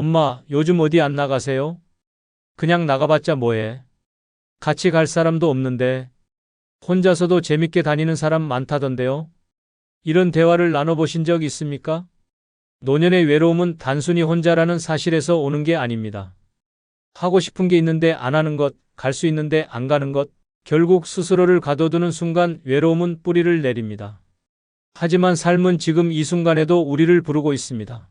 엄마, 요즘 어디 안 나가세요? 그냥 나가봤자 뭐해? 같이 갈 사람도 없는데, 혼자서도 재밌게 다니는 사람 많다던데요? 이런 대화를 나눠보신 적 있습니까? 노년의 외로움은 단순히 혼자라는 사실에서 오는 게 아닙니다. 하고 싶은 게 있는데 안 하는 것, 갈 수 있는데 안 가는 것, 결국 스스로를 가둬두는 순간 외로움은 뿌리를 내립니다. 하지만 삶은 지금 이 순간에도 우리를 부르고 있습니다.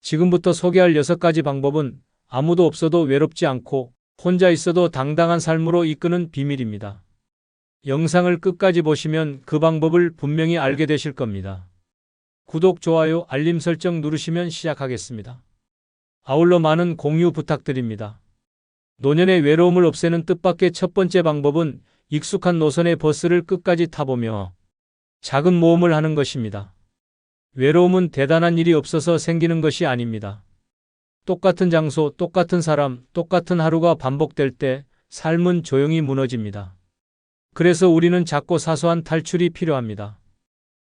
지금부터 소개할 6가지 방법은 아무도 없어도 외롭지 않고 혼자 있어도 당당한 삶으로 이끄는 비밀입니다. 영상을 끝까지 보시면 그 방법을 분명히 알게 되실 겁니다. 구독, 좋아요, 알림 설정 누르시면 시작하겠습니다. 아울러 많은 공유 부탁드립니다. 노년의 외로움을 없애는 뜻밖의 첫 번째 방법은 익숙한 노선의 버스를 끝까지 타보며 작은 모험을 하는 것입니다. 외로움은 대단한 일이 없어서 생기는 것이 아닙니다. 똑같은 장소, 똑같은 사람, 똑같은 하루가 반복될 때 삶은 조용히 무너집니다. 그래서 우리는 작고 사소한 탈출이 필요합니다.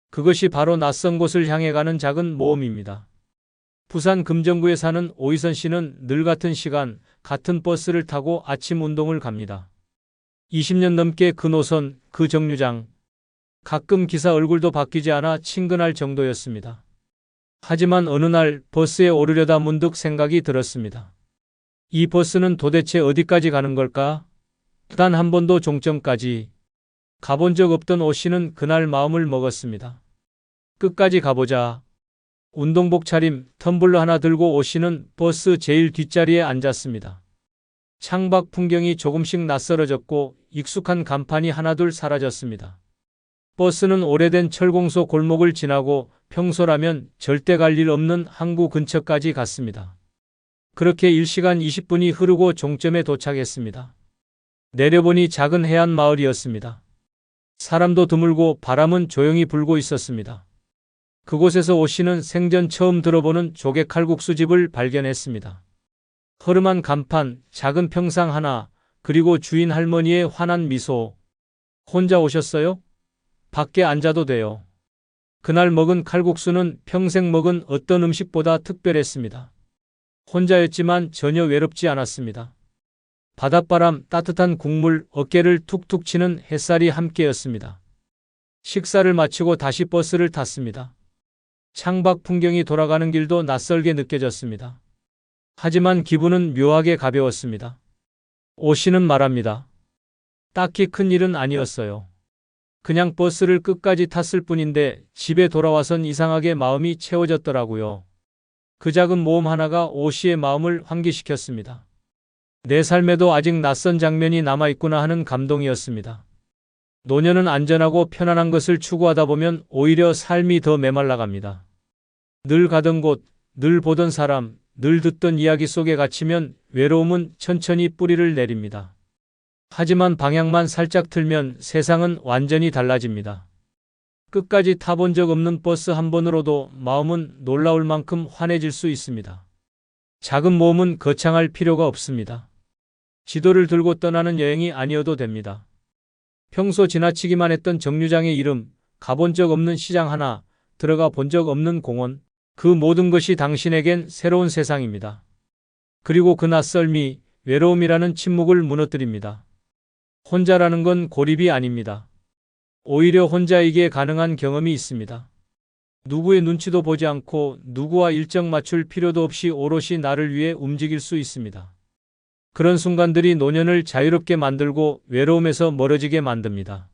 그것이 바로 낯선 곳을 향해 가는 작은 모험입니다. 부산 금정구에 사는 오희선 씨는 늘 같은 시간, 같은 버스를 타고 아침 운동을 갑니다. 20년 넘게 그 노선, 그 정류장, 가끔 기사 얼굴도 바뀌지 않아 친근할 정도였습니다. 하지만 어느 날 버스에 오르려다 문득 생각이 들었습니다. 이 버스는 도대체 어디까지 가는 걸까? 단 한 번도 종점까지 가본 적 없던 오 씨는 그날 마음을 먹었습니다. 끝까지 가보자. 운동복 차림, 텀블러 하나 들고 오 씨는 버스 제일 뒷자리에 앉았습니다. 창밖 풍경이 조금씩 낯설어졌고 익숙한 간판이 하나둘 사라졌습니다. 버스는 오래된 철공소 골목을 지나고 평소라면 절대 갈 일 없는 항구 근처까지 갔습니다. 그렇게 1시간 20분이 흐르고 종점에 도착했습니다. 내려보니 작은 해안 마을이었습니다. 사람도 드물고 바람은 조용히 불고 있었습니다. 그곳에서 오 씨는 생전 처음 들어보는 조개 칼국수집을 발견했습니다. 허름한 간판, 작은 평상 하나, 그리고 주인 할머니의 환한 미소. 혼자 오셨어요? 밖에 앉아도 돼요. 그날 먹은 칼국수는 평생 먹은 어떤 음식보다 특별했습니다. 혼자였지만 전혀 외롭지 않았습니다. 바닷바람, 따뜻한 국물, 어깨를 툭툭 치는 햇살이 함께였습니다. 식사를 마치고 다시 버스를 탔습니다. 창밖 풍경이 돌아가는 길도 낯설게 느껴졌습니다. 하지만 기분은 묘하게 가벼웠습니다. 오 씨는 말합니다. 딱히 큰 일은 아니었어요. 그냥 버스를 끝까지 탔을 뿐인데 집에 돌아와선 이상하게 마음이 채워졌더라고요. 그 작은 모험 하나가 오 씨의 마음을 환기시켰습니다. 내 삶에도 아직 낯선 장면이 남아있구나 하는 감동이었습니다. 노년은 안전하고 편안한 것을 추구하다 보면 오히려 삶이 더 메말라갑니다. 늘 가던 곳, 늘 보던 사람, 늘 듣던 이야기 속에 갇히면 외로움은 천천히 뿌리를 내립니다. 하지만 방향만 살짝 틀면 세상은 완전히 달라집니다. 끝까지 타본 적 없는 버스 한 번으로도 마음은 놀라울 만큼 환해질 수 있습니다. 작은 모험은 거창할 필요가 없습니다. 지도를 들고 떠나는 여행이 아니어도 됩니다. 평소 지나치기만 했던 정류장의 이름, 가본 적 없는 시장 하나, 들어가 본 적 없는 공원, 그 모든 것이 당신에겐 새로운 세상입니다. 그리고 그 낯설미, 외로움이라는 침묵을 무너뜨립니다. 혼자라는 건 고립이 아닙니다. 오히려 혼자이기에 가능한 경험이 있습니다. 누구의 눈치도 보지 않고 누구와 일정 맞출 필요도 없이 오롯이 나를 위해 움직일 수 있습니다. 그런 순간들이 노년을 자유롭게 만들고 외로움에서 멀어지게 만듭니다.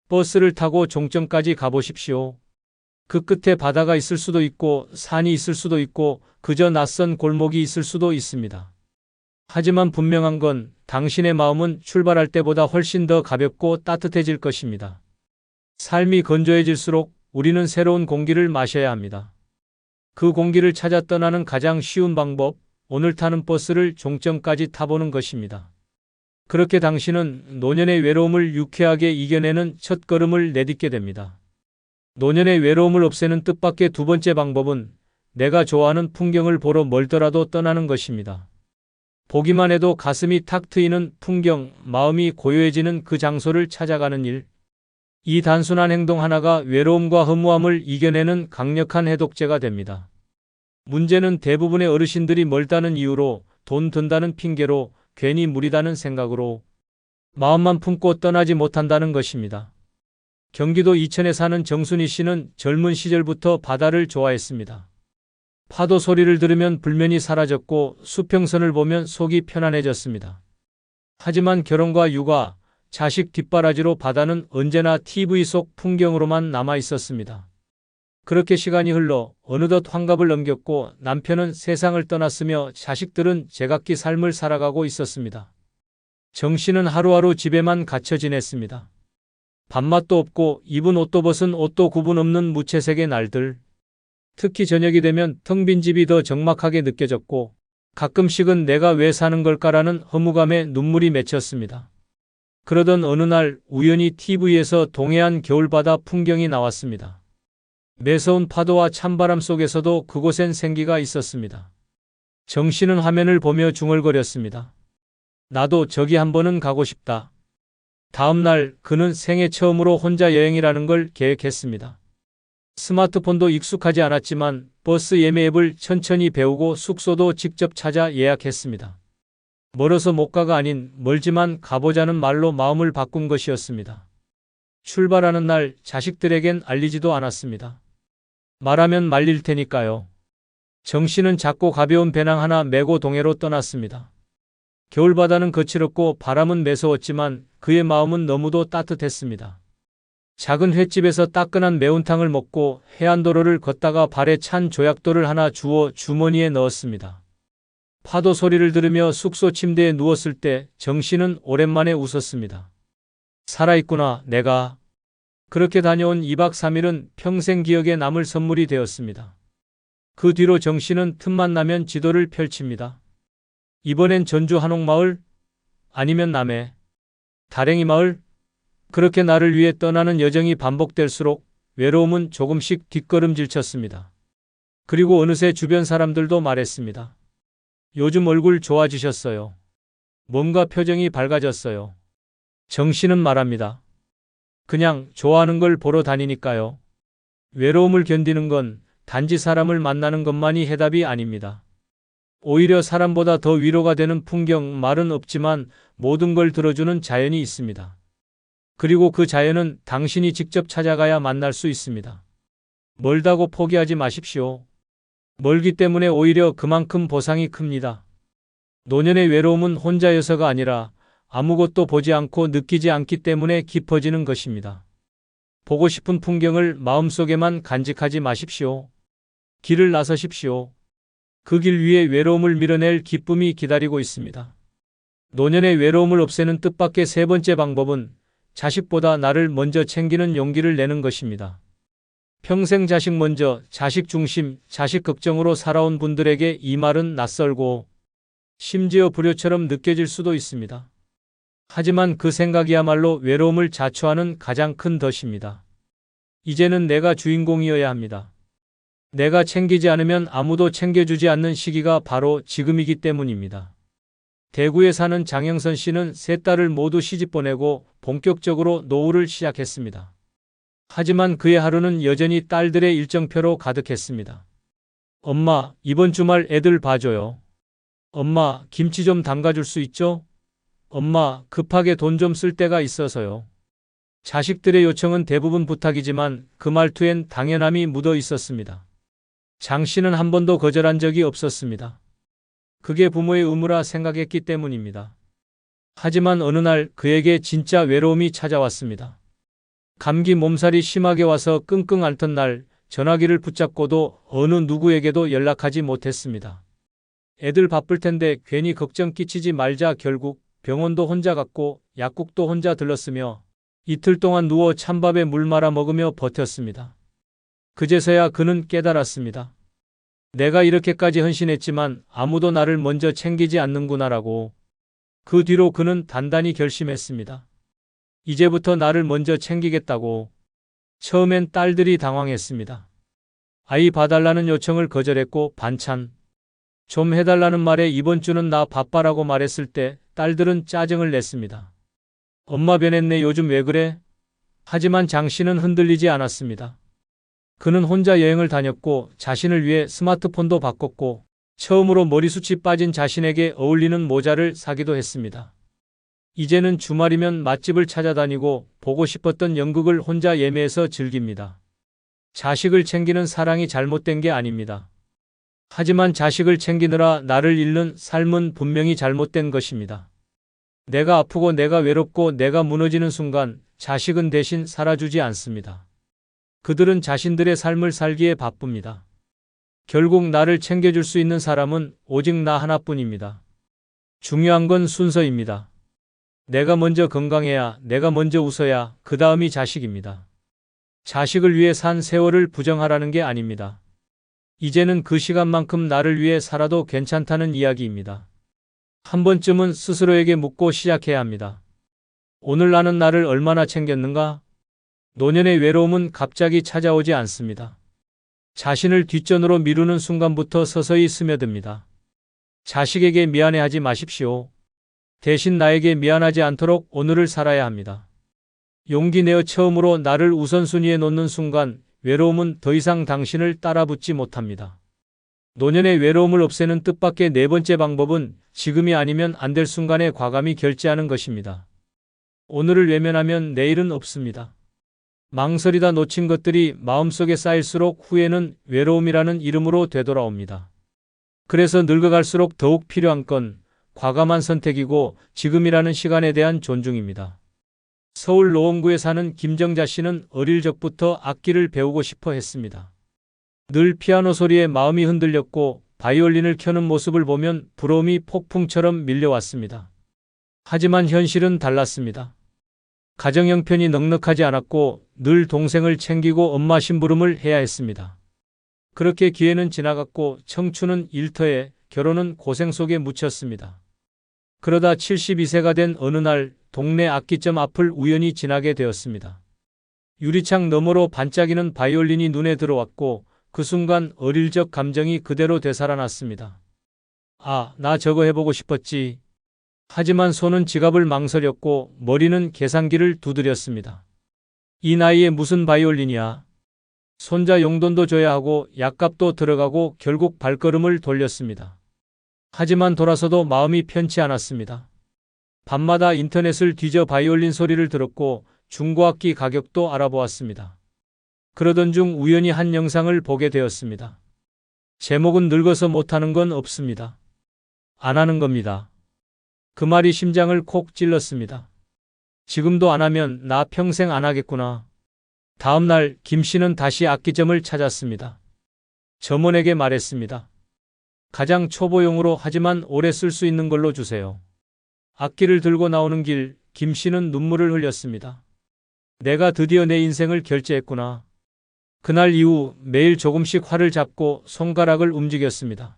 버스를 타고 종점까지 가보십시오. 그 끝에 바다가 있을 수도 있고 산이 있을 수도 있고 그저 낯선 골목이 있을 수도 있습니다. 하지만 분명한 건 당신의 마음은 출발할 때보다 훨씬 더 가볍고 따뜻해질 것입니다. 삶이 건조해질수록 우리는 새로운 공기를 마셔야 합니다. 그 공기를 찾아 떠나는 가장 쉬운 방법, 오늘 타는 버스를 종점까지 타보는 것입니다. 그렇게 당신은 노년의 외로움을 유쾌하게 이겨내는 첫걸음을 내딛게 됩니다. 노년의 외로움을 없애는 뜻밖의 두 번째 방법은 내가 좋아하는 풍경을 보러 멀더라도 떠나는 것입니다. 보기만 해도 가슴이 탁 트이는 풍경, 마음이 고요해지는 그 장소를 찾아가는 일. 이 단순한 행동 하나가 외로움과 허무함을 이겨내는 강력한 해독제가 됩니다. 문제는 대부분의 어르신들이 멀다는 이유로, 돈 든다는 핑계로, 괜히 무리다는 생각으로 마음만 품고 떠나지 못한다는 것입니다. 경기도 이천에 사는 정순희 씨는 젊은 시절부터 바다를 좋아했습니다. 파도 소리를 들으면 불면이 사라졌고 수평선을 보면 속이 편안해졌습니다. 하지만 결혼과 육아, 자식 뒷바라지로 바다는 언제나 TV 속 풍경으로만 남아 있었습니다. 그렇게 시간이 흘러 어느덧 환갑을 넘겼고 남편은 세상을 떠났으며 자식들은 제각기 삶을 살아가고 있었습니다. 정 씨는 하루하루 집에만 갇혀 지냈습니다. 밥맛도 없고 입은 옷도 벗은 옷도 구분 없는 무채색의 날들. 특히 저녁이 되면 텅 빈 집이 더 적막하게 느껴졌고 가끔씩은 내가 왜 사는 걸까라는 허무감에 눈물이 맺혔습니다. 그러던 어느 날 우연히 TV에서 동해안 겨울바다 풍경이 나왔습니다. 매서운 파도와 찬바람 속에서도 그곳엔 생기가 있었습니다. 정 씨는 화면을 보며 중얼거렸습니다. 나도 저기 한 번은 가고 싶다. 다음 날 그는 생애 처음으로 혼자 여행이라는 걸 계획했습니다. 스마트폰도 익숙하지 않았지만 버스 예매 앱을 천천히 배우고 숙소도 직접 찾아 예약했습니다. 멀어서 못 가가 아닌 멀지만 가보자는 말로 마음을 바꾼 것이었습니다. 출발하는 날 자식들에겐 알리지도 않았습니다. 말하면 말릴 테니까요. 정 씨는 작고 가벼운 배낭 하나 메고 동해로 떠났습니다. 겨울바다는 거칠었고 바람은 매서웠지만 그의 마음은 너무도 따뜻했습니다. 작은 횟집에서 따끈한 매운탕을 먹고 해안도로를 걷다가 발에 찬 조약돌을 하나 주워 주머니에 넣었습니다. 파도 소리를 들으며 숙소 침대에 누웠을 때 정 씨는 오랜만에 웃었습니다. 살아있구나, 내가. 그렇게 다녀온 2박 3일은 평생 기억에 남을 선물이 되었습니다. 그 뒤로 정 씨는 틈만 나면 지도를 펼칩니다. 이번엔 전주 한옥마을? 아니면 남해, 다랭이 마을? 그렇게 나를 위해 떠나는 여정이 반복될수록 외로움은 조금씩 뒷걸음질 쳤습니다. 그리고 어느새 주변 사람들도 말했습니다. 요즘 얼굴 좋아지셨어요. 뭔가 표정이 밝아졌어요. 정 씨는 말합니다. 그냥 좋아하는 걸 보러 다니니까요. 외로움을 견디는 건 단지 사람을 만나는 것만이 해답이 아닙니다. 오히려 사람보다 더 위로가 되는 풍경, 말은 없지만 모든 걸 들어주는 자연이 있습니다. 그리고 그 자연은 당신이 직접 찾아가야 만날 수 있습니다. 멀다고 포기하지 마십시오. 멀기 때문에 오히려 그만큼 보상이 큽니다. 노년의 외로움은 혼자여서가 아니라 아무것도 보지 않고 느끼지 않기 때문에 깊어지는 것입니다. 보고 싶은 풍경을 마음속에만 간직하지 마십시오. 길을 나서십시오. 그 길 위에 외로움을 밀어낼 기쁨이 기다리고 있습니다. 노년의 외로움을 없애는 뜻밖의 세 번째 방법은 자식보다 나를 먼저 챙기는 용기를 내는 것입니다. 평생 자식 먼저, 자식 중심, 자식 걱정으로 살아온 분들에게 이 말은 낯설고 심지어 불효처럼 느껴질 수도 있습니다. 하지만 그 생각이야말로 외로움을 자초하는 가장 큰 덫입니다. 이제는 내가 주인공이어야 합니다. 내가 챙기지 않으면 아무도 챙겨주지 않는 시기가 바로 지금이기 때문입니다. 대구에 사는 장영선 씨는 세 딸을 모두 시집 보내고 본격적으로 노후를 시작했습니다. 하지만 그의 하루는 여전히 딸들의 일정표로 가득했습니다. 엄마, 이번 주말 애들 봐줘요. 엄마, 김치 좀 담가줄 수 있죠? 엄마, 급하게 돈 좀 쓸 데가 있어서요. 자식들의 요청은 대부분 부탁이지만 그 말투엔 당연함이 묻어 있었습니다. 장 씨는 한 번도 거절한 적이 없었습니다. 그게 부모의 의무라 생각했기 때문입니다. 하지만 어느 날 그에게 진짜 외로움이 찾아왔습니다. 감기 몸살이 심하게 와서 끙끙 앓던 날 전화기를 붙잡고도 어느 누구에게도 연락하지 못했습니다. 애들 바쁠 텐데 괜히 걱정 끼치지 말자 결국 병원도 혼자 갔고 약국도 혼자 들렀으며 이틀 동안 누워 찬밥에 물 말아 먹으며 버텼습니다. 그제서야 그는 깨달았습니다. 내가 이렇게까지 헌신했지만 아무도 나를 먼저 챙기지 않는구나라고. 그 뒤로 그는 단단히 결심했습니다. 이제부터 나를 먼저 챙기겠다고. 처음엔 딸들이 당황했습니다. 아이 봐달라는 요청을 거절했고 반찬 좀 해달라는 말에 이번 주는 나 바빠라고 말했을 때 딸들은 짜증을 냈습니다. 엄마 변했네 요즘 왜 그래? 하지만 장 씨는 흔들리지 않았습니다. 그는 혼자 여행을 다녔고 자신을 위해 스마트폰도 바꿨고 처음으로 머리숱이 빠진 자신에게 어울리는 모자를 사기도 했습니다. 이제는 주말이면 맛집을 찾아다니고 보고 싶었던 연극을 혼자 예매해서 즐깁니다. 자식을 챙기는 사랑이 잘못된 게 아닙니다. 하지만 자식을 챙기느라 나를 잃는 삶은 분명히 잘못된 것입니다. 내가 아프고 내가 외롭고 내가 무너지는 순간 자식은 대신 살아주지 않습니다. 그들은 자신들의 삶을 살기에 바쁩니다. 결국 나를 챙겨줄 수 있는 사람은 오직 나 하나뿐입니다. 중요한 건 순서입니다. 내가 먼저 건강해야, 내가 먼저 웃어야 그 다음이 자식입니다. 자식을 위해 산 세월을 부정하라는 게 아닙니다. 이제는 그 시간만큼 나를 위해 살아도 괜찮다는 이야기입니다. 한 번쯤은 스스로에게 묻고 시작해야 합니다. 오늘 나는 나를 얼마나 챙겼는가? 노년의 외로움은 갑자기 찾아오지 않습니다. 자신을 뒷전으로 미루는 순간부터 서서히 스며듭니다. 자식에게 미안해하지 마십시오. 대신 나에게 미안하지 않도록 오늘을 살아야 합니다. 용기 내어 처음으로 나를 우선순위에 놓는 순간 외로움은 더 이상 당신을 따라붙지 못합니다. 노년의 외로움을 없애는 뜻밖의 네 번째 방법은 지금이 아니면 안 될 순간에 과감히 결제하는 것입니다. 오늘을 외면하면 내일은 없습니다. 망설이다 놓친 것들이 마음속에 쌓일수록 후회는 외로움이라는 이름으로 되돌아옵니다. 그래서 늙어갈수록 더욱 필요한 건 과감한 선택이고 지금이라는 시간에 대한 존중입니다. 서울 노원구에 사는 김정자 씨는 어릴 적부터 악기를 배우고 싶어 했습니다. 늘 피아노 소리에 마음이 흔들렸고 바이올린을 켜는 모습을 보면 부러움이 폭풍처럼 밀려왔습니다. 하지만 현실은 달랐습니다. 가정 형편이 넉넉하지 않았고 늘 동생을 챙기고 엄마 심부름을 해야 했습니다. 그렇게 기회는 지나갔고 청춘은 일터에, 결혼은 고생 속에 묻혔습니다. 그러다 72세가 된 어느 날 동네 악기점 앞을 우연히 지나게 되었습니다. 유리창 너머로 반짝이는 바이올린이 눈에 들어왔고 그 순간 어릴 적 감정이 그대로 되살아났습니다. 아, 나 저거 해보고 싶었지. 하지만 손은 지갑을 망설였고 머리는 계산기를 두드렸습니다. 이 나이에 무슨 바이올린이야. 손자 용돈도 줘야 하고 약값도 들어가고 결국 발걸음을 돌렸습니다. 하지만 돌아서도 마음이 편치 않았습니다. 밤마다 인터넷을 뒤져 바이올린 소리를 들었고 중고악기 가격도 알아보았습니다. 그러던 중 우연히 한 영상을 보게 되었습니다. 제목은 늙어서 못하는 건 없습니다. 안 하는 겁니다. 그 말이 심장을 콕 찔렀습니다. 지금도 안 하면 나 평생 안 하겠구나. 다음 날 김 씨는 다시 악기점을 찾았습니다. 점원에게 말했습니다. 가장 초보용으로 하지만 오래 쓸 수 있는 걸로 주세요. 악기를 들고 나오는 길, 김 씨는 눈물을 흘렸습니다. 내가 드디어 내 인생을 결제했구나. 그날 이후 매일 조금씩 활을 잡고 손가락을 움직였습니다.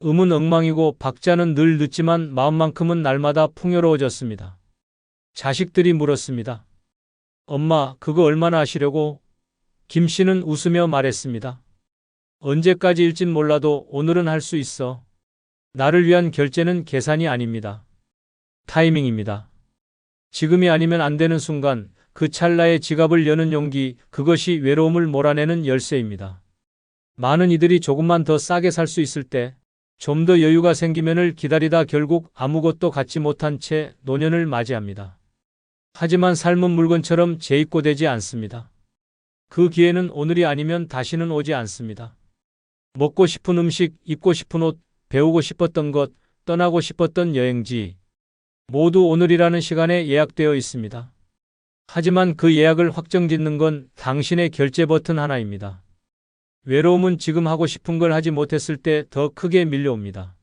음은 엉망이고 박자는 늘 늦지만 마음만큼은 날마다 풍요로워졌습니다. 자식들이 물었습니다. 엄마, 그거 얼마나 하시려고? 김 씨는 웃으며 말했습니다. 언제까지일진 몰라도 오늘은 할 수 있어. 나를 위한 결제는 계산이 아닙니다. 타이밍입니다. 지금이 아니면 안 되는 순간, 그 찰나에 지갑을 여는 용기, 그것이 외로움을 몰아내는 열쇠입니다. 많은 이들이 조금만 더 싸게 살 수 있을 때, 좀 더 여유가 생기면을 기다리다 결국 아무것도 갖지 못한 채 노년을 맞이합니다. 하지만 삶은 물건처럼 재입고되지 않습니다. 그 기회는 오늘이 아니면 다시는 오지 않습니다. 먹고 싶은 음식, 입고 싶은 옷, 배우고 싶었던 것, 떠나고 싶었던 여행지, 모두 오늘이라는 시간에 예약되어 있습니다. 하지만 그 예약을 확정짓는 건 당신의 결제 버튼 하나입니다. 외로움은 지금 하고 싶은 걸 하지 못했을 때 더 크게 밀려옵니다.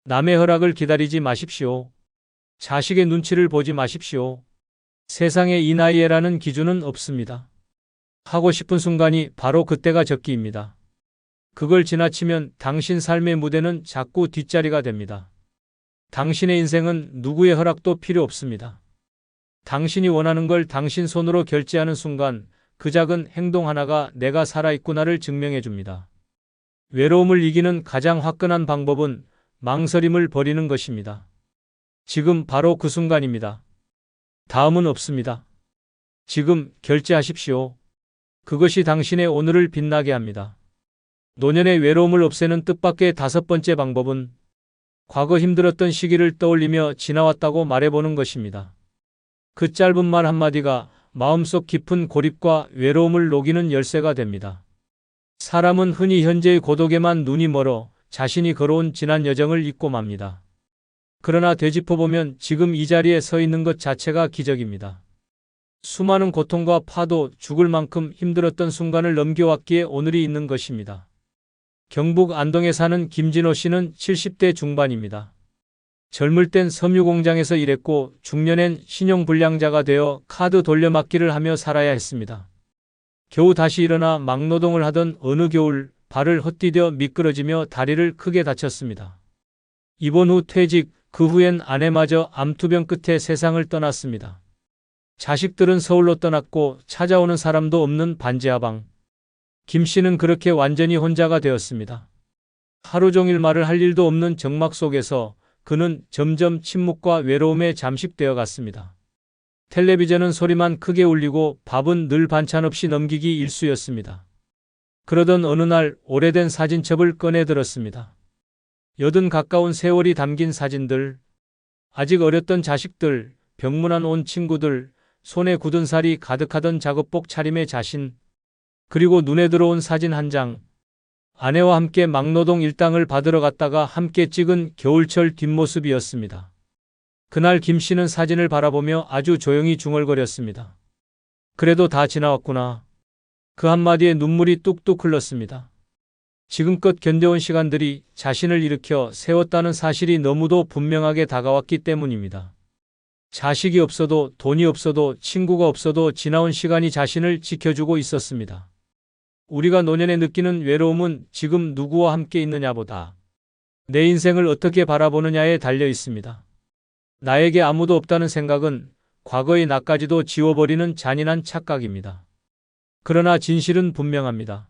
남의 허락을 기다리지 마십시오. 자식의 눈치를 보지 마십시오. 세상에 이 나이에라는 기준은 없습니다. 하고 싶은 순간이 바로 그때가 적기입니다. 그걸 지나치면 당신 삶의 무대는 자꾸 뒷자리가 됩니다. 당신의 인생은 누구의 허락도 필요 없습니다. 당신이 원하는 걸 당신 손으로 결제하는 순간 그 작은 행동 하나가 내가 살아있구나를 증명해 줍니다. 외로움을 이기는 가장 화끈한 방법은 망설임을 버리는 것입니다. 지금 바로 그 순간입니다. 다음은 없습니다. 지금 결제하십시오. 그것이 당신의 오늘을 빛나게 합니다. 노년의 외로움을 없애는 뜻밖의 5번째 방법은 과거 힘들었던 시기를 떠올리며 지나왔다고 말해보는 것입니다. 그 짧은 말 한마디가 마음속 깊은 고립과 외로움을 녹이는 열쇠가 됩니다. 사람은 흔히 현재의 고독에만 눈이 멀어 자신이 걸어온 지난 여정을 잊고 맙니다. 그러나 되짚어보면 지금 이 자리에 서 있는 것 자체가 기적입니다. 수많은 고통과 파도, 죽을 만큼 힘들었던 순간을 넘겨왔기에 오늘이 있는 것입니다. 경북 안동에 사는 김진호 씨는 70대 중반입니다. 젊을 땐 섬유 공장에서 일했고 중년엔 신용불량자가 되어 카드 돌려막기를 하며 살아야 했습니다. 겨우 다시 일어나 막노동을 하던 어느 겨울 발을 헛디뎌 미끄러지며 다리를 크게 다쳤습니다. 입원 후 퇴직, 그 후엔 아내마저 암투병 끝에 세상을 떠났습니다. 자식들은 서울로 떠났고 찾아오는 사람도 없는 반지하방. 김 씨는 그렇게 완전히 혼자가 되었습니다. 하루 종일 말을 할 일도 없는 정막 속에서 그는 점점 침묵과 외로움에 잠식되어 갔습니다. 텔레비전은 소리만 크게 울리고 밥은 늘 반찬 없이 넘기기 일쑤였습니다. 그러던 어느 날 오래된 사진첩을 꺼내 들었습니다. 80 가까운 세월이 담긴 사진들, 아직 어렸던 자식들, 병문안 온 친구들, 손에 굳은 살이 가득하던 작업복 차림의 자신, 그리고 눈에 들어온 사진 한 장. 아내와 함께 막노동 일당을 받으러 갔다가 함께 찍은 겨울철 뒷모습이었습니다. 그날 김 씨는 사진을 바라보며 아주 조용히 중얼거렸습니다. 그래도 다 지나왔구나. 그 한마디에 눈물이 뚝뚝 흘렀습니다. 지금껏 견뎌온 시간들이 자신을 일으켜 세웠다는 사실이 너무도 분명하게 다가왔기 때문입니다. 자식이 없어도 돈이 없어도 친구가 없어도 지나온 시간이 자신을 지켜주고 있었습니다. 우리가 노년에 느끼는 외로움은 지금 누구와 함께 있느냐보다 내 인생을 어떻게 바라보느냐에 달려 있습니다. 나에게 아무도 없다는 생각은 과거의 나까지도 지워버리는 잔인한 착각입니다. 그러나 진실은 분명합니다.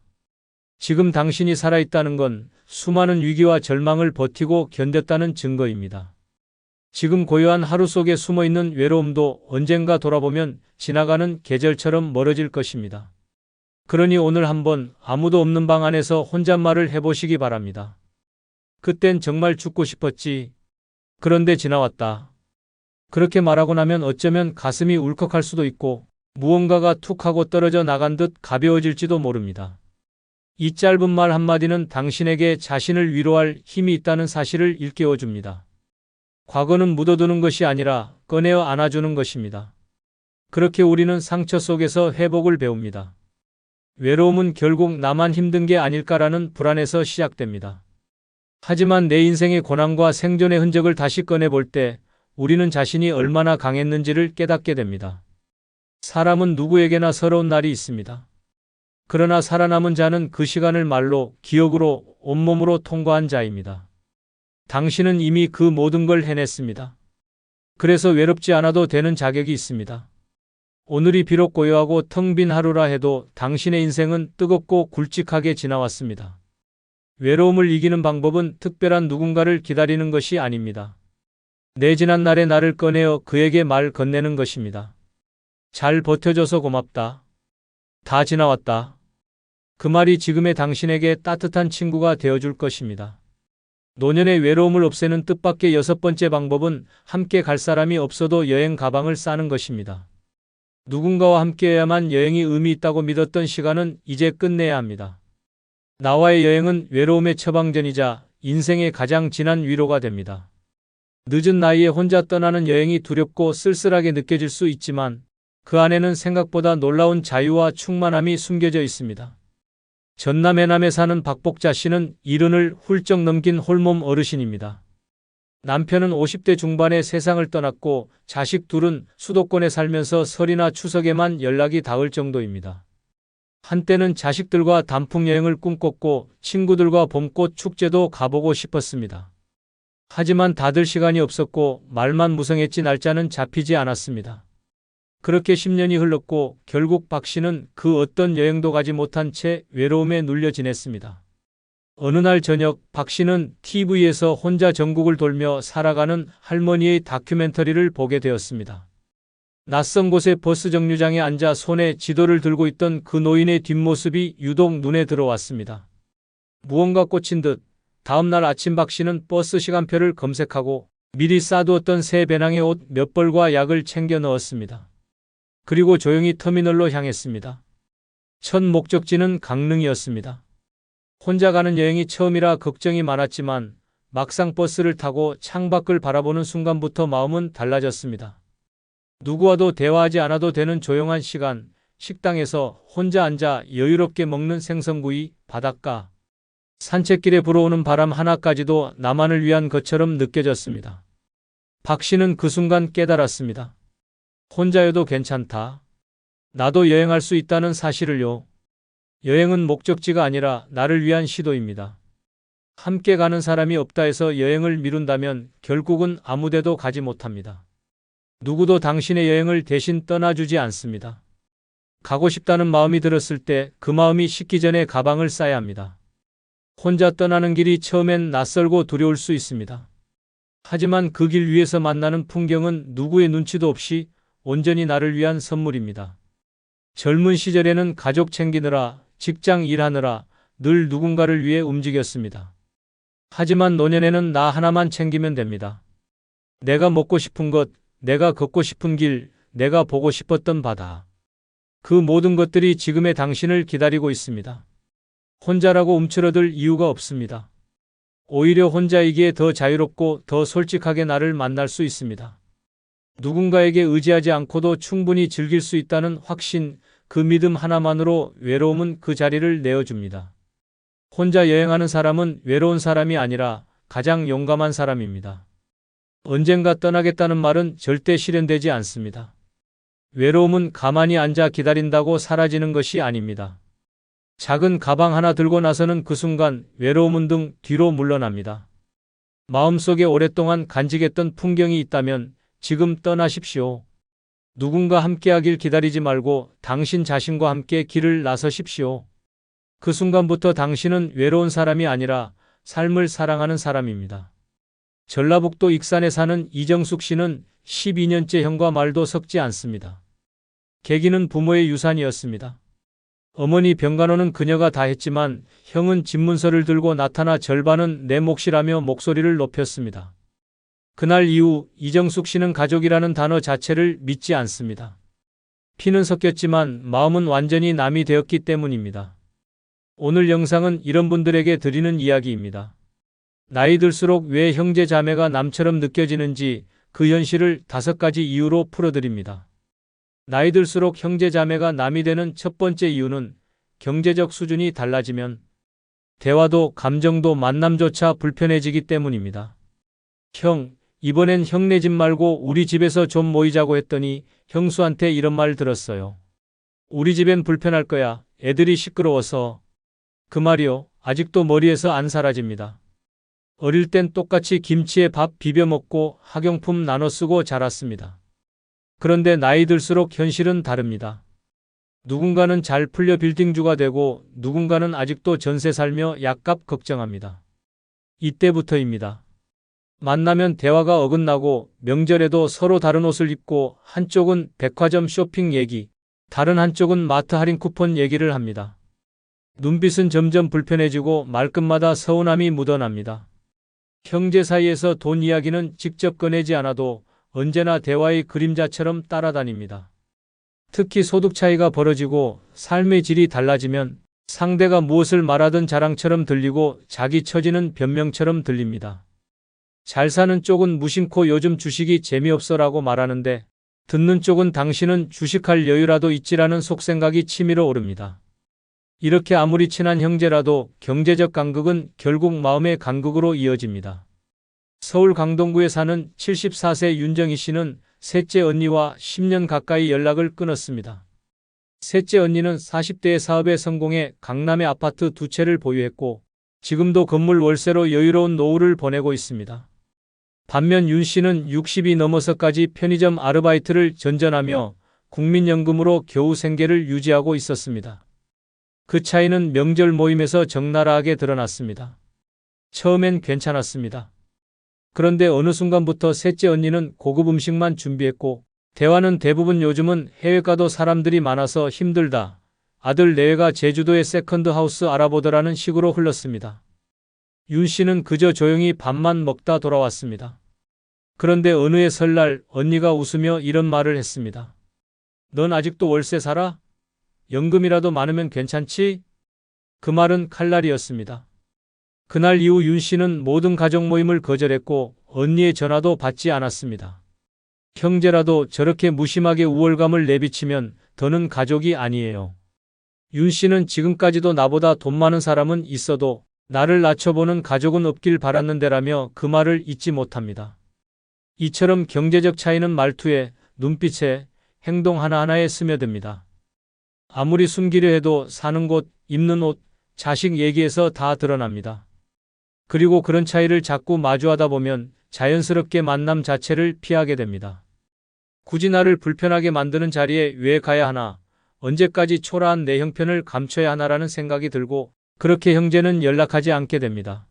지금 당신이 살아있다는 건 수많은 위기와 절망을 버티고 견뎠다는 증거입니다. 지금 고요한 하루 속에 숨어있는 외로움도 언젠가 돌아보면 지나가는 계절처럼 멀어질 것입니다. 그러니 오늘 한번 아무도 없는 방 안에서 혼잣말을 해보시기 바랍니다. 그땐 정말 죽고 싶었지. 그런데 지나왔다. 그렇게 말하고 나면 어쩌면 가슴이 울컥할 수도 있고 무언가가 툭 하고 떨어져 나간 듯 가벼워질지도 모릅니다. 이 짧은 말 한마디는 당신에게 자신을 위로할 힘이 있다는 사실을 일깨워줍니다. 과거는 묻어두는 것이 아니라 꺼내어 안아주는 것입니다. 그렇게 우리는 상처 속에서 회복을 배웁니다. 외로움은 결국 나만 힘든 게 아닐까라는 불안에서 시작됩니다. 하지만 내 인생의 고난과 생존의 흔적을 다시 꺼내볼 때 우리는 자신이 얼마나 강했는지를 깨닫게 됩니다. 사람은 누구에게나 서러운 날이 있습니다. 그러나 살아남은 자는 그 시간을 말로, 기억으로, 온몸으로 통과한 자입니다. 당신은 이미 그 모든 걸 해냈습니다. 그래서 외롭지 않아도 되는 자격이 있습니다. 오늘이 비록 고요하고 텅 빈 하루라 해도 당신의 인생은 뜨겁고 굵직하게 지나왔습니다. 외로움을 이기는 방법은 특별한 누군가를 기다리는 것이 아닙니다. 내 지난 날의 나를 꺼내어 그에게 말 건네는 것입니다. 잘 버텨줘서 고맙다. 다 지나왔다. 그 말이 지금의 당신에게 따뜻한 친구가 되어줄 것입니다. 노년의 외로움을 없애는 뜻밖의 6번째 방법은 함께 갈 사람이 없어도 여행 가방을 싸는 것입니다. 누군가와 함께해야만 여행이 의미 있다고 믿었던 시간은 이제 끝내야 합니다. 나와의 여행은 외로움의 처방전이자 인생의 가장 진한 위로가 됩니다. 늦은 나이에 혼자 떠나는 여행이 두렵고 쓸쓸하게 느껴질 수 있지만 그 안에는 생각보다 놀라운 자유와 충만함이 숨겨져 있습니다. 전남 해남에 사는 박복자 씨는 70을 훌쩍 넘긴 홀몸 어르신입니다. 남편은 50대 중반에 세상을 떠났고 자식 둘은 수도권에 살면서 설이나 추석에만 연락이 닿을 정도입니다. 한때는 자식들과 단풍 여행을 꿈꿨고 친구들과 봄꽃 축제도 가보고 싶었습니다. 하지만 다들 시간이 없었고 말만 무성했지 날짜는 잡히지 않았습니다. 그렇게 10년이 흘렀고 결국 박 씨는 그 어떤 여행도 가지 못한 채 외로움에 눌려 지냈습니다. 어느 날 저녁 박 씨는 TV에서 혼자 전국을 돌며 살아가는 할머니의 다큐멘터리를 보게 되었습니다. 낯선 곳의 버스 정류장에 앉아 손에 지도를 들고 있던 그 노인의 뒷모습이 유독 눈에 들어왔습니다. 무언가 꽂힌 듯 다음날 아침 박 씨는 버스 시간표를 검색하고 미리 싸두었던 새 배낭에 옷 몇 벌과 약을 챙겨 넣었습니다. 그리고 조용히 터미널로 향했습니다. 첫 목적지는 강릉이었습니다. 혼자 가는 여행이 처음이라 걱정이 많았지만 막상 버스를 타고 창밖을 바라보는 순간부터 마음은 달라졌습니다. 누구와도 대화하지 않아도 되는 조용한 시간, 식당에서 혼자 앉아 여유롭게 먹는 생선구이, 바닷가, 산책길에 불어오는 바람 하나까지도 나만을 위한 것처럼 느껴졌습니다. 박 씨는 그 순간 깨달았습니다. 혼자여도 괜찮다. 나도 여행할 수 있다는 사실을요. 여행은 목적지가 아니라 나를 위한 시도입니다. 함께 가는 사람이 없다 해서 여행을 미룬다면 결국은 아무데도 가지 못합니다. 누구도 당신의 여행을 대신 떠나주지 않습니다. 가고 싶다는 마음이 들었을 때 그 마음이 식기 전에 가방을 싸야 합니다. 혼자 떠나는 길이 처음엔 낯설고 두려울 수 있습니다. 하지만 그 길 위에서 만나는 풍경은 누구의 눈치도 없이 온전히 나를 위한 선물입니다. 젊은 시절에는 가족 챙기느라, 직장 일하느라 늘 누군가를 위해 움직였습니다. 하지만 노년에는 나 하나만 챙기면 됩니다. 내가 먹고 싶은 것, 내가 걷고 싶은 길, 내가 보고 싶었던 바다. 그 모든 것들이 지금의 당신을 기다리고 있습니다. 혼자라고 움츠러들 이유가 없습니다. 오히려 혼자이기에 더 자유롭고 더 솔직하게 나를 만날 수 있습니다. 누군가에게 의지하지 않고도 충분히 즐길 수 있다는 확신, 그 믿음 하나만으로 외로움은 그 자리를 내어줍니다. 혼자 여행하는 사람은 외로운 사람이 아니라 가장 용감한 사람입니다. 언젠가 떠나겠다는 말은 절대 실현되지 않습니다. 외로움은 가만히 앉아 기다린다고 사라지는 것이 아닙니다. 작은 가방 하나 들고 나서는 그 순간 외로움은 등 뒤로 물러납니다. 마음속에 오랫동안 간직했던 풍경이 있다면 지금 떠나십시오. 누군가 함께하길 기다리지 말고 당신 자신과 함께 길을 나서십시오. 그 순간부터 당신은 외로운 사람이 아니라 삶을 사랑하는 사람입니다. 전라북도 익산에 사는 이정숙 씨는 12년째 형과 말도 섞지 않습니다. 계기는 부모의 유산이었습니다. 어머니 병간호는 그녀가 다 했지만 형은 집문서를 들고 나타나 절반은 내 몫이라며 목소리를 높였습니다. 그날 이후 이정숙 씨는 가족이라는 단어 자체를 믿지 않습니다. 피는 섞였지만 마음은 완전히 남이 되었기 때문입니다. 오늘 영상은 이런 분들에게 드리는 이야기입니다. 나이 들수록 왜 형제 자매가 남처럼 느껴지는지 그 현실을 5가지 이유로 풀어드립니다. 나이 들수록 형제 자매가 남이 되는 첫 번째 이유는 경제적 수준이 달라지면 대화도 감정도 만남조차 불편해지기 때문입니다. 형, 이번엔 형네 집 말고 우리 집에서 좀 모이자고 했더니 형수한테 이런 말 들었어요. 우리 집엔 불편할 거야. 애들이 시끄러워서. 그 말이요. 아직도 머리에서 안 사라집니다. 어릴 땐 똑같이 김치에 밥 비벼 먹고 학용품 나눠 쓰고 자랐습니다. 그런데 나이 들수록 현실은 다릅니다. 누군가는 잘 풀려 빌딩주가 되고 누군가는 아직도 전세 살며 약값 걱정합니다. 이때부터입니다. 만나면 대화가 어긋나고 명절에도 서로 다른 옷을 입고 한쪽은 백화점 쇼핑 얘기, 다른 한쪽은 마트 할인 쿠폰 얘기를 합니다. 눈빛은 점점 불편해지고 말끝마다 서운함이 묻어납니다. 형제 사이에서 돈 이야기는 직접 꺼내지 않아도 언제나 대화의 그림자처럼 따라다닙니다. 특히 소득 차이가 벌어지고 삶의 질이 달라지면 상대가 무엇을 말하든 자랑처럼 들리고 자기 처지는 변명처럼 들립니다. 잘 사는 쪽은 무심코 요즘 주식이 재미없어라고 말하는데 듣는 쪽은 당신은 주식할 여유라도 있지라는 속생각이 치밀어 오릅니다. 이렇게 아무리 친한 형제라도 경제적 간극은 결국 마음의 간극으로 이어집니다. 서울 강동구에 사는 74세 윤정희 씨는 셋째 언니와 10년 가까이 연락을 끊었습니다. 셋째 언니는 40대의 사업에 성공해 강남에 아파트 2채를 보유했고 지금도 건물 월세로 여유로운 노후를 보내고 있습니다. 반면 윤 씨는 60이 넘어서까지 편의점 아르바이트를 전전하며 국민연금으로 겨우 생계를 유지하고 있었습니다. 그 차이는 명절 모임에서 적나라하게 드러났습니다. 처음엔 괜찮았습니다. 그런데 어느 순간부터 셋째 언니는 고급 음식만 준비했고 대화는 대부분 요즘은 해외 가도 사람들이 많아서 힘들다. 아들 내외가 제주도에 세컨드 하우스 알아보더라는 식으로 흘렀습니다. 윤 씨는 그저 조용히 밥만 먹다 돌아왔습니다. 그런데 어느 해 설날 언니가 웃으며 이런 말을 했습니다. 넌 아직도 월세 살아? 연금이라도 많으면 괜찮지? 그 말은 칼날이었습니다. 그날 이후 윤 씨는 모든 가족 모임을 거절했고 언니의 전화도 받지 않았습니다. 형제라도 저렇게 무심하게 우월감을 내비치면 더는 가족이 아니에요. 윤 씨는 지금까지도 나보다 돈 많은 사람은 있어도 나를 낮춰보는 가족은 없길 바랐는데라며 그 말을 잊지 못합니다. 이처럼 경제적 차이는 말투에, 눈빛에, 행동 하나하나에 스며듭니다. 아무리 숨기려 해도 사는 곳, 입는 옷, 자식 얘기에서 다 드러납니다. 그리고 그런 차이를 자꾸 마주하다 보면 자연스럽게 만남 자체를 피하게 됩니다. 굳이 나를 불편하게 만드는 자리에 왜 가야 하나, 언제까지 초라한 내 형편을 감춰야 하나라는 생각이 들고 그렇게 형제는 연락하지 않게 됩니다.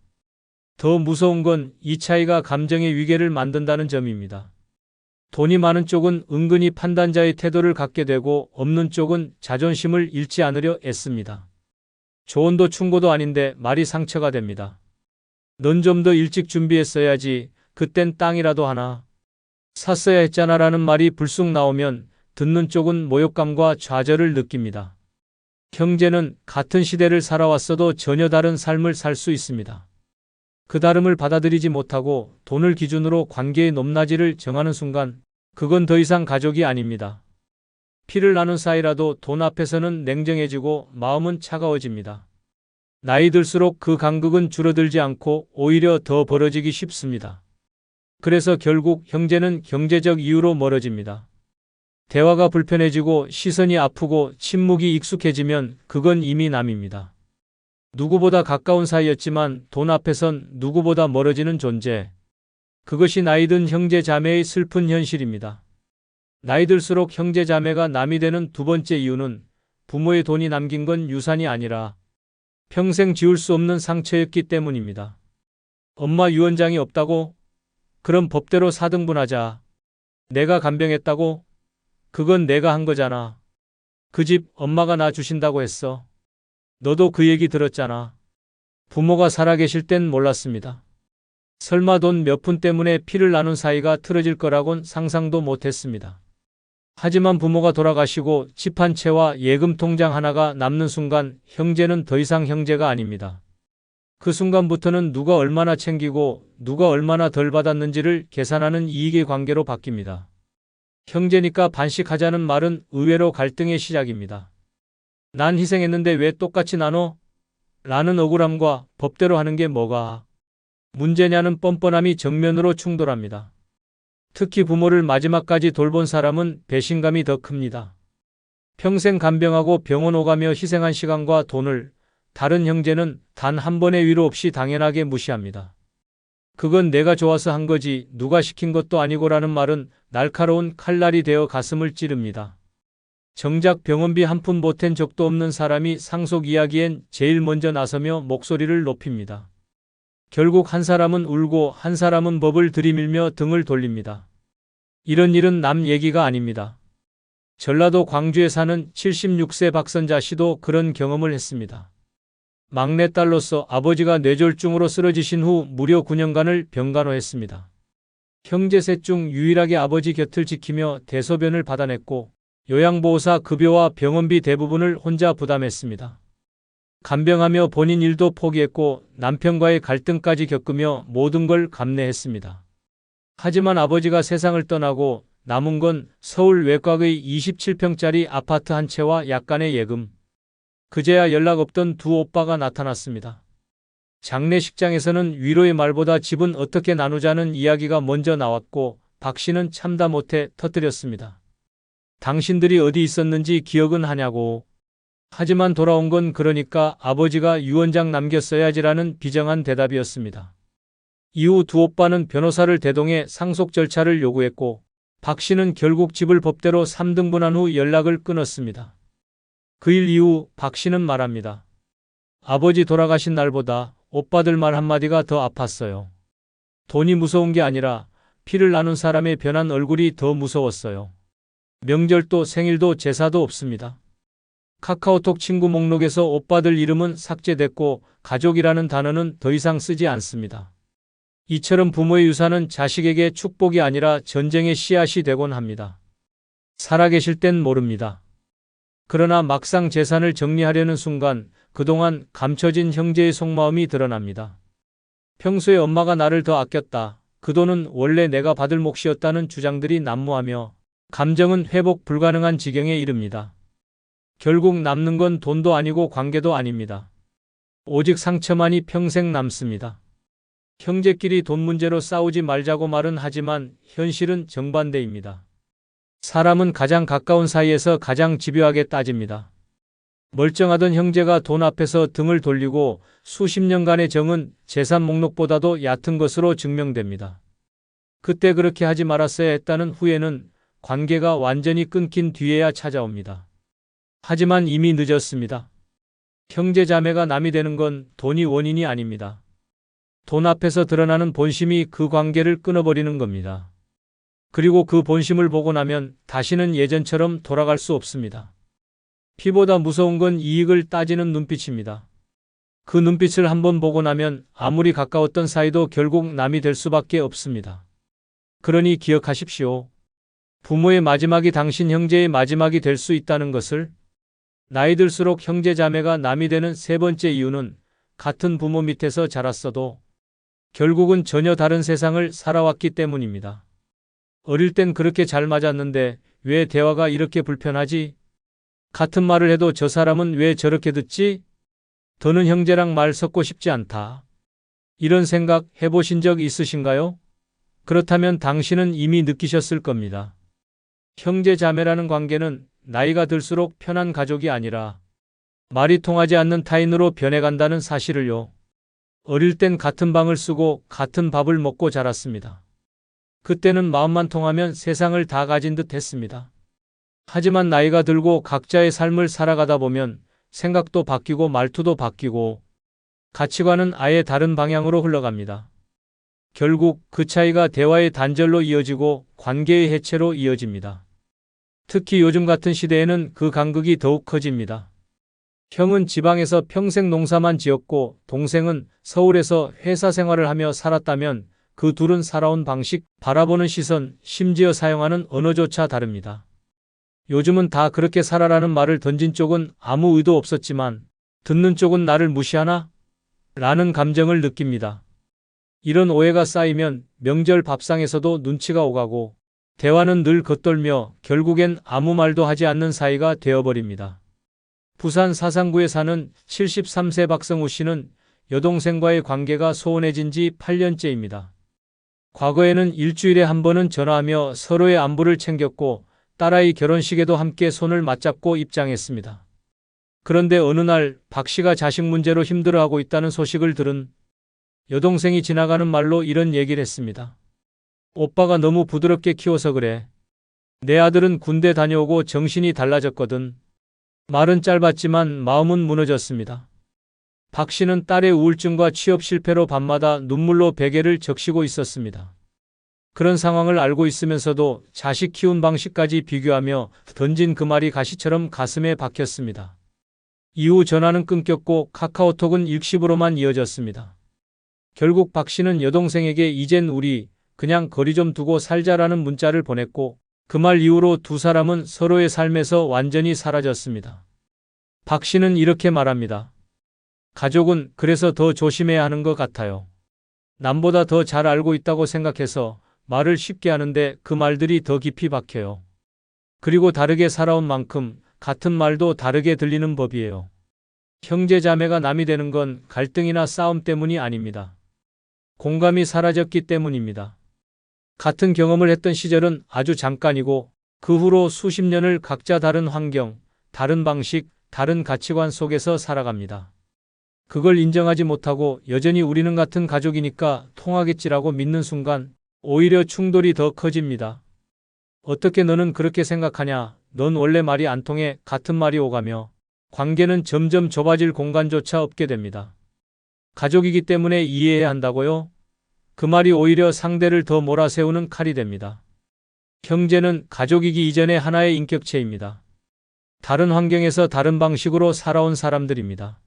더 무서운 건 이 차이가 감정의 위계를 만든다는 점입니다. 돈이 많은 쪽은 은근히 판단자의 태도를 갖게 되고 없는 쪽은 자존심을 잃지 않으려 애씁니다. 조언도 충고도 아닌데 말이 상처가 됩니다. 넌 좀 더 일찍 준비했어야지. 그땐 땅이라도 하나 샀어야 했잖아 라는 말이 불쑥 나오면 듣는 쪽은 모욕감과 좌절을 느낍니다. 형제는 같은 시대를 살아왔어도 전혀 다른 삶을 살 수 있습니다. 그 다름을 받아들이지 못하고 돈을 기준으로 관계의 높낮이를 정하는 순간 그건 더 이상 가족이 아닙니다. 피를 나눈 사이라도 돈 앞에서는 냉정해지고 마음은 차가워집니다. 나이 들수록 그 간극은 줄어들지 않고 오히려 더 벌어지기 쉽습니다. 그래서 결국 형제는 경제적 이유로 멀어집니다. 대화가 불편해지고 시선이 아프고 침묵이 익숙해지면 그건 이미 남입니다. 누구보다 가까운 사이였지만 돈 앞에선 누구보다 멀어지는 존재. 그것이 나이든 형제 자매의 슬픈 현실입니다. 나이 들수록 형제 자매가 남이 되는 두 번째 이유는 부모의 돈이 남긴 건 유산이 아니라 평생 지울 수 없는 상처였기 때문입니다. 엄마 유언장이 없다고? 그럼 법대로 4등분하자. 내가 간병했다고? 그건 내가 한 거잖아. 그 집 엄마가 나 주신다고 했어. 너도 그 얘기 들었잖아. 부모가 살아계실 땐 몰랐습니다. 설마 돈 몇 푼 때문에 피를 나눈 사이가 틀어질 거라곤 상상도 못했습니다. 하지만 부모가 돌아가시고 집 한 채와 예금 통장 하나가 남는 순간 형제는 더 이상 형제가 아닙니다. 그 순간부터는 누가 얼마나 챙기고 누가 얼마나 덜 받았는지를 계산하는 이익의 관계로 바뀝니다. 형제니까 반씩하자는 말은 의외로 갈등의 시작입니다. 난 희생했는데 왜 똑같이 나눠? 라는 억울함과 법대로 하는 게 뭐가 문제냐는 뻔뻔함이 정면으로 충돌합니다. 특히 부모를 마지막까지 돌본 사람은 배신감이 더 큽니다. 평생 간병하고 병원 오가며 희생한 시간과 돈을 다른 형제는 단 한 번의 위로 없이 당연하게 무시합니다. 그건 내가 좋아서 한 거지 누가 시킨 것도 아니고라는 말은 날카로운 칼날이 되어 가슴을 찌릅니다. 정작 병원비 한 푼 보탠 적도 없는 사람이 상속 이야기엔 제일 먼저 나서며 목소리를 높입니다. 결국 한 사람은 울고 한 사람은 법을 들이밀며 등을 돌립니다. 이런 일은 남 얘기가 아닙니다. 전라도 광주에 사는 76세 박선자 씨도 그런 경험을 했습니다. 막내딸로서 아버지가 뇌졸중으로 쓰러지신 후 무려 9년간을 병간호했습니다. 형제 셋 중 유일하게 아버지 곁을 지키며 대소변을 받아냈고 요양보호사 급여와 병원비 대부분을 혼자 부담했습니다. 간병하며 본인 일도 포기했고 남편과의 갈등까지 겪으며 모든 걸 감내했습니다. 하지만 아버지가 세상을 떠나고 남은 건 서울 외곽의 27평짜리 아파트 한 채와 약간의 예금. 그제야 연락 없던 두 오빠가 나타났습니다. 장례식장에서는 위로의 말보다 집은 어떻게 나누자는 이야기가 먼저 나왔고 박 씨는 참다 못해 터뜨렸습니다. 당신들이 어디 있었는지 기억은 하냐고. 하지만 돌아온 건 그러니까 아버지가 유언장 남겼어야지라는 비정한 대답이었습니다. 이후 두 오빠는 변호사를 대동해 상속 절차를 요구했고 박 씨는 결국 집을 법대로 3등분한 후 연락을 끊었습니다. 그 일 이후 박 씨는 말합니다. 아버지 돌아가신 날보다 오빠들 말 한마디가 더 아팠어요. 돈이 무서운 게 아니라 피를 나눈 사람의 변한 얼굴이 더 무서웠어요. 명절도 생일도 제사도 없습니다. 카카오톡 친구 목록에서 오빠들 이름은 삭제됐고 가족이라는 단어는 더 이상 쓰지 않습니다. 이처럼 부모의 유산은 자식에게 축복이 아니라 전쟁의 씨앗이 되곤 합니다. 살아계실 땐 모릅니다. 그러나 막상 재산을 정리하려는 순간 그동안 감춰진 형제의 속마음이 드러납니다. 평소에 엄마가 나를 더 아꼈다. 그 돈은 원래 내가 받을 몫이었다는 주장들이 난무하며 감정은 회복 불가능한 지경에 이릅니다. 결국 남는 건 돈도 아니고 관계도 아닙니다. 오직 상처만이 평생 남습니다. 형제끼리 돈 문제로 싸우지 말자고 말은 하지만 현실은 정반대입니다. 사람은 가장 가까운 사이에서 가장 집요하게 따집니다. 멀쩡하던 형제가 돈 앞에서 등을 돌리고 수십 년간의 정은 재산 목록보다도 얕은 것으로 증명됩니다. 그때 그렇게 하지 말았어야 했다는 후회는 관계가 완전히 끊긴 뒤에야 찾아옵니다. 하지만 이미 늦었습니다. 형제 자매가 남이 되는 건 돈이 원인이 아닙니다. 돈 앞에서 드러나는 본심이 그 관계를 끊어버리는 겁니다. 그리고 그 본심을 보고 나면 다시는 예전처럼 돌아갈 수 없습니다. 피보다 무서운 건 이익을 따지는 눈빛입니다. 그 눈빛을 한번 보고 나면 아무리 가까웠던 사이도 결국 남이 될 수밖에 없습니다. 그러니 기억하십시오. 부모의 마지막이 당신 형제의 마지막이 될 수 있다는 것을. 나이 들수록 형제 자매가 남이 되는 세 번째 이유는 같은 부모 밑에서 자랐어도 결국은 전혀 다른 세상을 살아왔기 때문입니다. 어릴 땐 그렇게 잘 맞았는데 왜 대화가 이렇게 불편하지? 같은 말을 해도 저 사람은 왜 저렇게 듣지? 더는 형제랑 말 섞고 싶지 않다. 이런 생각 해보신 적 있으신가요? 그렇다면 당신은 이미 느끼셨을 겁니다. 형제 자매라는 관계는 나이가 들수록 편한 가족이 아니라 말이 통하지 않는 타인으로 변해간다는 사실을요. 어릴 땐 같은 방을 쓰고 같은 밥을 먹고 자랐습니다. 그때는 마음만 통하면 세상을 다 가진 듯 했습니다. 하지만 나이가 들고 각자의 삶을 살아가다 보면 생각도 바뀌고 말투도 바뀌고 가치관은 아예 다른 방향으로 흘러갑니다. 결국 그 차이가 대화의 단절로 이어지고 관계의 해체로 이어집니다. 특히 요즘 같은 시대에는 그 간극이 더욱 커집니다. 형은 지방에서 평생 농사만 지었고 동생은 서울에서 회사 생활을 하며 살았다면 그 둘은 살아온 방식, 바라보는 시선, 심지어 사용하는 언어조차 다릅니다. 요즘은 다 그렇게 살아라는 말을 던진 쪽은 아무 의도 없었지만 듣는 쪽은 나를 무시하나? 라는 감정을 느낍니다. 이런 오해가 쌓이면 명절 밥상에서도 눈치가 오가고 대화는 늘 겉돌며 결국엔 아무 말도 하지 않는 사이가 되어버립니다. 부산 사상구에 사는 73세 박성우 씨는 여동생과의 관계가 소원해진 지 8년째입니다. 과거에는 일주일에 한 번은 전화하며 서로의 안부를 챙겼고 딸아이 결혼식에도 함께 손을 맞잡고 입장했습니다. 그런데 어느 날 박 씨가 자식 문제로 힘들어하고 있다는 소식을 들은 여동생이 지나가는 말로 이런 얘기를 했습니다. 오빠가 너무 부드럽게 키워서 그래. 내 아들은 군대 다녀오고 정신이 달라졌거든. 말은 짧았지만 마음은 무너졌습니다. 박 씨는 딸의 우울증과 취업 실패로 밤마다 눈물로 베개를 적시고 있었습니다. 그런 상황을 알고 있으면서도 자식 키운 방식까지 비교하며 던진 그 말이 가시처럼 가슴에 박혔습니다. 이후 전화는 끊겼고 카카오톡은 일시으로만 이어졌습니다. 결국 박 씨는 여동생에게 이젠 우리 그냥 거리 좀 두고 살자라는 문자를 보냈고 그 말 이후로 두 사람은 서로의 삶에서 완전히 사라졌습니다. 박 씨는 이렇게 말합니다. 가족은 그래서 더 조심해야 하는 것 같아요. 남보다 더 잘 알고 있다고 생각해서 말을 쉽게 하는데 그 말들이 더 깊이 박혀요. 그리고 다르게 살아온 만큼 같은 말도 다르게 들리는 법이에요. 형제 자매가 남이 되는 건 갈등이나 싸움 때문이 아닙니다. 공감이 사라졌기 때문입니다. 같은 경험을 했던 시절은 아주 잠깐이고 그 후로 수십 년을 각자 다른 환경, 다른 방식, 다른 가치관 속에서 살아갑니다. 그걸 인정하지 못하고 여전히 우리는 같은 가족이니까 통하겠지라고 믿는 순간 오히려 충돌이 더 커집니다. 어떻게 너는 그렇게 생각하냐? 넌 원래 말이 안 통해 같은 말이 오가며 관계는 점점 좁아질 공간조차 없게 됩니다. 가족이기 때문에 이해해야 한다고요? 그 말이 오히려 상대를 더 몰아세우는 칼이 됩니다. 형제는 가족이기 이전의 하나의 인격체입니다. 다른 환경에서 다른 방식으로 살아온 사람들입니다.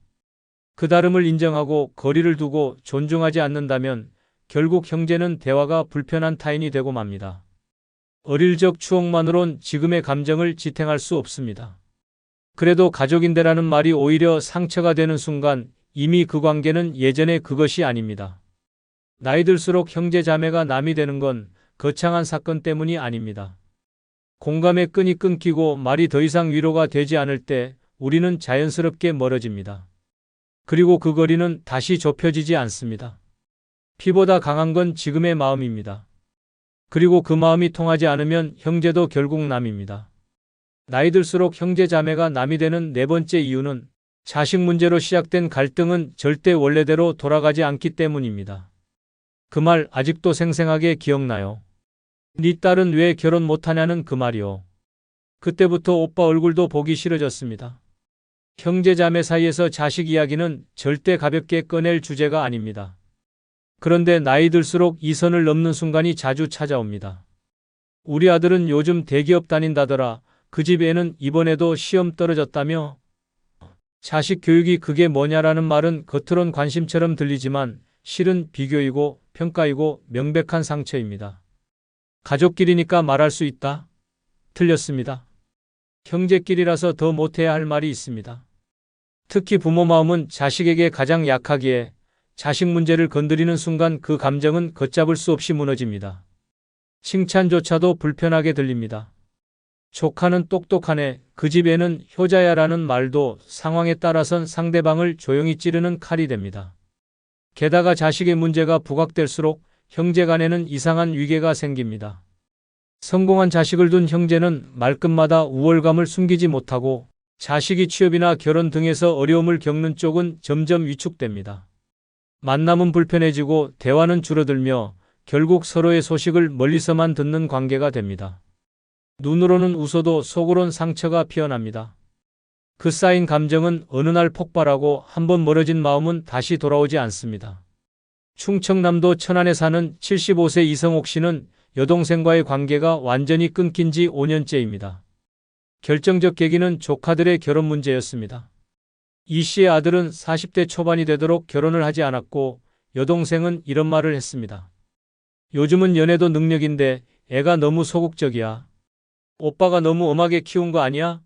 그 다름을 인정하고 거리를 두고 존중하지 않는다면 결국 형제는 대화가 불편한 타인이 되고 맙니다. 어릴 적 추억만으론 지금의 감정을 지탱할 수 없습니다. 그래도 가족인데라는 말이 오히려 상처가 되는 순간 이미 그 관계는 예전의 그것이 아닙니다. 나이 들수록 형제 자매가 남이 되는 건 거창한 사건 때문이 아닙니다. 공감의 끈이 끊기고 말이 더 이상 위로가 되지 않을 때 우리는 자연스럽게 멀어집니다. 그리고 그 거리는 다시 좁혀지지 않습니다. 피보다 강한 건 지금의 마음입니다. 그리고 그 마음이 통하지 않으면 형제도 결국 남입니다. 나이 들수록 형제 자매가 남이 되는 네 번째 이유는 자식 문제로 시작된 갈등은 절대 원래대로 돌아가지 않기 때문입니다. 그 말 아직도 생생하게 기억나요. 네 딸은 왜 결혼 못하냐는 그 말이요. 그때부터 오빠 얼굴도 보기 싫어졌습니다. 형제 자매 사이에서 자식 이야기는 절대 가볍게 꺼낼 주제가 아닙니다. 그런데 나이 들수록 이 선을 넘는 순간이 자주 찾아옵니다. 우리 아들은 요즘 대기업 다닌다더라. 그 집 애는 이번에도 시험 떨어졌다며? 자식 교육이 그게 뭐냐라는 말은 겉으론 관심처럼 들리지만 실은 비교이고 평가이고 명백한 상처입니다. 가족끼리니까 말할 수 있다? 틀렸습니다. 형제끼리라서 더 못해야 할 말이 있습니다. 특히 부모 마음은 자식에게 가장 약하기에 자식 문제를 건드리는 순간 그 감정은 걷잡을 수 없이 무너집니다. 칭찬조차도 불편하게 들립니다. 조카는 똑똑하네, 그 집 애는 효자야라는 말도 상황에 따라선 상대방을 조용히 찌르는 칼이 됩니다. 게다가 자식의 문제가 부각될수록 형제 간에는 이상한 위계가 생깁니다. 성공한 자식을 둔 형제는 말끝마다 우월감을 숨기지 못하고 자식이 취업이나 결혼 등에서 어려움을 겪는 쪽은 점점 위축됩니다. 만남은 불편해지고 대화는 줄어들며 결국 서로의 소식을 멀리서만 듣는 관계가 됩니다. 눈으로는 웃어도 속으론 상처가 피어납니다. 그 쌓인 감정은 어느 날 폭발하고 한번 멀어진 마음은 다시 돌아오지 않습니다. 충청남도 천안에 사는 75세 이성옥 씨는 여동생과의 관계가 완전히 끊긴 지 5년째입니다. 결정적 계기는 조카들의 결혼 문제였습니다. 이 씨의 아들은 40대 초반이 되도록 결혼을 하지 않았고 여동생은 이런 말을 했습니다. 요즘은 연애도 능력인데 애가 너무 소극적이야. 오빠가 너무 엄하게 키운 거 아니야?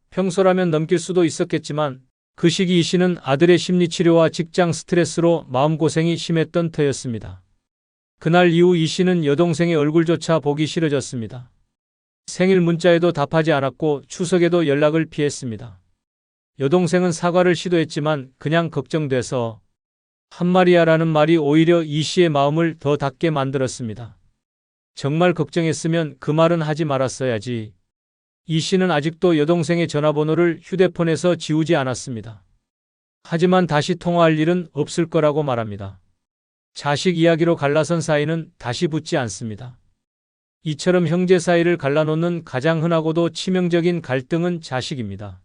평소라면 넘길 수도 있었겠지만 그 시기 이 씨는 아들의 심리치료와 직장 스트레스로 마음고생이 심했던 터였습니다. 그날 이후 이 씨는 여동생의 얼굴조차 보기 싫어졌습니다. 생일 문자에도 답하지 않았고 추석에도 연락을 피했습니다. 여동생은 사과를 시도했지만 그냥 걱정돼서 한마리야라는 말이 오히려 이 씨의 마음을 더 닫게 만들었습니다. 정말 걱정했으면 그 말은 하지 말았어야지. 이 씨는 아직도 여동생의 전화번호를 휴대폰에서 지우지 않았습니다. 하지만 다시 통화할 일은 없을 거라고 말합니다. 자식 이야기로 갈라선 사이는 다시 붙지 않습니다. 이처럼 형제 사이를 갈라놓는 가장 흔하고도 치명적인 갈등은 자식입니다.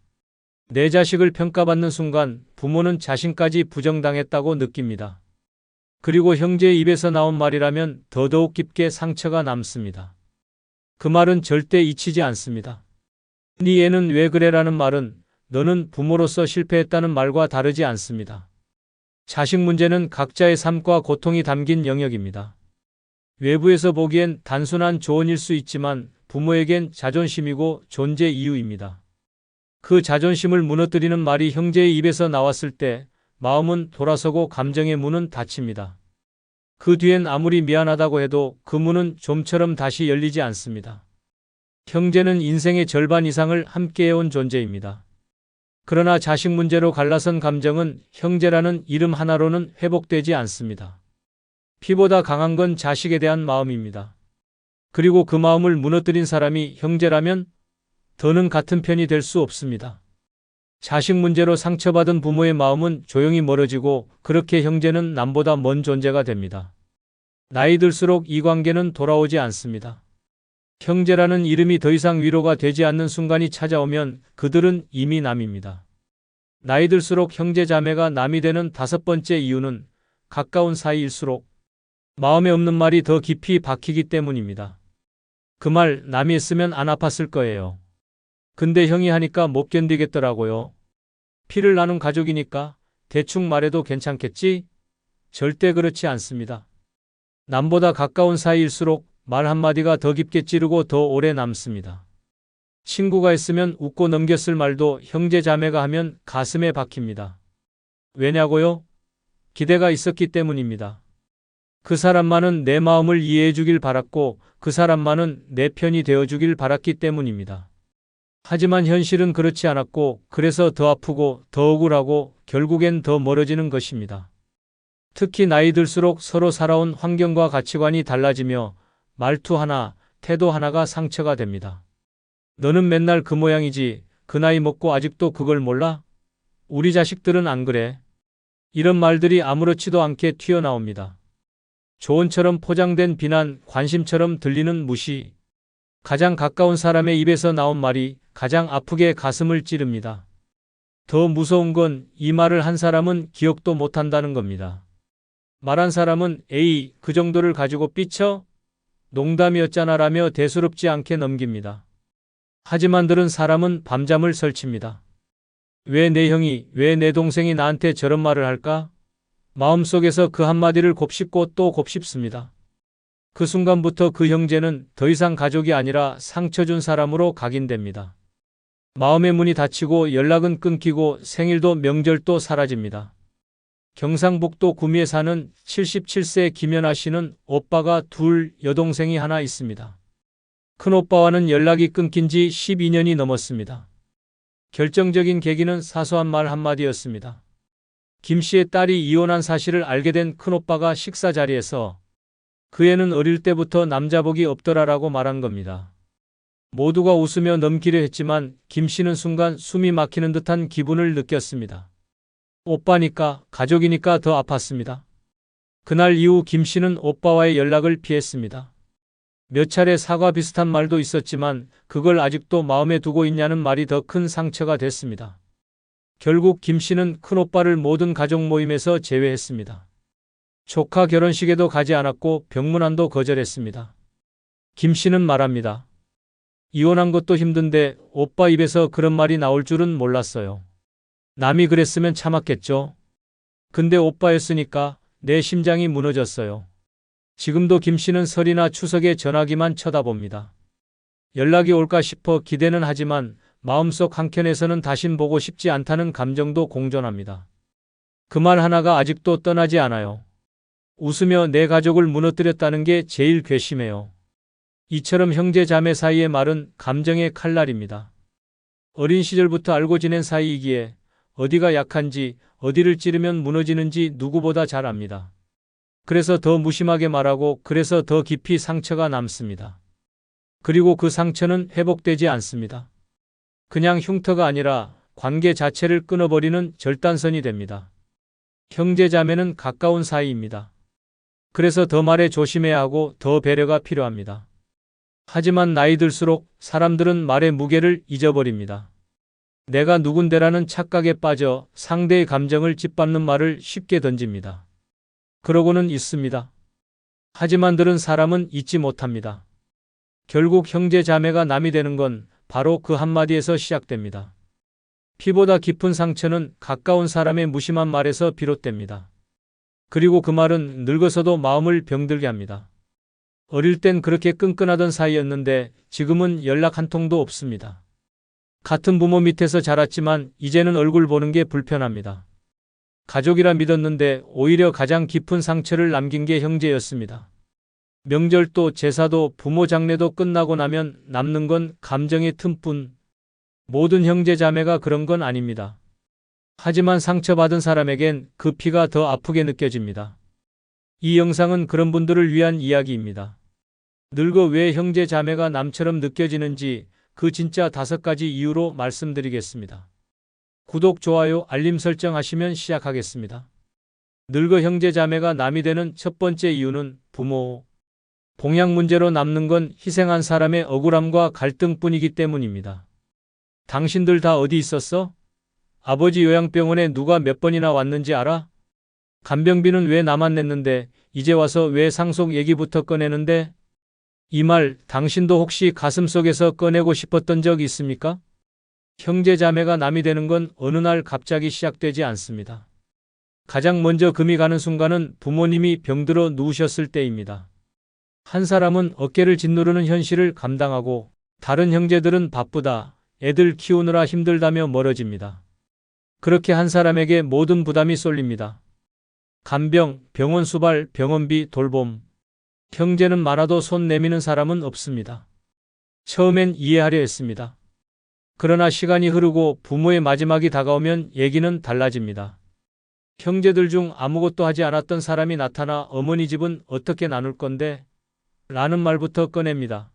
내 자식을 평가받는 순간 부모는 자신까지 부정당했다고 느낍니다. 그리고 형제의 입에서 나온 말이라면 더더욱 깊게 상처가 남습니다. 그 말은 절대 잊히지 않습니다. 네 애는 왜 그래라는 말은 너는 부모로서 실패했다는 말과 다르지 않습니다. 자식 문제는 각자의 삶과 고통이 담긴 영역입니다. 외부에서 보기엔 단순한 조언일 수 있지만 부모에겐 자존심이고 존재 이유입니다. 그 자존심을 무너뜨리는 말이 형제의 입에서 나왔을 때 마음은 돌아서고 감정의 문은 닫힙니다. 그 뒤엔 아무리 미안하다고 해도 그 문은 좀처럼 다시 열리지 않습니다. 형제는 인생의 절반 이상을 함께해온 존재입니다. 그러나 자식 문제로 갈라선 감정은 형제라는 이름 하나로는 회복되지 않습니다. 피보다 강한 건 자식에 대한 마음입니다. 그리고 그 마음을 무너뜨린 사람이 형제라면 더는 같은 편이 될 수 없습니다. 자식 문제로 상처받은 부모의 마음은 조용히 멀어지고 그렇게 형제는 남보다 먼 존재가 됩니다. 나이 들수록 이 관계는 돌아오지 않습니다. 형제라는 이름이 더 이상 위로가 되지 않는 순간이 찾아오면 그들은 이미 남입니다. 나이 들수록 형제 자매가 남이 되는 다섯 번째 이유는 가까운 사이일수록 마음에 없는 말이 더 깊이 박히기 때문입니다. 그 말 남이 했으면 안 아팠을 거예요. 근데 형이 하니까 못 견디겠더라고요. 피를 나눈 가족이니까 대충 말해도 괜찮겠지? 절대 그렇지 않습니다. 남보다 가까운 사이일수록 말 한마디가 더 깊게 찌르고 더 오래 남습니다. 친구가 했으면 웃고 넘겼을 말도 형제 자매가 하면 가슴에 박힙니다. 왜냐고요? 기대가 있었기 때문입니다. 그 사람만은 내 마음을 이해해 주길 바랐고 그 사람만은 내 편이 되어 주길 바랐기 때문입니다. 하지만 현실은 그렇지 않았고 그래서 더 아프고 더 억울하고 결국엔 더 멀어지는 것입니다. 특히 나이 들수록 서로 살아온 환경과 가치관이 달라지며 말투 하나, 태도 하나가 상처가 됩니다. 너는 맨날 그 모양이지, 그 나이 먹고 아직도 그걸 몰라? 우리 자식들은 안 그래. 이런 말들이 아무렇지도 않게 튀어나옵니다. 조언처럼 포장된 비난, 관심처럼 들리는 무시. 가장 가까운 사람의 입에서 나온 말이 가장 아프게 가슴을 찌릅니다. 더 무서운 건 이 말을 한 사람은 기억도 못한다는 겁니다. 말한 사람은 에이, 그 정도를 가지고 삐쳐? 농담이었잖아 라며 대수롭지 않게 넘깁니다. 하지만 들은 사람은 밤잠을 설칩니다. 왜 내 형이, 왜 내 동생이 나한테 저런 말을 할까? 마음속에서 그 한마디를 곱씹고 또 곱씹습니다. 그 순간부터 그 형제는 더 이상 가족이 아니라 상처 준 사람으로 각인됩니다. 마음의 문이 닫히고 연락은 끊기고 생일도 명절도 사라집니다. 경상북도 구미에 사는 77세 김연아 씨는 오빠가 둘, 여동생이 하나 있습니다. 큰오빠와는 연락이 끊긴 지 12년이 넘었습니다. 결정적인 계기는 사소한 말 한마디였습니다. 김 씨의 딸이 이혼한 사실을 알게 된 큰오빠가 식사 자리에서 그 애는 어릴 때부터 남자복이 없더라라고 말한 겁니다. 모두가 웃으며 넘기려 했지만 김 씨는 순간 숨이 막히는 듯한 기분을 느꼈습니다. 오빠니까, 가족이니까 더 아팠습니다. 그날 이후 김 씨는 오빠와의 연락을 피했습니다. 몇 차례 사과 비슷한 말도 있었지만 그걸 아직도 마음에 두고 있냐는 말이 더 큰 상처가 됐습니다. 결국 김 씨는 큰오빠를 모든 가족 모임에서 제외했습니다. 조카 결혼식에도 가지 않았고 병문안도 거절했습니다. 김 씨는 말합니다. 이혼한 것도 힘든데 오빠 입에서 그런 말이 나올 줄은 몰랐어요. 남이 그랬으면 참았겠죠. 근데 오빠였으니까 내 심장이 무너졌어요. 지금도 김 씨는 설이나 추석에 전화기만 쳐다봅니다. 연락이 올까 싶어 기대는 하지만 마음속 한켠에서는 다신 보고 싶지 않다는 감정도 공존합니다. 그 말 하나가 아직도 떠나지 않아요. 웃으며 내 가족을 무너뜨렸다는 게 제일 괘씸해요. 이처럼 형제 자매 사이의 말은 감정의 칼날입니다. 어린 시절부터 알고 지낸 사이이기에 어디가 약한지, 어디를 찌르면 무너지는지 누구보다 잘 압니다. 그래서 더 무심하게 말하고 그래서 더 깊이 상처가 남습니다. 그리고 그 상처는 회복되지 않습니다. 그냥 흉터가 아니라 관계 자체를 끊어버리는 절단선이 됩니다. 형제 자매는 가까운 사이입니다. 그래서 더 말에 조심해야 하고 더 배려가 필요합니다. 하지만 나이 들수록 사람들은 말의 무게를 잊어버립니다. 내가 누군데라는 착각에 빠져 상대의 감정을 짓밟는 말을 쉽게 던집니다. 그러고는 있습니다. 하지만 들은 사람은 잊지 못합니다. 결국 형제 자매가 남이 되는 건 바로 그 한마디에서 시작됩니다. 피보다 깊은 상처는 가까운 사람의 무심한 말에서 비롯됩니다. 그리고 그 말은 늙어서도 마음을 병들게 합니다. 어릴 땐 그렇게 끈끈하던 사이였는데 지금은 연락 한 통도 없습니다. 같은 부모 밑에서 자랐지만 이제는 얼굴 보는 게 불편합니다. 가족이라 믿었는데 오히려 가장 깊은 상처를 남긴 게 형제였습니다. 명절도 제사도 부모 장례도 끝나고 나면 남는 건 감정의 틈뿐. 모든 형제 자매가 그런 건 아닙니다. 하지만 상처받은 사람에겐 그 피가 더 아프게 느껴집니다. 이 영상은 그런 분들을 위한 이야기입니다. 늙어 왜 형제 자매가 남처럼 느껴지는지 그 진짜 5가지 이유로 말씀드리겠습니다. 구독, 좋아요, 알림 설정하시면 시작하겠습니다. 늙어 형제 자매가 남이 되는 첫 번째 이유는 부모, 봉양 문제로 남는 건 희생한 사람의 억울함과 갈등뿐이기 때문입니다. 당신들 다 어디 있었어? 아버지 요양병원에 누가 몇 번이나 왔는지 알아? 간병비는 왜 나만 냈는데 이제 와서 왜 상속 얘기부터 꺼내는데? 이 말 당신도 혹시 가슴속에서 꺼내고 싶었던 적 있습니까? 형제 자매가 남이 되는 건 어느 날 갑자기 시작되지 않습니다. 가장 먼저 금이 가는 순간은 부모님이 병들어 누우셨을 때입니다. 한 사람은 어깨를 짓누르는 현실을 감당하고 다른 형제들은 바쁘다, 애들 키우느라 힘들다며 멀어집니다. 그렇게 한 사람에게 모든 부담이 쏠립니다. 간병, 병원 수발, 병원비, 돌봄. 형제는 많아도 손 내미는 사람은 없습니다. 처음엔 이해하려 했습니다. 그러나 시간이 흐르고 부모의 마지막이 다가오면 얘기는 달라집니다. 형제들 중 아무것도 하지 않았던 사람이 나타나 어머니 집은 어떻게 나눌 건데? 라는 말부터 꺼냅니다.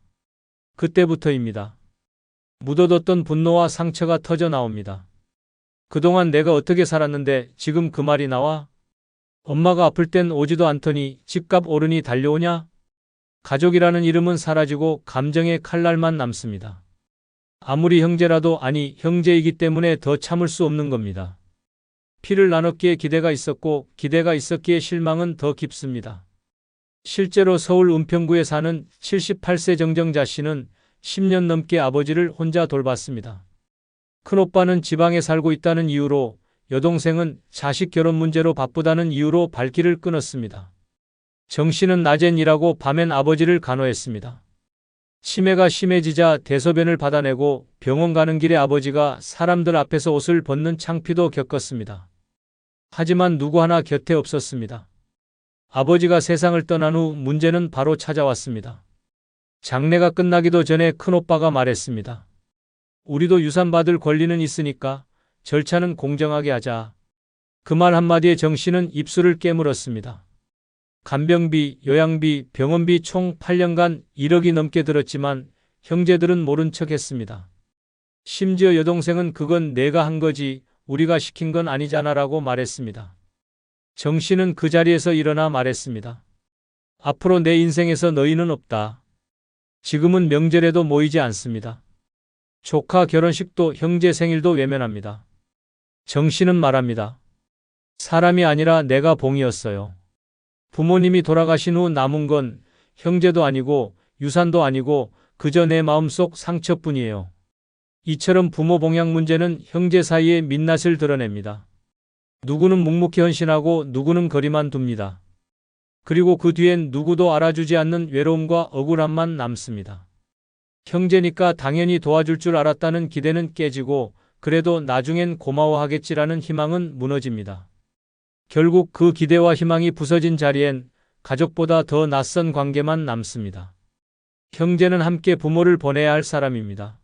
그때부터입니다. 묻어뒀던 분노와 상처가 터져 나옵니다. 그동안 내가 어떻게 살았는데 지금 그 말이 나와? 엄마가 아플 땐 오지도 않더니 집값 오르니 달려오냐? 가족이라는 이름은 사라지고 감정의 칼날만 남습니다. 아무리 형제라도 아니 형제이기 때문에 더 참을 수 없는 겁니다. 피를 나눴기에 기대가 있었고 기대가 있었기에 실망은 더 깊습니다. 실제로 서울 은평구에 사는 78세 정정자 씨는 10년 넘게 아버지를 혼자 돌봤습니다. 큰오빠는 지방에 살고 있다는 이유로, 여동생은 자식 결혼 문제로 바쁘다는 이유로 발길을 끊었습니다. 정 씨는 낮엔 일하고 밤엔 아버지를 간호했습니다. 치매가 심해지자 대소변을 받아내고 병원 가는 길에 아버지가 사람들 앞에서 옷을 벗는 창피도 겪었습니다. 하지만 누구 하나 곁에 없었습니다. 아버지가 세상을 떠난 후 문제는 바로 찾아왔습니다. 장례가 끝나기도 전에 큰오빠가 말했습니다. 우리도 유산 받을 권리는 있으니까 절차는 공정하게 하자. 그 말 한마디에 정 씨는 입술을 깨물었습니다. 간병비, 요양비, 병원비 총 8년간 1억이 넘게 들었지만 형제들은 모른 척 했습니다. 심지어 여동생은 그건 내가 한 거지 우리가 시킨 건 아니잖아라고 말했습니다. 정 씨는 그 자리에서 일어나 말했습니다. 앞으로 내 인생에서 너희는 없다. 지금은 명절에도 모이지 않습니다. 조카 결혼식도 형제 생일도 외면합니다. 정 씨는 말합니다. 사람이 아니라 내가 봉이었어요. 부모님이 돌아가신 후 남은 건 형제도 아니고 유산도 아니고 그저 내 마음속 상처뿐이에요. 이처럼 부모 봉양 문제는 형제 사이의 민낯을 드러냅니다. 누구는 묵묵히 헌신하고 누구는 거리만 둡니다. 그리고 그 뒤엔 누구도 알아주지 않는 외로움과 억울함만 남습니다. 형제니까 당연히 도와줄 줄 알았다는 기대는 깨지고 그래도 나중엔 고마워하겠지라는 희망은 무너집니다. 결국 그 기대와 희망이 부서진 자리엔 가족보다 더 낯선 관계만 남습니다. 형제는 함께 부모를 보내야 할 사람입니다.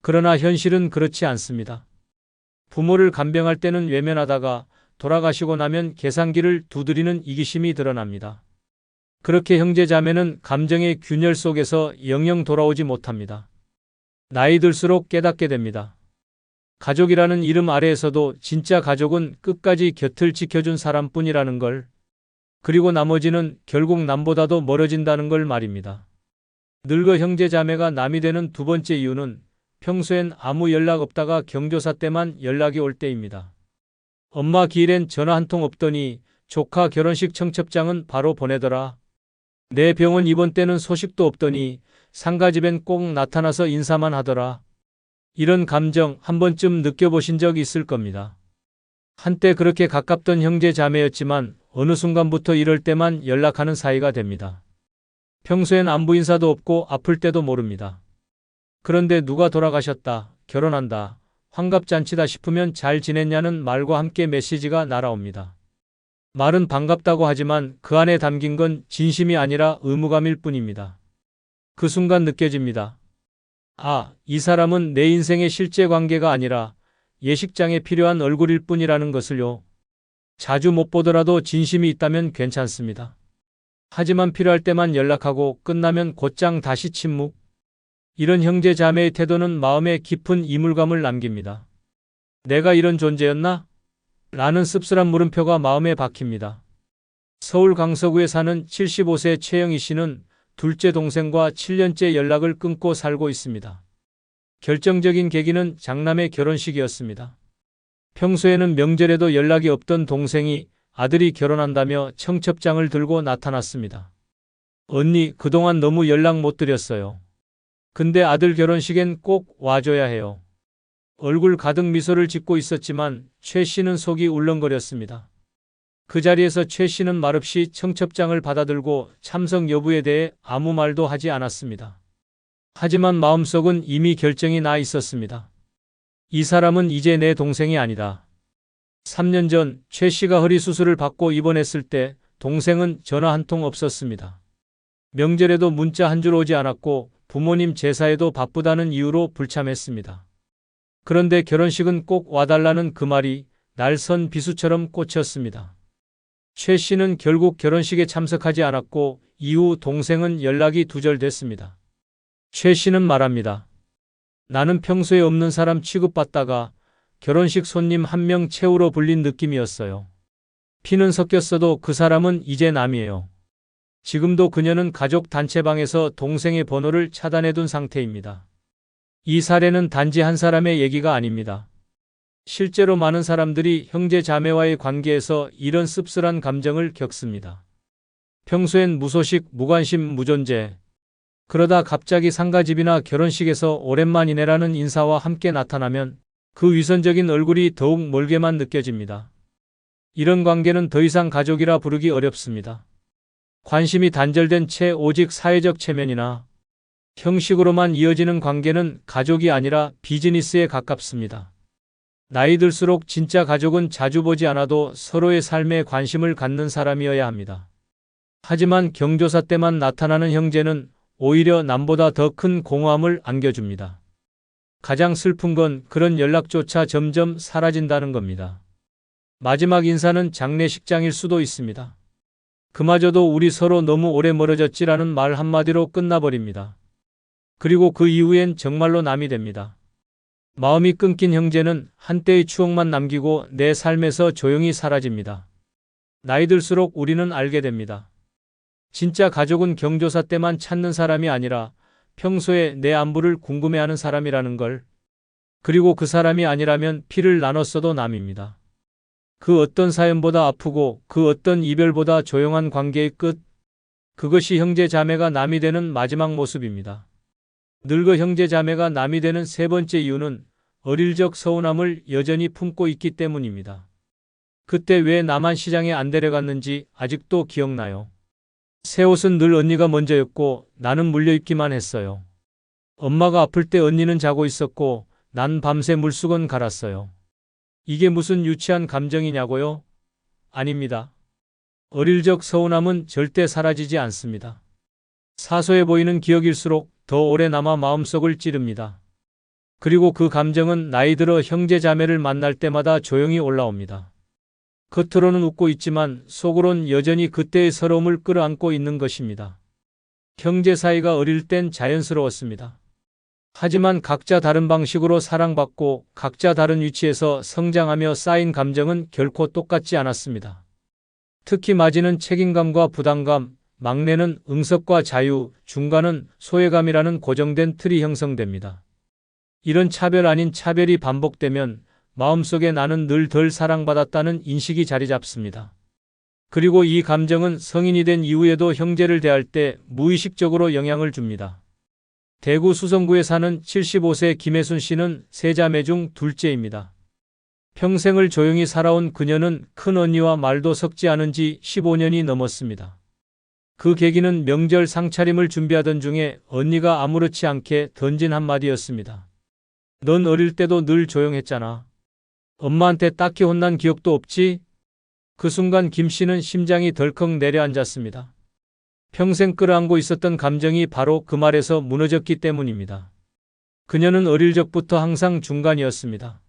그러나 현실은 그렇지 않습니다. 부모를 간병할 때는 외면하다가 돌아가시고 나면 계산기를 두드리는 이기심이 드러납니다. 그렇게 형제 자매는 감정의 균열 속에서 영영 돌아오지 못합니다. 나이 들수록 깨닫게 됩니다. 가족이라는 이름 아래에서도 진짜 가족은 끝까지 곁을 지켜준 사람뿐이라는 걸, 그리고 나머지는 결국 남보다도 멀어진다는 걸 말입니다. 늙어 형제 자매가 남이 되는 두 번째 이유는 평소엔 아무 연락 없다가 경조사 때만 연락이 올 때입니다. 엄마 기일엔 전화 한 통 없더니 조카 결혼식 청첩장은 바로 보내더라. 내 병원 입원 때는 소식도 없더니 상가집엔 꼭 나타나서 인사만 하더라. 이런 감정 한 번쯤 느껴보신 적 있을 겁니다. 한때 그렇게 가깝던 형제 자매였지만 어느 순간부터 이럴 때만 연락하는 사이가 됩니다. 평소엔 안부 인사도 없고 아플 때도 모릅니다. 그런데 누가 돌아가셨다, 결혼한다, 환갑잔치다 싶으면 잘 지냈냐는 말과 함께 메시지가 날아옵니다. 말은 반갑다고 하지만 그 안에 담긴 건 진심이 아니라 의무감일 뿐입니다. 그 순간 느껴집니다. 아, 이 사람은 내 인생의 실제 관계가 아니라 예식장에 필요한 얼굴일 뿐이라는 것을요. 자주 못 보더라도 진심이 있다면 괜찮습니다. 하지만 필요할 때만 연락하고 끝나면 곧장 다시 침묵. 이런 형제 자매의 태도는 마음에 깊은 이물감을 남깁니다. 내가 이런 존재였나? 라는 씁쓸한 물음표가 마음에 박힙니다. 서울 강서구에 사는 75세 최영희 씨는 둘째 동생과 7년째 연락을 끊고 살고 있습니다. 결정적인 계기는 장남의 결혼식이었습니다. 평소에는 명절에도 연락이 없던 동생이 아들이 결혼한다며 청첩장을 들고 나타났습니다. 언니, 그동안 너무 연락 못 드렸어요. 근데 아들 결혼식엔 꼭 와줘야 해요. 얼굴 가득 미소를 짓고 있었지만 최 씨는 속이 울렁거렸습니다. 그 자리에서 최 씨는 말없이 청첩장을 받아들고 참석 여부에 대해 아무 말도 하지 않았습니다. 하지만 마음속은 이미 결정이 나 있었습니다. 이 사람은 이제 내 동생이 아니다. 3년 전 최 씨가 허리 수술을 받고 입원했을 때 동생은 전화 한 통 없었습니다. 명절에도 문자 한 줄 오지 않았고 부모님 제사에도 바쁘다는 이유로 불참했습니다. 그런데 결혼식은 꼭 와달라는 그 말이 날선 비수처럼 꽂혔습니다. 최 씨는 결국 결혼식에 참석하지 않았고 이후 동생은 연락이 두절됐습니다. 최 씨는 말합니다. 나는 평소에 없는 사람 취급받다가 결혼식 손님 한 명 채우러 불린 느낌이었어요. 피는 섞였어도 그 사람은 이제 남이에요. 지금도 그녀는 가족 단체방에서 동생의 번호를 차단해둔 상태입니다. 이 사례는 단지 한 사람의 얘기가 아닙니다. 실제로 많은 사람들이 형제 자매와의 관계에서 이런 씁쓸한 감정을 겪습니다. 평소엔 무소식, 무관심, 무존재. 그러다 갑자기 상가집이나 결혼식에서 오랜만이네라는 인사와 함께 나타나면 그 위선적인 얼굴이 더욱 멀게만 느껴집니다. 이런 관계는 더 이상 가족이라 부르기 어렵습니다. 관심이 단절된 채 오직 사회적 체면이나 형식으로만 이어지는 관계는 가족이 아니라 비즈니스에 가깝습니다. 나이 들수록 진짜 가족은 자주 보지 않아도 서로의 삶에 관심을 갖는 사람이어야 합니다. 하지만 경조사 때만 나타나는 형제는 오히려 남보다 더 큰 공허함을 안겨줍니다. 가장 슬픈 건 그런 연락조차 점점 사라진다는 겁니다. 마지막 인사는 장례식장일 수도 있습니다. 그마저도 우리 서로 너무 오래 멀어졌지라는 말 한마디로 끝나버립니다. 그리고 그 이후엔 정말로 남이 됩니다. 마음이 끊긴 형제는 한때의 추억만 남기고 내 삶에서 조용히 사라집니다. 나이 들수록 우리는 알게 됩니다. 진짜 가족은 경조사 때만 찾는 사람이 아니라 평소에 내 안부를 궁금해하는 사람이라는 걸. 그리고 그 사람이 아니라면 피를 나눴어도 남입니다. 그 어떤 사연보다 아프고 그 어떤 이별보다 조용한 관계의 끝. 그것이 형제 자매가 남이 되는 마지막 모습입니다. 늙어 형제 자매가 남이 되는 세 번째 이유는 어릴 적 서운함을 여전히 품고 있기 때문입니다. 그때 왜 나만 시장에 안 데려갔는지 아직도 기억나요. 새 옷은 늘 언니가 먼저였고 나는 물려입기만 했어요. 엄마가 아플 때 언니는 자고 있었고 난 밤새 물수건 갈았어요. 이게 무슨 유치한 감정이냐고요? 아닙니다. 어릴 적 서운함은 절대 사라지지 않습니다. 사소해 보이는 기억일수록 더 오래 남아 마음속을 찌릅니다. 그리고 그 감정은 나이 들어 형제 자매를 만날 때마다 조용히 올라옵니다. 겉으로는 웃고 있지만 속으론 여전히 그때의 서러움을 끌어안고 있는 것입니다. 형제 사이가 어릴 땐 자연스러웠습니다. 하지만 각자 다른 방식으로 사랑받고 각자 다른 위치에서 성장하며 쌓인 감정은 결코 똑같지 않았습니다. 특히 마지는 책임감과 부담감, 막내는 응석과 자유, 중간은 소외감이라는 고정된 틀이 형성됩니다. 이런 차별 아닌 차별이 반복되면 마음속에 나는 늘 덜 사랑받았다는 인식이 자리 잡습니다. 그리고 이 감정은 성인이 된 이후에도 형제를 대할 때 무의식적으로 영향을 줍니다. 대구 수성구에 사는 75세 김혜순 씨는 세 자매 중 둘째입니다. 평생을 조용히 살아온 그녀는 큰 언니와 말도 섞지 않은 지 15년이 넘었습니다. 그 계기는 명절 상차림을 준비하던 중에 언니가 아무렇지 않게 던진 한마디였습니다. 넌 어릴 때도 늘 조용했잖아. 엄마한테 딱히 혼난 기억도 없지? 그 순간 김 씨는 심장이 덜컥 내려앉았습니다. 평생 끌어안고 있었던 감정이 바로 그 말에서 무너졌기 때문입니다. 그녀는 어릴 적부터 항상 중간이었습니다.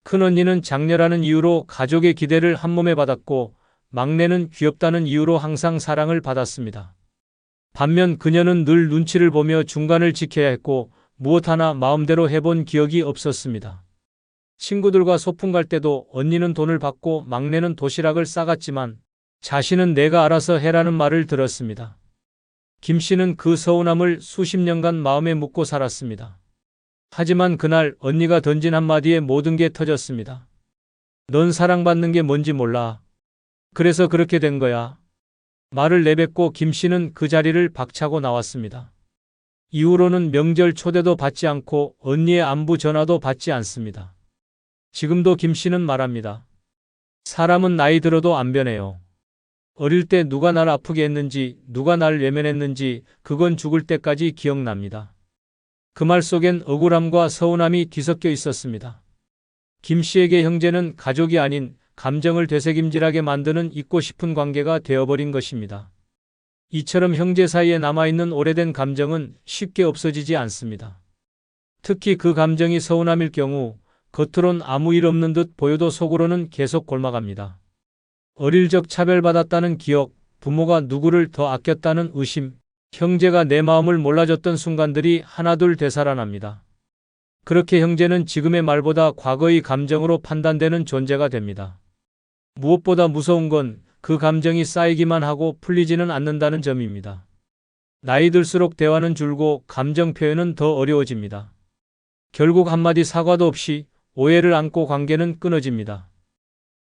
큰언니는 장녀라는 이유로 가족의 기대를 한몸에 받았고 막내는 귀엽다는 이유로 항상 사랑을 받았습니다. 반면 그녀는 늘 눈치를 보며 중간을 지켜야 했고 무엇 하나 마음대로 해본 기억이 없었습니다. 친구들과 소풍 갈 때도 언니는 돈을 받고 막내는 도시락을 싸갔지만 자신은 내가 알아서 해라는 말을 들었습니다. 김 씨는 그 서운함을 수십 년간 마음에 묻고 살았습니다. 하지만 그날 언니가 던진 한마디에 모든 게 터졌습니다. 넌 사랑받는 게 뭔지 몰라. 그래서 그렇게 된 거야. 말을 내뱉고 김 씨는 그 자리를 박차고 나왔습니다. 이후로는 명절 초대도 받지 않고 언니의 안부 전화도 받지 않습니다. 지금도 김 씨는 말합니다. 사람은 나이 들어도 안 변해요. 어릴 때 누가 날 아프게 했는지, 누가 날 외면했는지 그건 죽을 때까지 기억납니다. 그 말 속엔 억울함과 서운함이 뒤섞여 있었습니다. 김 씨에게 형제는 가족이 아닌 감정을 되새김질하게 만드는 잊고 싶은 관계가 되어버린 것입니다. 이처럼 형제 사이에 남아있는 오래된 감정은 쉽게 없어지지 않습니다. 특히 그 감정이 서운함일 경우 겉으론 아무 일 없는 듯 보여도 속으로는 계속 골마갑니다. 어릴 적 차별받았다는 기억, 부모가 누구를 더 아꼈다는 의심, 형제가 내 마음을 몰라줬던 순간들이 하나둘 되살아납니다. 그렇게 형제는 지금의 말보다 과거의 감정으로 판단되는 존재가 됩니다. 무엇보다 무서운 건 그 감정이 쌓이기만 하고 풀리지는 않는다는 점입니다. 나이 들수록 대화는 줄고 감정 표현은 더 어려워집니다. 결국 한마디 사과도 없이 오해를 안고 관계는 끊어집니다.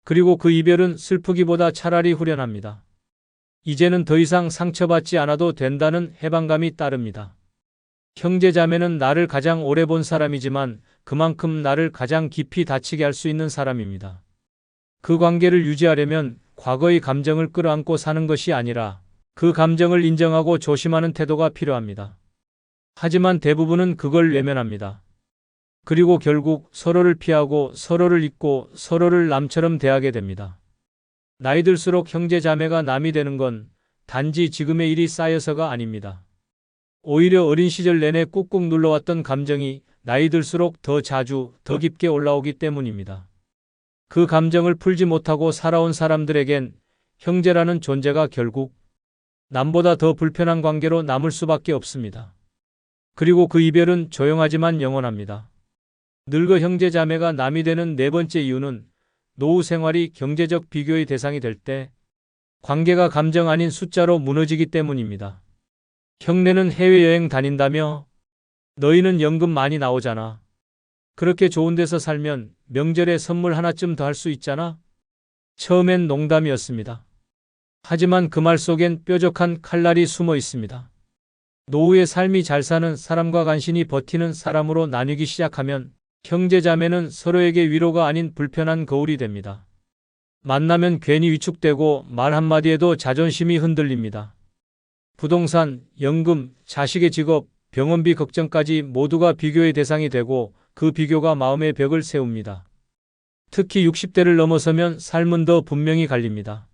그리고 그 이별은 슬프기보다 차라리 후련합니다. 이제는 더 이상 상처받지 않아도 된다는 해방감이 따릅니다. 형제자매는 나를 가장 오래 본 사람이지만 그만큼 나를 가장 깊이 다치게 할 수 있는 사람입니다. 그 관계를 유지하려면 과거의 감정을 끌어안고 사는 것이 아니라 그 감정을 인정하고 조심하는 태도가 필요합니다. 하지만 대부분은 그걸 외면합니다. 그리고 결국 서로를 피하고 서로를 잊고 서로를 남처럼 대하게 됩니다. 나이 들수록 형제 자매가 남이 되는 건 단지 지금의 일이 쌓여서가 아닙니다. 오히려 어린 시절 내내 꾹꾹 눌러왔던 감정이 나이 들수록 더 자주, 더 깊게 올라오기 때문입니다. 그 감정을 풀지 못하고 살아온 사람들에겐 형제라는 존재가 결국 남보다 더 불편한 관계로 남을 수밖에 없습니다. 그리고 그 이별은 조용하지만 영원합니다. 늙어 형제 자매가 남이 되는 네 번째 이유는 노후 생활이 경제적 비교의 대상이 될 때 관계가 감정 아닌 숫자로 무너지기 때문입니다. 형네는 해외여행 다닌다며? 너희는 연금 많이 나오잖아. 그렇게 좋은 데서 살면 명절에 선물 하나쯤 더 할 수 있잖아? 처음엔 농담이었습니다. 하지만 그 말 속엔 뾰족한 칼날이 숨어 있습니다. 노후의 삶이 잘 사는 사람과 간신히 버티는 사람으로 나뉘기 시작하면 형제자매는 서로에게 위로가 아닌 불편한 거울이 됩니다. 만나면 괜히 위축되고 말 한마디에도 자존심이 흔들립니다. 부동산, 연금, 자식의 직업, 병원비 걱정까지 모두가 비교의 대상이 되고 그 비교가 마음의 벽을 세웁니다. 특히 60대를 넘어서면 삶은 더 분명히 갈립니다.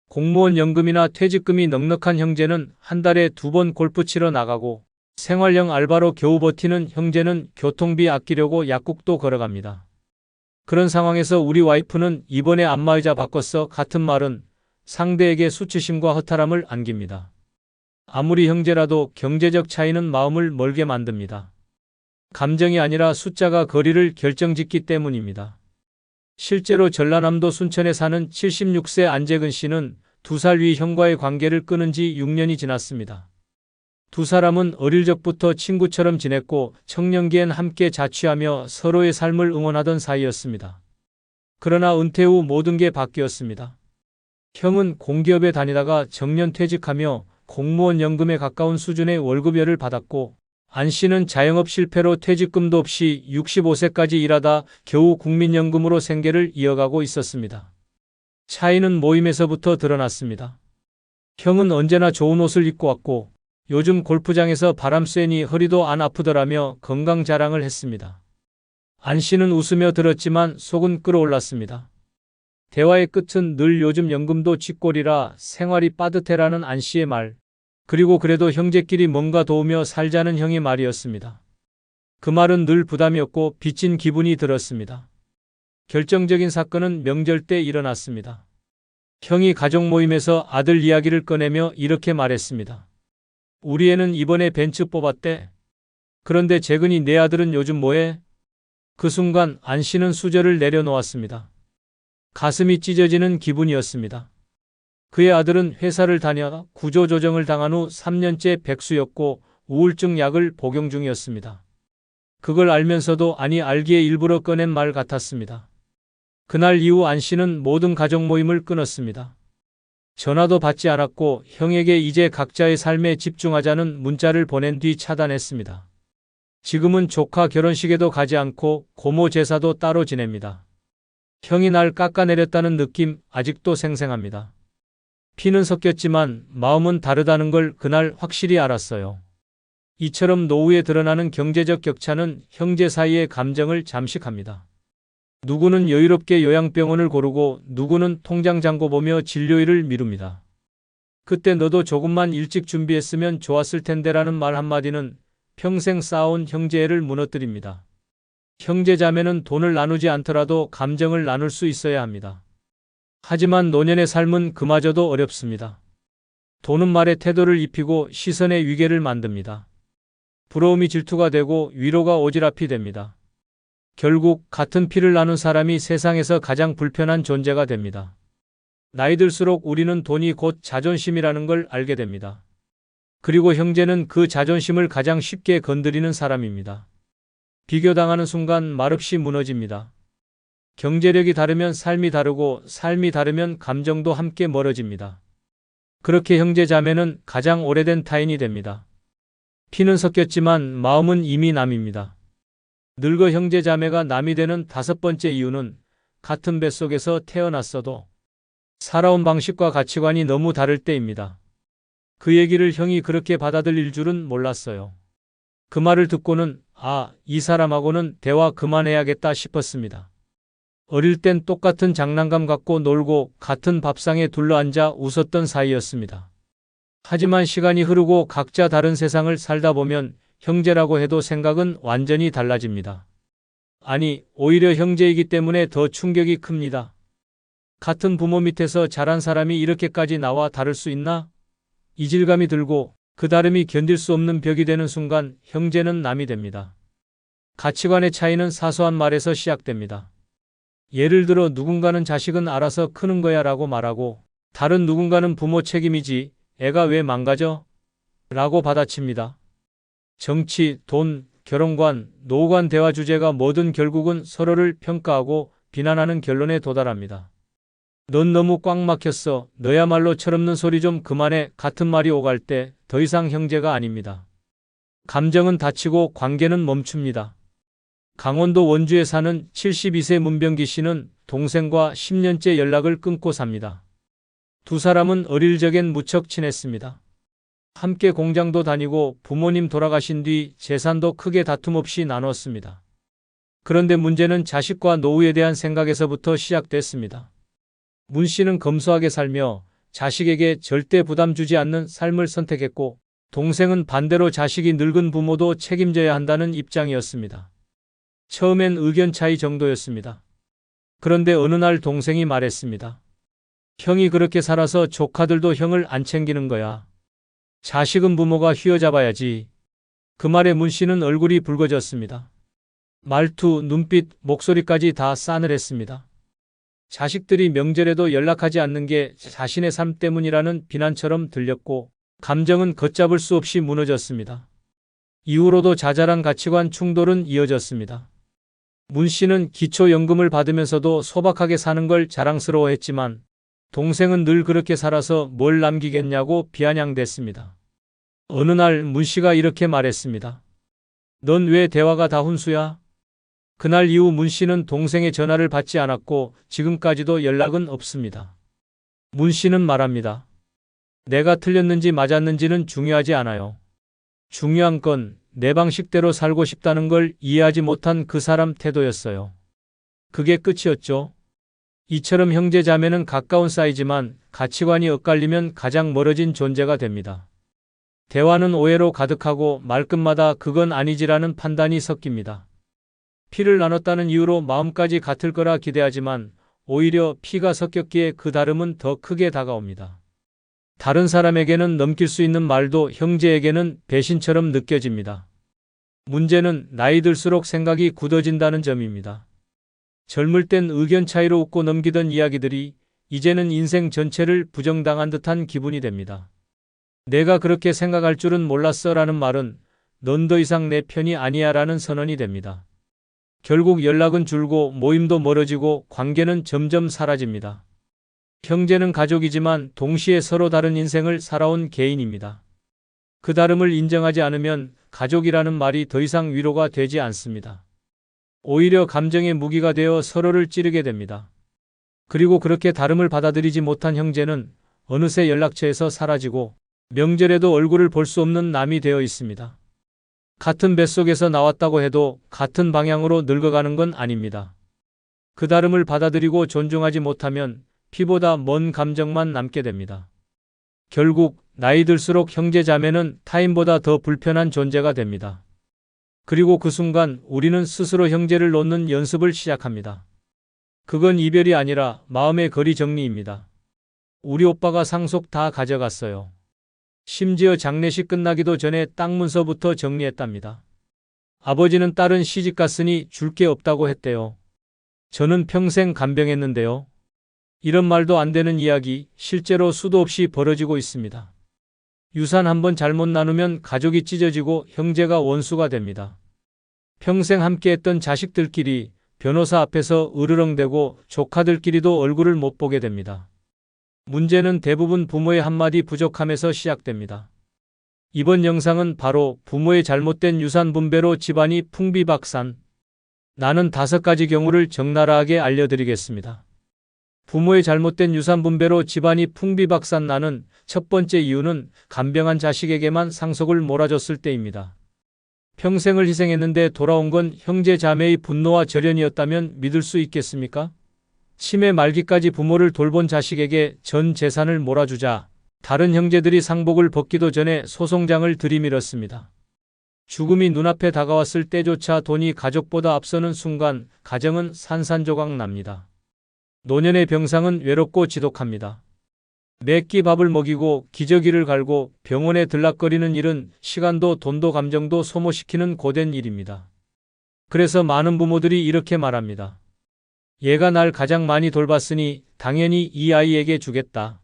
공무원 연금이나 퇴직금이 넉넉한 형제는 한 달에 2번 골프 치러 나가고 생활형 알바로 겨우 버티는 형제는 교통비 아끼려고 약국도 걸어갑니다. 그런 상황에서 우리 와이프는 이번에 안마의자 바꿨어 같은 말은 상대에게 수치심과 허탈함을 안깁니다. 아무리 형제라도 경제적 차이는 마음을 멀게 만듭니다. 감정이 아니라 숫자가 거리를 결정짓기 때문입니다. 실제로 전라남도 순천에 사는 76세 안재근 씨는 2살 위 형과의 관계를 끊은 지 6년이 지났습니다. 두 사람은 어릴 적부터 친구처럼 지냈고 청년기엔 함께 자취하며 서로의 삶을 응원하던 사이였습니다. 그러나 은퇴 후 모든 게 바뀌었습니다. 형은 공기업에 다니다가 정년퇴직하며 공무원 연금에 가까운 수준의 월급여를 받았고 안 씨는 자영업 실패로 퇴직금도 없이 65세까지 일하다 겨우 국민연금으로 생계를 이어가고 있었습니다. 차이는 모임에서부터 드러났습니다. 형은 언제나 좋은 옷을 입고 왔고 요즘 골프장에서 바람 쐬니 허리도 안 아프더라며 건강 자랑을 했습니다. 안 씨는 웃으며 들었지만 속은 끓어올랐습니다. 대화의 끝은 늘 요즘 연금도 쥐꼬리라 생활이 빠듯해라는 안 씨의 말. 그리고 그래도 형제끼리 뭔가 도우며 살자는 형의 말이었습니다. 그 말은 늘 부담이었고 빚진 기분이 들었습니다. 결정적인 사건은 명절 때 일어났습니다. 형이 가족 모임에서 아들 이야기를 꺼내며 이렇게 말했습니다. 우리 애는 이번에 벤츠 뽑았대. 그런데 재근이 내 아들은 요즘 뭐해? 그 순간 안 씨는 수저를 내려놓았습니다. 가슴이 찢어지는 기분이었습니다. 그의 아들은 회사를 다녀 구조조정을 당한 후 3년째 백수였고 우울증 약을 복용 중이었습니다. 그걸 알면서도 아니 알기에 일부러 꺼낸 말 같았습니다. 그날 이후 안 씨는 모든 가족 모임을 끊었습니다. 전화도 받지 않았고 형에게 이제 각자의 삶에 집중하자는 문자를 보낸 뒤 차단했습니다. 지금은 조카 결혼식에도 가지 않고 고모 제사도 따로 지냅니다. 형이 날 깎아내렸다는 느낌 아직도 생생합니다. 피는 섞였지만 마음은 다르다는 걸 그날 확실히 알았어요. 이처럼 노후에 드러나는 경제적 격차는 형제 사이의 감정을 잠식합니다. 누구는 여유롭게 요양병원을 고르고 누구는 통장 잔고 보며 진료일을 미룹니다. 그때 너도 조금만 일찍 준비했으면 좋았을 텐데라는 말 한마디는 평생 쌓아온 형제애를 무너뜨립니다. 형제자매는 돈을 나누지 않더라도 감정을 나눌 수 있어야 합니다. 하지만 노년의 삶은 그마저도 어렵습니다. 돈은 말에 태도를 입히고 시선의 위계를 만듭니다. 부러움이 질투가 되고 위로가 오지랖이 됩니다. 결국 같은 피를 나눈 사람이 세상에서 가장 불편한 존재가 됩니다. 나이 들수록 우리는 돈이 곧 자존심이라는 걸 알게 됩니다. 그리고 형제는 그 자존심을 가장 쉽게 건드리는 사람입니다. 비교당하는 순간 말없이 무너집니다. 경제력이 다르면 삶이 다르고 삶이 다르면 감정도 함께 멀어집니다. 그렇게 형제자매는 가장 오래된 타인이 됩니다. 피는 섞였지만 마음은 이미 남입니다. 늙어 형제자매가 남이 되는 5번째 이유는 같은 뱃속에서 태어났어도 살아온 방식과 가치관이 너무 다를 때입니다. 그 얘기를 형이 그렇게 받아들일 줄은 몰랐어요. 그 말을 듣고는 이 사람하고는 대화 그만해야겠다 싶었습니다. 어릴 땐 똑같은 장난감 갖고 놀고 같은 밥상에 둘러앉아 웃었던 사이였습니다. 하지만 시간이 흐르고 각자 다른 세상을 살다 보면 형제라고 해도 생각은 완전히 달라집니다. 아니, 오히려 형제이기 때문에 더 충격이 큽니다. 같은 부모 밑에서 자란 사람이 이렇게까지 나와 다를 수 있나? 이질감이 들고 그 다름이 견딜 수 없는 벽이 되는 순간 형제는 남이 됩니다. 가치관의 차이는 사소한 말에서 시작됩니다. 예를 들어 누군가는 자식은 알아서 크는 거야 라고 말하고 다른 누군가는 부모 책임이지 애가 왜 망가져? 라고 받아칩니다. 정치, 돈, 결혼관, 노후관 대화 주제가 뭐든 결국은 서로를 평가하고 비난하는 결론에 도달합니다. 넌 너무 꽉 막혔어. 너야말로 철없는 소리 좀 그만해. 같은 말이 오갈 때 더 이상 형제가 아닙니다. 감정은 다치고 관계는 멈춥니다. 강원도 원주에 사는 72세 문병기 씨는 동생과 10년째 연락을 끊고 삽니다. 두 사람은 어릴 적엔 무척 친했습니다. 함께 공장도 다니고 부모님 돌아가신 뒤 재산도 크게 다툼 없이 나눴습니다. 그런데 문제는 자식과 노후에 대한 생각에서부터 시작됐습니다. 문 씨는 검소하게 살며 자식에게 절대 부담 주지 않는 삶을 선택했고 동생은 반대로 자식이 늙은 부모도 책임져야 한다는 입장이었습니다. 처음엔 의견 차이 정도였습니다. 그런데 어느 날 동생이 말했습니다. 형이 그렇게 살아서 조카들도 형을 안 챙기는 거야. 자식은 부모가 휘어잡아야지. 그 말에 문 씨는 얼굴이 붉어졌습니다. 말투, 눈빛, 목소리까지 다 싸늘했습니다. 자식들이 명절에도 연락하지 않는 게 자신의 삶 때문이라는 비난처럼 들렸고 감정은 걷잡을 수 없이 무너졌습니다. 이후로도 자잘한 가치관 충돌은 이어졌습니다. 문 씨는 기초연금을 받으면서도 소박하게 사는 걸 자랑스러워했지만 동생은 늘 그렇게 살아서 뭘 남기겠냐고 비아냥댔습니다. 어느 날 문 씨가 이렇게 말했습니다. 넌 왜 대화가 다 훈수야? 그날 이후 문 씨는 동생의 전화를 받지 않았고 지금까지도 연락은 없습니다. 문 씨는 말합니다. 내가 틀렸는지 맞았는지는 중요하지 않아요. 중요한 건 내 방식대로 살고 싶다는 걸 이해하지 못한 그 사람 태도였어요. 그게 끝이었죠. 이처럼 형제자매는 가까운 사이지만 가치관이 엇갈리면 가장 멀어진 존재가 됩니다. 대화는 오해로 가득하고 말끝마다 그건 아니지라는 판단이 섞입니다. 피를 나눴다는 이유로 마음까지 같을 거라 기대하지만 오히려 피가 섞였기에 그 다름은 더 크게 다가옵니다. 다른 사람에게는 넘길 수 있는 말도 형제에게는 배신처럼 느껴집니다. 문제는 나이 들수록 생각이 굳어진다는 점입니다. 젊을 땐 의견 차이로 웃고 넘기던 이야기들이 이제는 인생 전체를 부정당한 듯한 기분이 됩니다. 내가 그렇게 생각할 줄은 몰랐어 라는 말은 넌 더 이상 내 편이 아니야 라는 선언이 됩니다. 결국 연락은 줄고 모임도 멀어지고 관계는 점점 사라집니다. 형제는 가족이지만 동시에 서로 다른 인생을 살아온 개인입니다. 그 다름을 인정하지 않으면 가족이라는 말이 더 이상 위로가 되지 않습니다. 오히려 감정의 무기가 되어 서로를 찌르게 됩니다. 그리고 그렇게 다름을 받아들이지 못한 형제는 어느새 연락처에서 사라지고 명절에도 얼굴을 볼 수 없는 남이 되어 있습니다. 같은 뱃속에서 나왔다고 해도 같은 방향으로 늙어가는 건 아닙니다. 그 다름을 받아들이고 존중하지 못하면 피보다 먼 감정만 남게 됩니다. 결국 나이 들수록 형제 자매는 타인보다 더 불편한 존재가 됩니다. 그리고 그 순간 우리는 스스로 형제를 놓는 연습을 시작합니다. 그건 이별이 아니라 마음의 거리 정리입니다. 우리 오빠가 상속 다 가져갔어요. 심지어 장례식 끝나기도 전에 땅 문서부터 정리했답니다. 아버지는 딸은 시집갔으니 줄 게 없다고 했대요. 저는 평생 간병했는데요. 이런 말도 안 되는 이야기 실제로 수도 없이 벌어지고 있습니다. 유산 한번 잘못 나누면 가족이 찢어지고 형제가 원수가 됩니다. 평생 함께했던 자식들끼리 변호사 앞에서 으르렁대고 조카들끼리도 얼굴을 못 보게 됩니다. 문제는 대부분 부모의 한마디 부족함에서 시작됩니다. 이번 영상은 바로 부모의 잘못된 유산 분배로 집안이 풍비박산. 나는 5가지 경우를 적나라하게 알려드리겠습니다. 부모의 잘못된 유산 분배로 집안이 풍비박산 나는 첫 번째 이유는 간병한 자식에게만 상속을 몰아줬을 때입니다. 평생을 희생했는데 돌아온 건 형제 자매의 분노와 절연이었다면 믿을 수 있겠습니까? 치매 말기까지 부모를 돌본 자식에게 전 재산을 몰아주자 다른 형제들이 상복을 벗기도 전에 소송장을 들이밀었습니다. 죽음이 눈앞에 다가왔을 때조차 돈이 가족보다 앞서는 순간 가정은 산산조각 납니다. 노년의 병상은 외롭고 지독합니다. 매 끼 밥을 먹이고 기저귀를 갈고 병원에 들락거리는 일은 시간도 돈도 감정도 소모시키는 고된 일입니다. 그래서 많은 부모들이 이렇게 말합니다. 얘가 날 가장 많이 돌봤으니 당연히 이 아이에게 주겠다.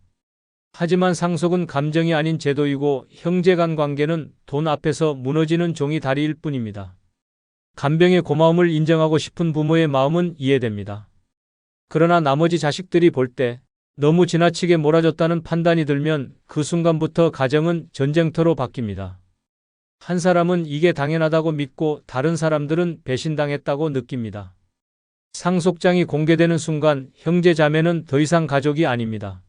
하지만 상속은 감정이 아닌 제도이고 형제 간 관계는 돈 앞에서 무너지는 종이 다리일 뿐입니다. 간병의 고마움을 인정하고 싶은 부모의 마음은 이해됩니다. 그러나 나머지 자식들이 볼 때 너무 지나치게 몰아줬다는 판단이 들면 그 순간부터 가정은 전쟁터로 바뀝니다. 한 사람은 이게 당연하다고 믿고 다른 사람들은 배신당했다고 느낍니다. 상속장이 공개되는 순간 형제 자매는 더 이상 가족이 아닙니다.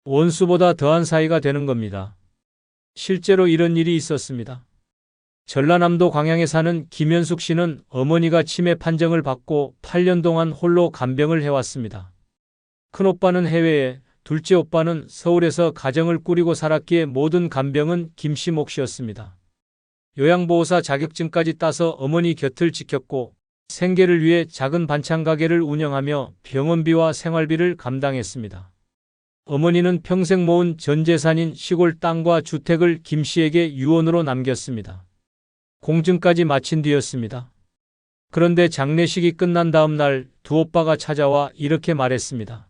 원수보다 더한 사이가 되는 겁니다. 실제로 이런 일이 있었습니다. 전라남도 광양에 사는 김현숙 씨는 어머니가 치매 판정을 받고 8년 동안 홀로 간병을 해왔습니다. 큰오빠는 해외에, 둘째 오빠는 서울에서 가정을 꾸리고 살았기에 모든 간병은 김 씨 몫이었습니다. 요양보호사 자격증까지 따서 어머니 곁을 지켰고 생계를 위해 작은 반찬 가게를 운영하며 병원비와 생활비를 감당했습니다. 어머니는 평생 모은 전 재산인 시골 땅과 주택을 김 씨에게 유언으로 남겼습니다. 공증까지 마친 뒤였습니다. 그런데 장례식이 끝난 다음 날 두 오빠가 찾아와 이렇게 말했습니다.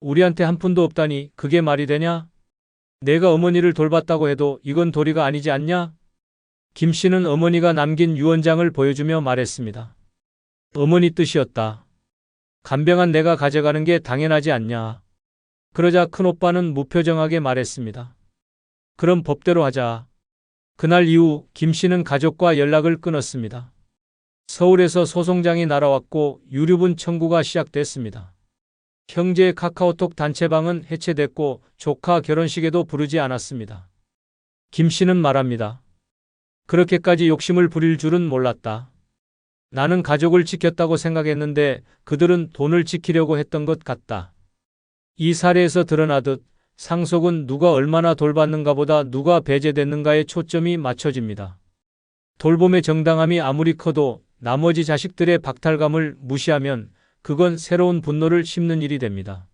우리한테 한 푼도 없다니 그게 말이 되냐? 내가 어머니를 돌봤다고 해도 이건 도리가 아니지 않냐? 김 씨는 어머니가 남긴 유언장을 보여주며 말했습니다. 어머니 뜻이었다. 간병한 내가 가져가는 게 당연하지 않냐. 그러자 큰오빠는 무표정하게 말했습니다. 그럼 법대로 하자. 그날 이후 김 씨는 가족과 연락을 끊었습니다. 서울에서 소송장이 날아왔고 유류분 청구가 시작됐습니다. 형제의 카카오톡 단체방은 해체됐고 조카 결혼식에도 부르지 않았습니다. 김 씨는 말합니다. 그렇게까지 욕심을 부릴 줄은 몰랐다. 나는 가족을 지켰다고 생각했는데 그들은 돈을 지키려고 했던 것 같다. 이 사례에서 드러나듯 상속은 누가 얼마나 돌봤는가 보다 누가 배제됐는가에 초점이 맞춰집니다. 돌봄의 정당함이 아무리 커도 나머지 자식들의 박탈감을 무시하면 그건 새로운 분노를 심는 일이 됩니다.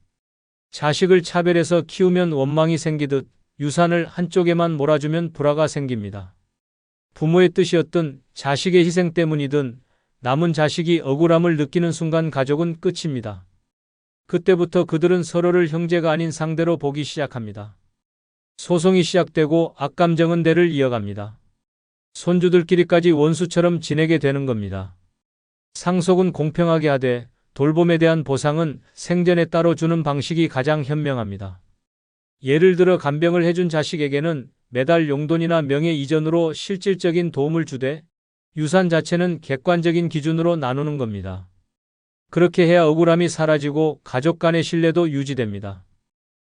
자식을 차별해서 키우면 원망이 생기듯 유산을 한쪽에만 몰아주면 불화가 생깁니다. 부모의 뜻이었든 자식의 희생 때문이든 남은 자식이 억울함을 느끼는 순간 가족은 끝입니다. 그때부터 그들은 서로를 형제가 아닌 상대로 보기 시작합니다. 소송이 시작되고 악감정은 대를 이어갑니다. 손주들끼리까지 원수처럼 지내게 되는 겁니다. 상속은 공평하게 하되 돌봄에 대한 보상은 생전에 따로 주는 방식이 가장 현명합니다. 예를 들어 간병을 해준 자식에게는 매달 용돈이나 명예 이전으로 실질적인 도움을 주되 유산 자체는 객관적인 기준으로 나누는 겁니다. 그렇게 해야 억울함이 사라지고 가족 간의 신뢰도 유지됩니다.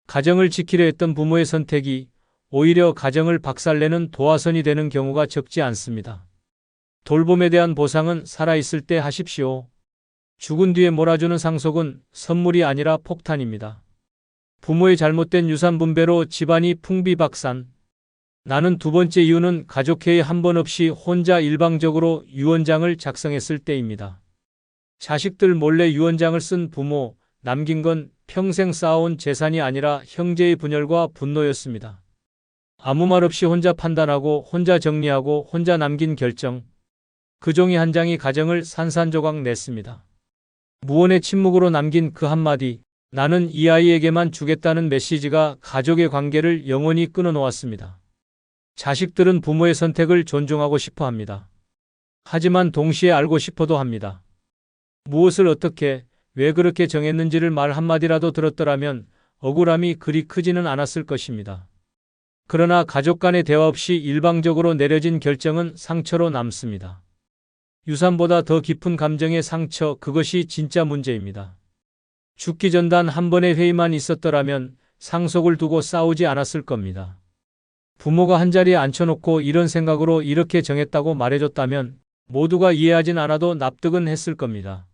가정을 지키려 했던 부모의 선택이 오히려 가정을 박살내는 도화선이 되는 경우가 적지 않습니다. 돌봄에 대한 보상은 살아있을 때 하십시오. 죽은 뒤에 몰아주는 상속은 선물이 아니라 폭탄입니다. 부모의 잘못된 유산 분배로 집안이 풍비박산. 나는 두 번째 이유는 가족회의 한 번 없이 혼자 일방적으로 유언장을 작성했을 때입니다. 자식들 몰래 유언장을 쓴 부모, 남긴 건 평생 쌓아온 재산이 아니라 형제의 분열과 분노였습니다. 아무 말 없이 혼자 판단하고 혼자 정리하고 혼자 남긴 결정. 그 종이 한 장이 가정을 산산조각 냈습니다. 무언의 침묵으로 남긴 그 한마디, 나는 이 아이에게만 주겠다는 메시지가 가족의 관계를 영원히 끊어놓았습니다. 자식들은 부모의 선택을 존중하고 싶어 합니다. 하지만 동시에 알고 싶어도 합니다. 무엇을 어떻게, 왜 그렇게 정했는지를 말 한마디라도 들었더라면 억울함이 그리 크지는 않았을 것입니다. 그러나 가족 간의 대화 없이 일방적으로 내려진 결정은 상처로 남습니다. 유산보다 더 깊은 감정의 상처, 그것이 진짜 문제입니다. 죽기 전 단 한 번의 회의만 있었더라면 상속을 두고 싸우지 않았을 겁니다. 부모가 한자리에 앉혀놓고 이런 생각으로 이렇게 정했다고 말해줬다면 모두가 이해하진 않아도 납득은 했을 겁니다.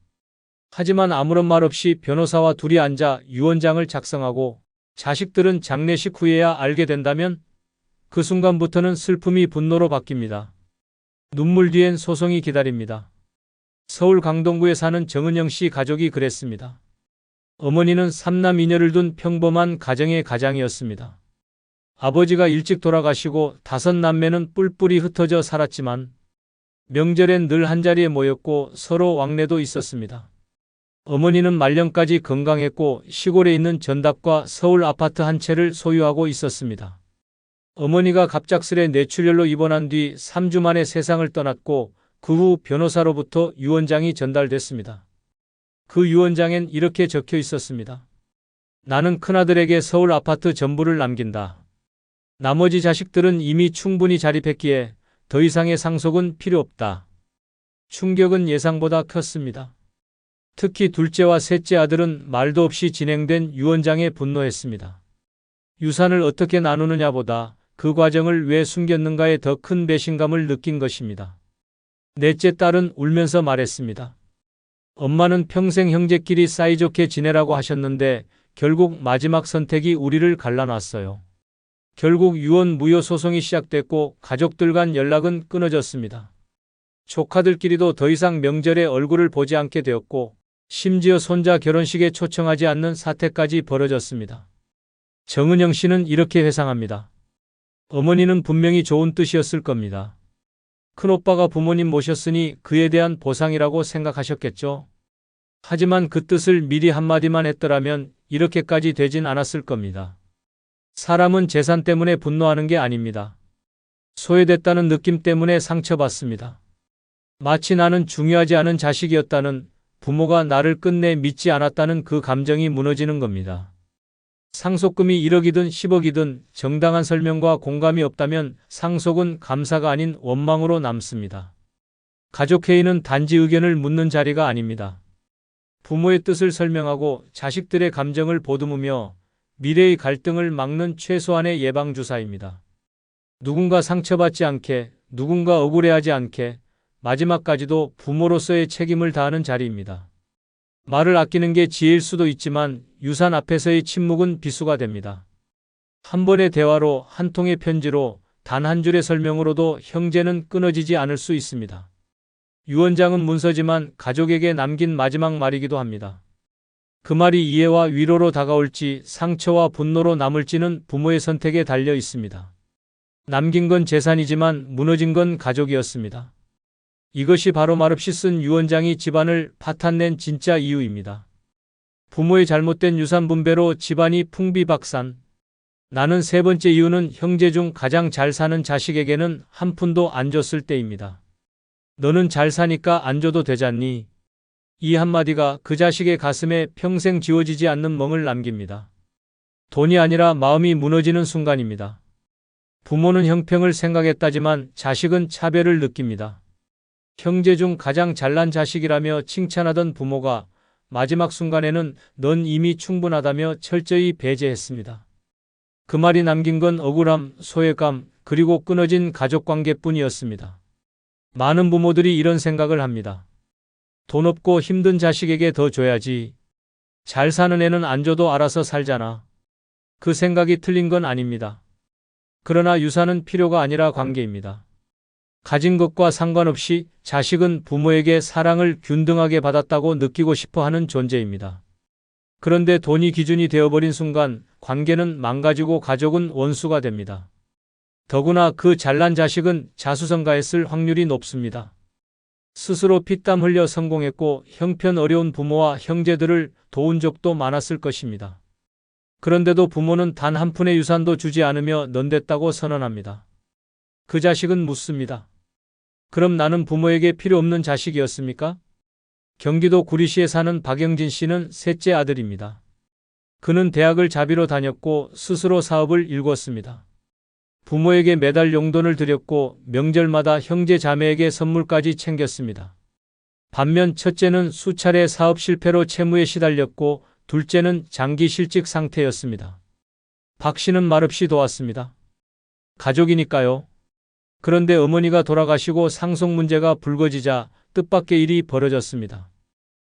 하지만 아무런 말 없이 변호사와 둘이 앉아 유언장을 작성하고 자식들은 장례식 후에야 알게 된다면 그 순간부터는 슬픔이 분노로 바뀝니다. 눈물 뒤엔 소송이 기다립니다. 서울 강동구에 사는 정은영 씨 가족이 그랬습니다. 어머니는 3남 2녀를 둔 평범한 가정의 가장이었습니다. 아버지가 일찍 돌아가시고 5남매는 뿔뿔이 흩어져 살았지만 명절엔 늘 한자리에 모였고 서로 왕래도 있었습니다. 어머니는 말년까지 건강했고 시골에 있는 전답과 서울 아파트 한 채를 소유하고 있었습니다. 어머니가 갑작스레 뇌출혈로 입원한 뒤 3주 만에 세상을 떠났고 그 후 변호사로부터 유언장이 전달됐습니다. 그 유언장엔 이렇게 적혀 있었습니다. 나는 큰아들에게 서울 아파트 전부를 남긴다. 나머지 자식들은 이미 충분히 자립했기에 더 이상의 상속은 필요 없다. 충격은 예상보다 컸습니다. 특히 둘째와 셋째 아들은 말도 없이 진행된 유언장에 분노했습니다. 유산을 어떻게 나누느냐보다 그 과정을 왜 숨겼는가에 더 큰 배신감을 느낀 것입니다. 넷째 딸은 울면서 말했습니다. 엄마는 평생 형제끼리 사이좋게 지내라고 하셨는데 결국 마지막 선택이 우리를 갈라놨어요. 결국 유언 무효 소송이 시작됐고 가족들 간 연락은 끊어졌습니다. 조카들끼리도 더 이상 명절에 얼굴을 보지 않게 되었고 심지어 손자 결혼식에 초청하지 않는 사태까지 벌어졌습니다. 정은영 씨는 이렇게 회상합니다. 어머니는 분명히 좋은 뜻이었을 겁니다. 큰오빠가 부모님 모셨으니 그에 대한 보상이라고 생각하셨겠죠. 하지만 그 뜻을 미리 한마디만 했더라면 이렇게까지 되진 않았을 겁니다. 사람은 재산 때문에 분노하는 게 아닙니다. 소외됐다는 느낌 때문에 상처받습니다. 마치 나는 중요하지 않은 자식이었다는, 부모가 나를 끝내 믿지 않았다는 그 감정이 무너지는 겁니다. 상속금이 1억이든 10억이든 정당한 설명과 공감이 없다면 상속은 감사가 아닌 원망으로 남습니다. 가족회의는 단지 의견을 묻는 자리가 아닙니다. 부모의 뜻을 설명하고 자식들의 감정을 보듬으며 미래의 갈등을 막는 최소한의 예방주사입니다. 누군가 상처받지 않게, 누군가 억울해하지 않게 마지막까지도 부모로서의 책임을 다하는 자리입니다. 말을 아끼는 게 지혜일 수도 있지만 유산 앞에서의 침묵은 비수가 됩니다. 한 번의 대화로, 한 통의 편지로, 단 한 줄의 설명으로도 형제는 끊어지지 않을 수 있습니다. 유언장은 문서지만 가족에게 남긴 마지막 말이기도 합니다. 그 말이 이해와 위로로 다가올지 상처와 분노로 남을지는 부모의 선택에 달려 있습니다. 남긴 건 재산이지만 무너진 건 가족이었습니다. 이것이 바로 말없이 쓴 유언장이 집안을 파탄낸 진짜 이유입니다. 부모의 잘못된 유산 분배로 집안이 풍비박산. 나는 세 번째 이유는 형제 중 가장 잘 사는 자식에게는 한 푼도 안 줬을 때입니다. 너는 잘 사니까 안 줘도 되잖니. 이 한마디가 그 자식의 가슴에 평생 지워지지 않는 멍을 남깁니다. 돈이 아니라 마음이 무너지는 순간입니다. 부모는 형평을 생각했다지만 자식은 차별을 느낍니다. 형제 중 가장 잘난 자식이라며 칭찬하던 부모가 마지막 순간에는 넌 이미 충분하다며 철저히 배제했습니다. 그 말이 남긴 건 억울함, 소외감, 그리고 끊어진 가족관계뿐이었습니다. 많은 부모들이 이런 생각을 합니다. 돈 없고 힘든 자식에게 더 줘야지. 잘 사는 애는 안 줘도 알아서 살잖아. 그 생각이 틀린 건 아닙니다. 그러나 유산은 필요가 아니라 관계입니다. 가진 것과 상관없이 자식은 부모에게 사랑을 균등하게 받았다고 느끼고 싶어 하는 존재입니다. 그런데 돈이 기준이 되어버린 순간 관계는 망가지고 가족은 원수가 됩니다. 더구나 그 잘난 자식은 자수성가했을 확률이 높습니다. 스스로 피땀 흘려 성공했고 형편 어려운 부모와 형제들을 도운 적도 많았을 것입니다. 그런데도 부모는 단 한 푼의 유산도 주지 않으며 넌 됐다고 선언합니다. 그 자식은 묻습니다. 그럼 나는 부모에게 필요 없는 자식이었습니까? 경기도 구리시에 사는 박영진 씨는 셋째 아들입니다. 그는 대학을 자비로 다녔고 스스로 사업을 일궜습니다. 부모에게 매달 용돈을 드렸고 명절마다 형제 자매에게 선물까지 챙겼습니다. 반면 첫째는 수차례 사업 실패로 채무에 시달렸고 둘째는 장기 실직 상태였습니다. 박 씨는 말없이 도왔습니다. 가족이니까요. 그런데 어머니가 돌아가시고 상속 문제가 불거지자 뜻밖의 일이 벌어졌습니다.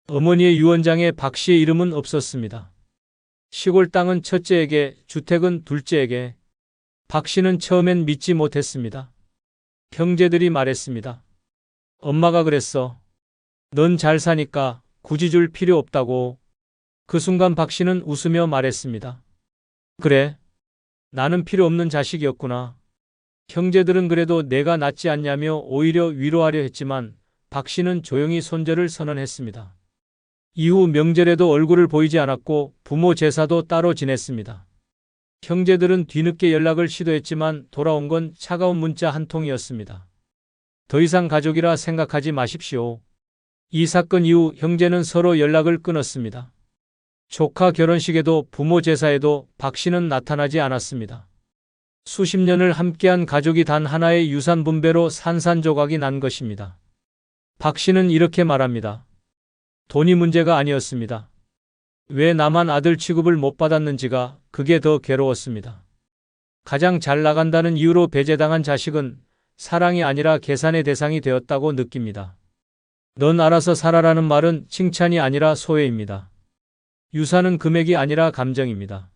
어머니의 유언장에 박 씨의 이름은 없었습니다. 시골 땅은 첫째에게, 주택은 둘째에게. 박 씨는 처음엔 믿지 못했습니다. 형제들이 말했습니다. 엄마가 그랬어. 넌 잘 사니까 굳이 줄 필요 없다고. 그 순간 박 씨는 웃으며 말했습니다. 그래. 나는 필요 없는 자식이었구나. 형제들은 그래도 내가 낫지 않냐며 오히려 위로하려 했지만 박 씨는 조용히 손절을 선언했습니다. 이후 명절에도 얼굴을 보이지 않았고 부모 제사도 따로 지냈습니다. 형제들은 뒤늦게 연락을 시도했지만 돌아온 건 차가운 문자 한 통이었습니다. 더 이상 가족이라 생각하지 마십시오. 이 사건 이후 형제는 서로 연락을 끊었습니다. 조카 결혼식에도 부모 제사에도 박 씨는 나타나지 않았습니다. 수십 년을 함께한 가족이 단 하나의 유산 분배로 산산조각이 난 것입니다. 박 씨는 이렇게 말합니다. 돈이 문제가 아니었습니다. 왜 나만 아들 취급을 못 받았는지가 그게 더 괴로웠습니다. 가장 잘 나간다는 이유로 배제당한 자식은 사랑이 아니라 계산의 대상이 되었다고 느낍니다. 넌 알아서 살아라는 말은 칭찬이 아니라 소외입니다. 유산은 금액이 아니라 감정입니다.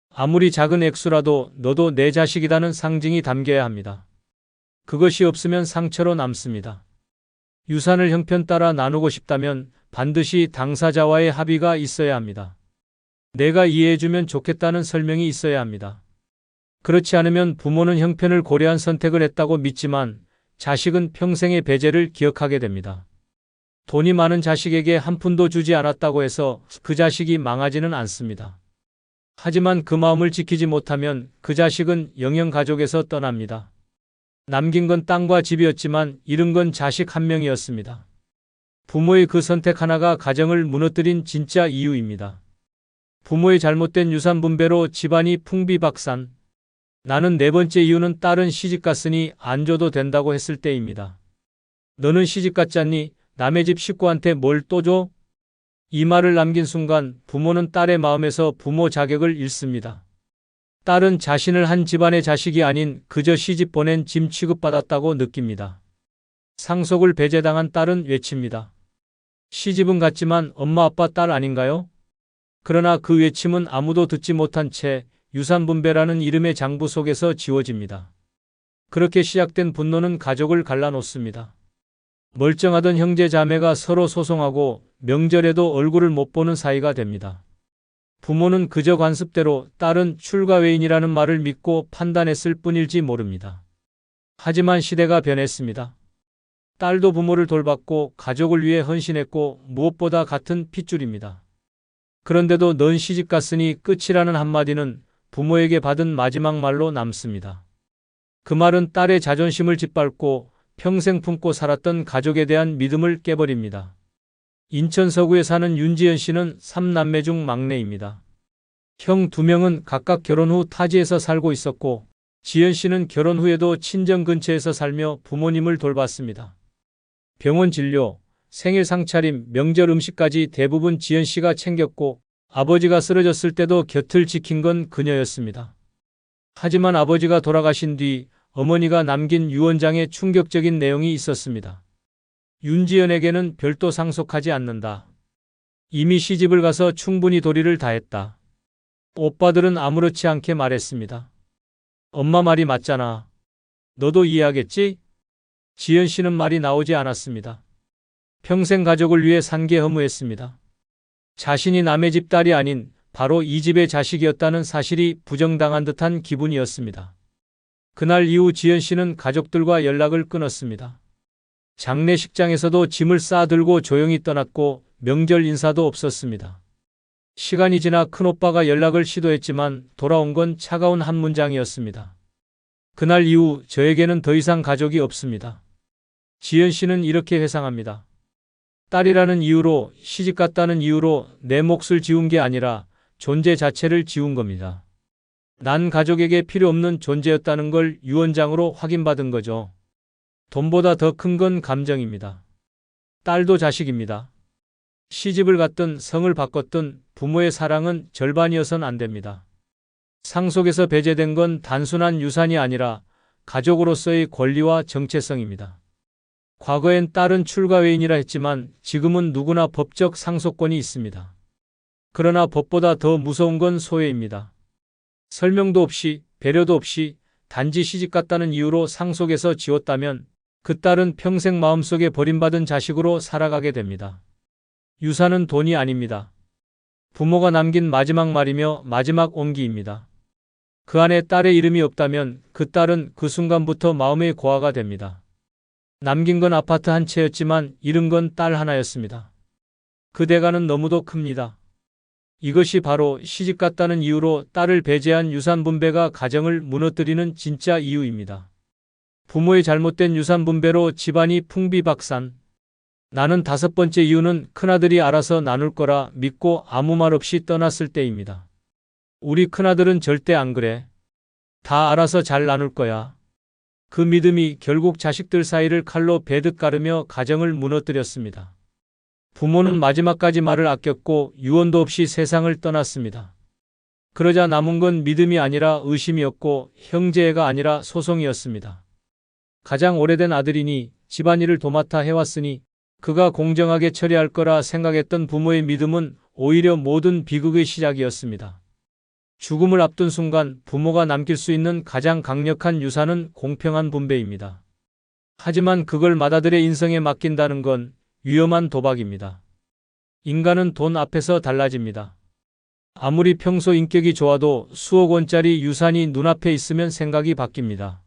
아무리 작은 액수라도 너도 내 자식이라는 상징이 담겨야 합니다. 그것이 없으면 상처로 남습니다. 유산을 형편 따라 나누고 싶다면 반드시 당사자와의 합의가 있어야 합니다. 내가 이해해주면 좋겠다는 설명이 있어야 합니다. 그렇지 않으면 부모는 형편을 고려한 선택을 했다고 믿지만 자식은 평생의 배제를 기억하게 됩니다. 돈이 많은 자식에게 한 푼도 주지 않았다고 해서 그 자식이 망하지는 않습니다. 하지만 그 마음을 지키지 못하면 그 자식은 영영 가족에서 떠납니다. 남긴 건 땅과 집이었지만 잃은 건 자식 한 명이었습니다. 부모의 그 선택 하나가 가정을 무너뜨린 진짜 이유입니다. 부모의 잘못된 유산 분배로 집안이 풍비박산. 나는 네 번째 이유는 딸은 시집갔으니 안 줘도 된다고 했을 때입니다. 너는 시집갔잖니? 남의 집 식구한테 뭘 또 줘? 이 말을 남긴 순간 부모는 딸의 마음에서 부모 자격을 잃습니다. 딸은 자신을 한 집안의 자식이 아닌 그저 시집 보낸 짐 취급받았다고 느낍니다. 상속을 배제당한 딸은 외칩니다. 시집은 갔지만 엄마 아빠 딸 아닌가요? 그러나 그 외침은 아무도 듣지 못한 채 유산분배라는 이름의 장부 속에서 지워집니다. 그렇게 시작된 분노는 가족을 갈라놓습니다. 멀쩡하던 형제 자매가 서로 소송하고 명절에도 얼굴을 못 보는 사이가 됩니다. 부모는 그저 관습대로 딸은 출가 외인이라는 말을 믿고 판단했을 뿐일지 모릅니다. 하지만 시대가 변했습니다. 딸도 부모를 돌봤고 가족을 위해 헌신했고 무엇보다 같은 핏줄입니다. 그런데도 넌 시집 갔으니 끝이라는 한마디는 부모에게 받은 마지막 말로 남습니다. 그 말은 딸의 자존심을 짓밟고 평생 품고 살았던 가족에 대한 믿음을 깨버립니다. 인천 서구에 사는 윤지연 씨는 3남매 중 막내입니다. 형 2명은 각각 결혼 후 타지에서 살고 있었고 지연 씨는 결혼 후에도 친정 근처에서 살며 부모님을 돌봤습니다. 병원 진료, 생일 상차림, 명절 음식까지 대부분 지연 씨가 챙겼고 아버지가 쓰러졌을 때도 곁을 지킨 건 그녀였습니다. 하지만 아버지가 돌아가신 뒤 어머니가 남긴 유언장에 충격적인 내용이 있었습니다. 윤지연에게는 별도 상속하지 않는다. 이미 시집을 가서 충분히 도리를 다했다. 오빠들은 아무렇지 않게 말했습니다. 엄마 말이 맞잖아. 너도 이해하겠지? 지연 씨는 말이 나오지 않았습니다. 평생 가족을 위해 산계허무했습니다. 자신이 남의 집 딸이 아닌 바로 이 집의 자식이었다는 사실이 부정당한 듯한 기분이었습니다. 그날 이후 지연 씨는 가족들과 연락을 끊었습니다. 장례식장에서도 짐을 싸들고 조용히 떠났고 명절 인사도 없었습니다. 시간이 지나 큰오빠가 연락을 시도했지만 돌아온 건 차가운 한 문장이었습니다. 그날 이후 저에게는 더 이상 가족이 없습니다. 지연 씨는 이렇게 회상합니다. 딸이라는 이유로, 시집갔다는 이유로 내 몫을 지운 게 아니라 존재 자체를 지운 겁니다. 난 가족에게 필요 없는 존재였다는 걸 유언장으로 확인받은 거죠. 돈보다 더 큰 건 감정입니다. 딸도 자식입니다. 시집을 갔든 성을 바꿨든 부모의 사랑은 절반이어선 안 됩니다. 상속에서 배제된 건 단순한 유산이 아니라 가족으로서의 권리와 정체성입니다. 과거엔 딸은 출가 외인이라 했지만 지금은 누구나 법적 상속권이 있습니다. 그러나 법보다 더 무서운 건 소외입니다. 설명도 없이 배려도 없이 단지 시집갔다는 이유로 상속에서 지웠다면 그 딸은 평생 마음속에 버림받은 자식으로 살아가게 됩니다. 유산은 돈이 아닙니다. 부모가 남긴 마지막 말이며 마지막 온기입니다. 그 안에 딸의 이름이 없다면 그 딸은 그 순간부터 마음의 고아가 됩니다. 남긴 건 아파트 한 채였지만 잃은 건 딸 하나였습니다. 그 대가는 너무도 큽니다. 이것이 바로 시집갔다는 이유로 딸을 배제한 유산 분배가 가정을 무너뜨리는 진짜 이유입니다. 부모의 잘못된 유산 분배로 집안이 풍비박산. 나는 5번째 이유는 큰아들이 알아서 나눌 거라 믿고 아무 말 없이 떠났을 때입니다. 우리 큰아들은 절대 안 그래. 다 알아서 잘 나눌 거야. 그 믿음이 결국 자식들 사이를 칼로 베듯 가르며 가정을 무너뜨렸습니다. 부모는 마지막까지 말을 아꼈고 유언도 없이 세상을 떠났습니다. 그러자 남은 건 믿음이 아니라 의심이었고 형제애가 아니라 소송이었습니다. 가장 오래된 아들이니 집안일을 도맡아 해왔으니 그가 공정하게 처리할 거라 생각했던 부모의 믿음은 오히려 모든 비극의 시작이었습니다. 죽음을 앞둔 순간 부모가 남길 수 있는 가장 강력한 유산은 공평한 분배입니다. 하지만 그걸 맏아들의 인성에 맡긴다는 건 위험한 도박입니다. 인간은 돈 앞에서 달라집니다. 아무리 평소 인격이 좋아도 수억 원짜리 유산이 눈앞에 있으면 생각이 바뀝니다.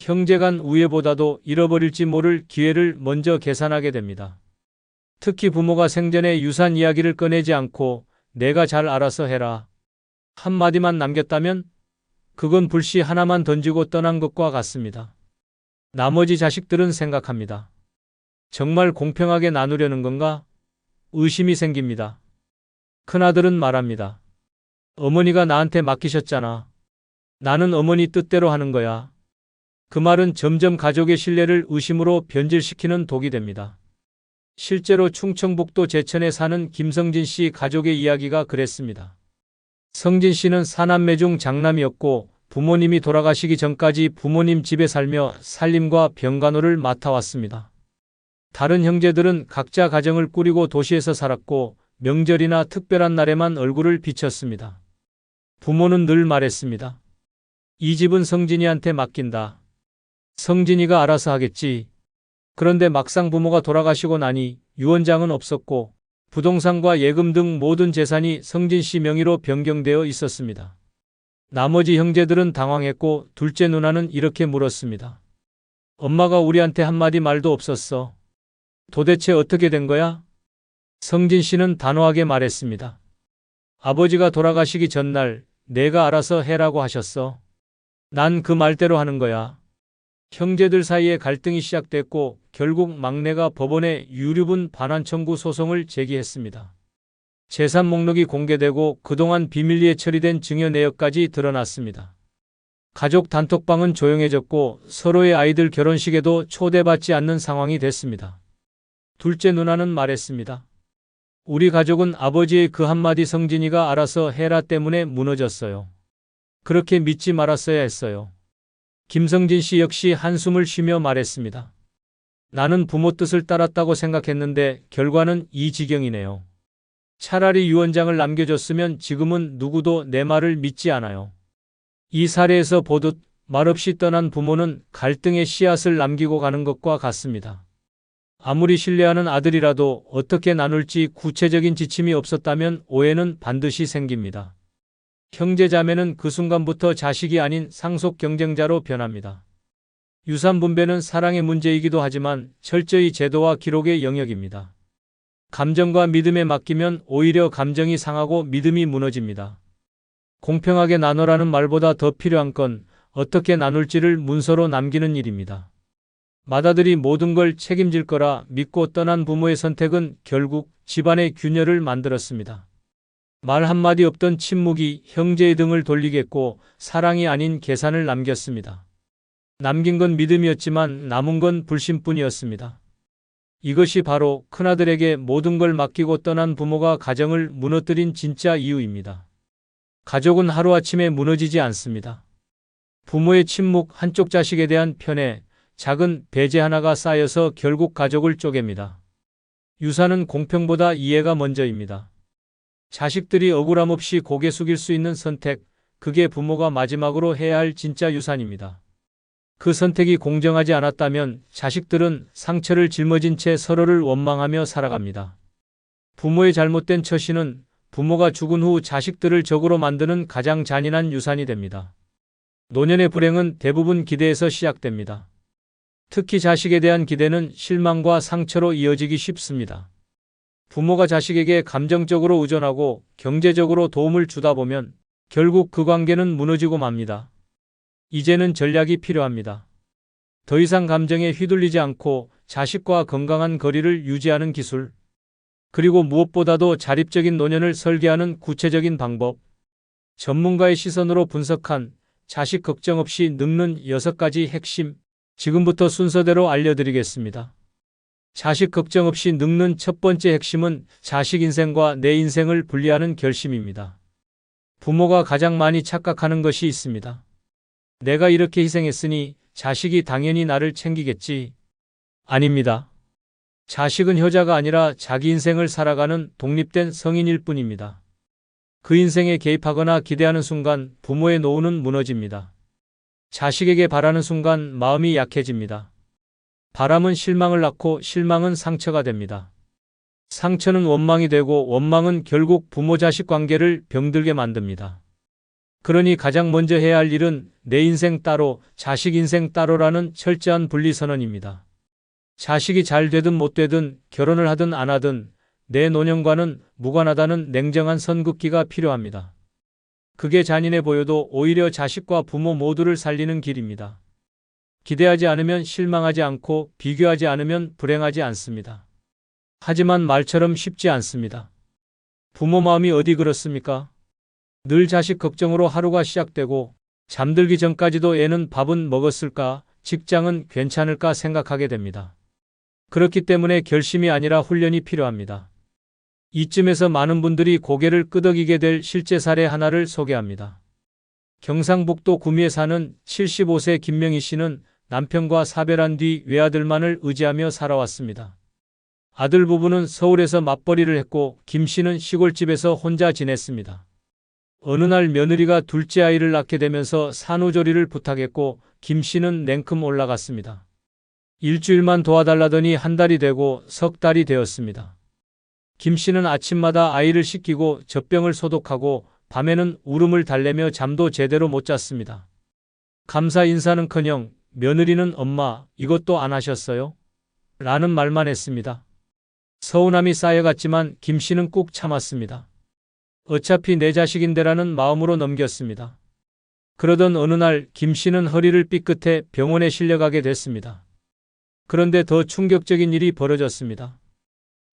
형제간 우애보다도 잃어버릴지 모를 기회를 먼저 계산하게 됩니다. 특히 부모가 생전에 유산 이야기를 꺼내지 않고 내가 잘 알아서 해라 한마디만 남겼다면 그건 불씨 하나만 던지고 떠난 것과 같습니다. 나머지 자식들은 생각합니다. 정말 공평하게 나누려는 건가? 의심이 생깁니다. 큰아들은 말합니다. 어머니가 나한테 맡기셨잖아. 나는 어머니 뜻대로 하는 거야. 그 말은 점점 가족의 신뢰를 의심으로 변질시키는 독이 됩니다. 실제로 충청북도 제천에 사는 김성진 씨 가족의 이야기가 그랬습니다. 성진 씨는 4남매 중 장남이었고 부모님이 돌아가시기 전까지 부모님 집에 살며 살림과 병간호를 맡아왔습니다. 다른 형제들은 각자 가정을 꾸리고 도시에서 살았고 명절이나 특별한 날에만 얼굴을 비쳤습니다. 부모는 늘 말했습니다. 이 집은 성진이한테 맡긴다. 성진이가 알아서 하겠지. 그런데 막상 부모가 돌아가시고 나니 유언장은 없었고 부동산과 예금 등 모든 재산이 성진 씨 명의로 변경되어 있었습니다. 나머지 형제들은 당황했고 둘째 누나는 이렇게 물었습니다. 엄마가 우리한테 한마디 말도 없었어. 도대체 어떻게 된 거야? 성진 씨는 단호하게 말했습니다. 아버지가 돌아가시기 전날 내가 알아서 해라고 하셨어. 난 그 말대로 하는 거야. 형제들 사이에 갈등이 시작됐고 결국 막내가 법원에 유류분 반환 청구 소송을 제기했습니다. 재산 목록이 공개되고 그동안 비밀리에 처리된 증여 내역까지 드러났습니다. 가족 단톡방은 조용해졌고 서로의 아이들 결혼식에도 초대받지 않는 상황이 됐습니다. 둘째 누나는 말했습니다. 우리 가족은 아버지의 그 한마디 성진이가 알아서 해라 때문에 무너졌어요. 그렇게 믿지 말았어야 했어요. 김성진 씨 역시 한숨을 쉬며 말했습니다. 나는 부모 뜻을 따랐다고 생각했는데 결과는 이 지경이네요. 차라리 유언장을 남겨줬으면 지금은 누구도 내 말을 믿지 않아요. 이 사례에서 보듯 말없이 떠난 부모는 갈등의 씨앗을 남기고 가는 것과 같습니다. 아무리 신뢰하는 아들이라도 어떻게 나눌지 구체적인 지침이 없었다면 오해는 반드시 생깁니다. 형제자매는 그 순간부터 자식이 아닌 상속 경쟁자로 변합니다. 유산 분배는 사랑의 문제이기도 하지만 철저히 제도와 기록의 영역입니다. 감정과 믿음에 맡기면 오히려 감정이 상하고 믿음이 무너집니다. 공평하게 나눠라는 말보다 더 필요한 건 어떻게 나눌지를 문서로 남기는 일입니다. 맏아들이 모든 걸 책임질 거라 믿고 떠난 부모의 선택은 결국 집안의 균열을 만들었습니다. 말 한마디 없던 침묵이 형제의 등을 돌리겠고 사랑이 아닌 계산을 남겼습니다. 남긴 건 믿음이었지만 남은 건 불신뿐이었습니다. 이것이 바로 큰아들에게 모든 걸 맡기고 떠난 부모가 가정을 무너뜨린 진짜 이유입니다. 가족은 하루아침에 무너지지 않습니다. 부모의 침묵, 한쪽 자식에 대한 편애, 작은 배제 하나가 쌓여서 결국 가족을 쪼갭니다. 유산은 공평보다 이해가 먼저입니다. 자식들이 억울함 없이 고개 숙일 수 있는 선택, 그게 부모가 마지막으로 해야 할 진짜 유산입니다. 그 선택이 공정하지 않았다면 자식들은 상처를 짊어진 채 서로를 원망하며 살아갑니다. 부모의 잘못된 처신은 부모가 죽은 후 자식들을 적으로 만드는 가장 잔인한 유산이 됩니다. 노년의 불행은 대부분 기대에서 시작됩니다. 특히 자식에 대한 기대는 실망과 상처로 이어지기 쉽습니다. 부모가 자식에게 감정적으로 의존하고 경제적으로 도움을 주다 보면 결국 그 관계는 무너지고 맙니다. 이제는 전략이 필요합니다. 더 이상 감정에 휘둘리지 않고 자식과 건강한 거리를 유지하는 기술, 그리고 무엇보다도 자립적인 노년을 설계하는 구체적인 방법, 전문가의 시선으로 분석한 자식 걱정 없이 늙는 6가지 핵심, 지금부터 순서대로 알려드리겠습니다. 자식 걱정 없이 늙는 첫 번째 핵심은 자식 인생과 내 인생을 분리하는 결심입니다. 부모가 가장 많이 착각하는 것이 있습니다. 내가 이렇게 희생했으니 자식이 당연히 나를 챙기겠지. 아닙니다. 자식은 효자가 아니라 자기 인생을 살아가는 독립된 성인일 뿐입니다. 그 인생에 개입하거나 기대하는 순간 부모의 노후는 무너집니다. 자식에게 바라는 순간 마음이 약해집니다. 바람은 실망을 낳고 실망은 상처가 됩니다. 상처는 원망이 되고 원망은 결국 부모-자식 관계를 병들게 만듭니다. 그러니 가장 먼저 해야 할 일은 내 인생 따로, 자식 인생 따로라는 철저한 분리선언입니다. 자식이 잘 되든 못 되든 결혼을 하든 안 하든 내 노년과는 무관하다는 냉정한 선긋기가 필요합니다. 그게 잔인해 보여도 오히려 자식과 부모 모두를 살리는 길입니다. 기대하지 않으면 실망하지 않고 비교하지 않으면 불행하지 않습니다. 하지만 말처럼 쉽지 않습니다. 부모 마음이 어디 그렇습니까? 늘 자식 걱정으로 하루가 시작되고 잠들기 전까지도 애는 밥은 먹었을까, 직장은 괜찮을까 생각하게 됩니다. 그렇기 때문에 결심이 아니라 훈련이 필요합니다. 이쯤에서 많은 분들이 고개를 끄덕이게 될 실제 사례 하나를 소개합니다. 경상북도 구미에 사는 75세 김명희 씨는 남편과 사별한 뒤 외아들만을 의지하며 살아왔습니다. 아들 부부는 서울에서 맞벌이를 했고 김 씨는 시골집에서 혼자 지냈습니다. 어느 날 며느리가 둘째 아이를 낳게 되면서 산후조리를 부탁했고 김 씨는 냉큼 올라갔습니다. 일주일만 도와달라더니 한 달이 되고 석 달이 되었습니다. 김 씨는 아침마다 아이를 씻기고 젖병을 소독하고 밤에는 울음을 달래며 잠도 제대로 못 잤습니다. 감사 인사는커녕 며느리는 엄마, 이것도 안 하셨어요? 라는 말만 했습니다. 서운함이 쌓여갔지만 김 씨는 꾹 참았습니다. 어차피 내 자식인데라는 마음으로 넘겼습니다. 그러던 어느 날 김 씨는 허리를 삐끗해 병원에 실려가게 됐습니다. 그런데 더 충격적인 일이 벌어졌습니다.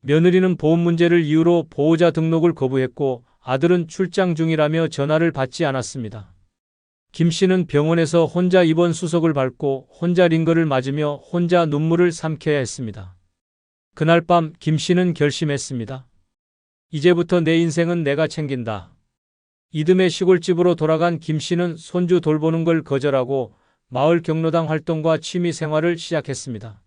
며느리는 보험 문제를 이유로 보호자 등록을 거부했고 아들은 출장 중이라며 전화를 받지 않았습니다. 김 씨는 병원에서 혼자 입원 수속을 밟고 혼자 링거를 맞으며 혼자 눈물을 삼켜야 했습니다. 그날 밤 김 씨는 결심했습니다. 이제부터 내 인생은 내가 챙긴다. 이듬해 시골집으로 돌아간 김 씨는 손주 돌보는 걸 거절하고 마을 경로당 활동과 취미 생활을 시작했습니다.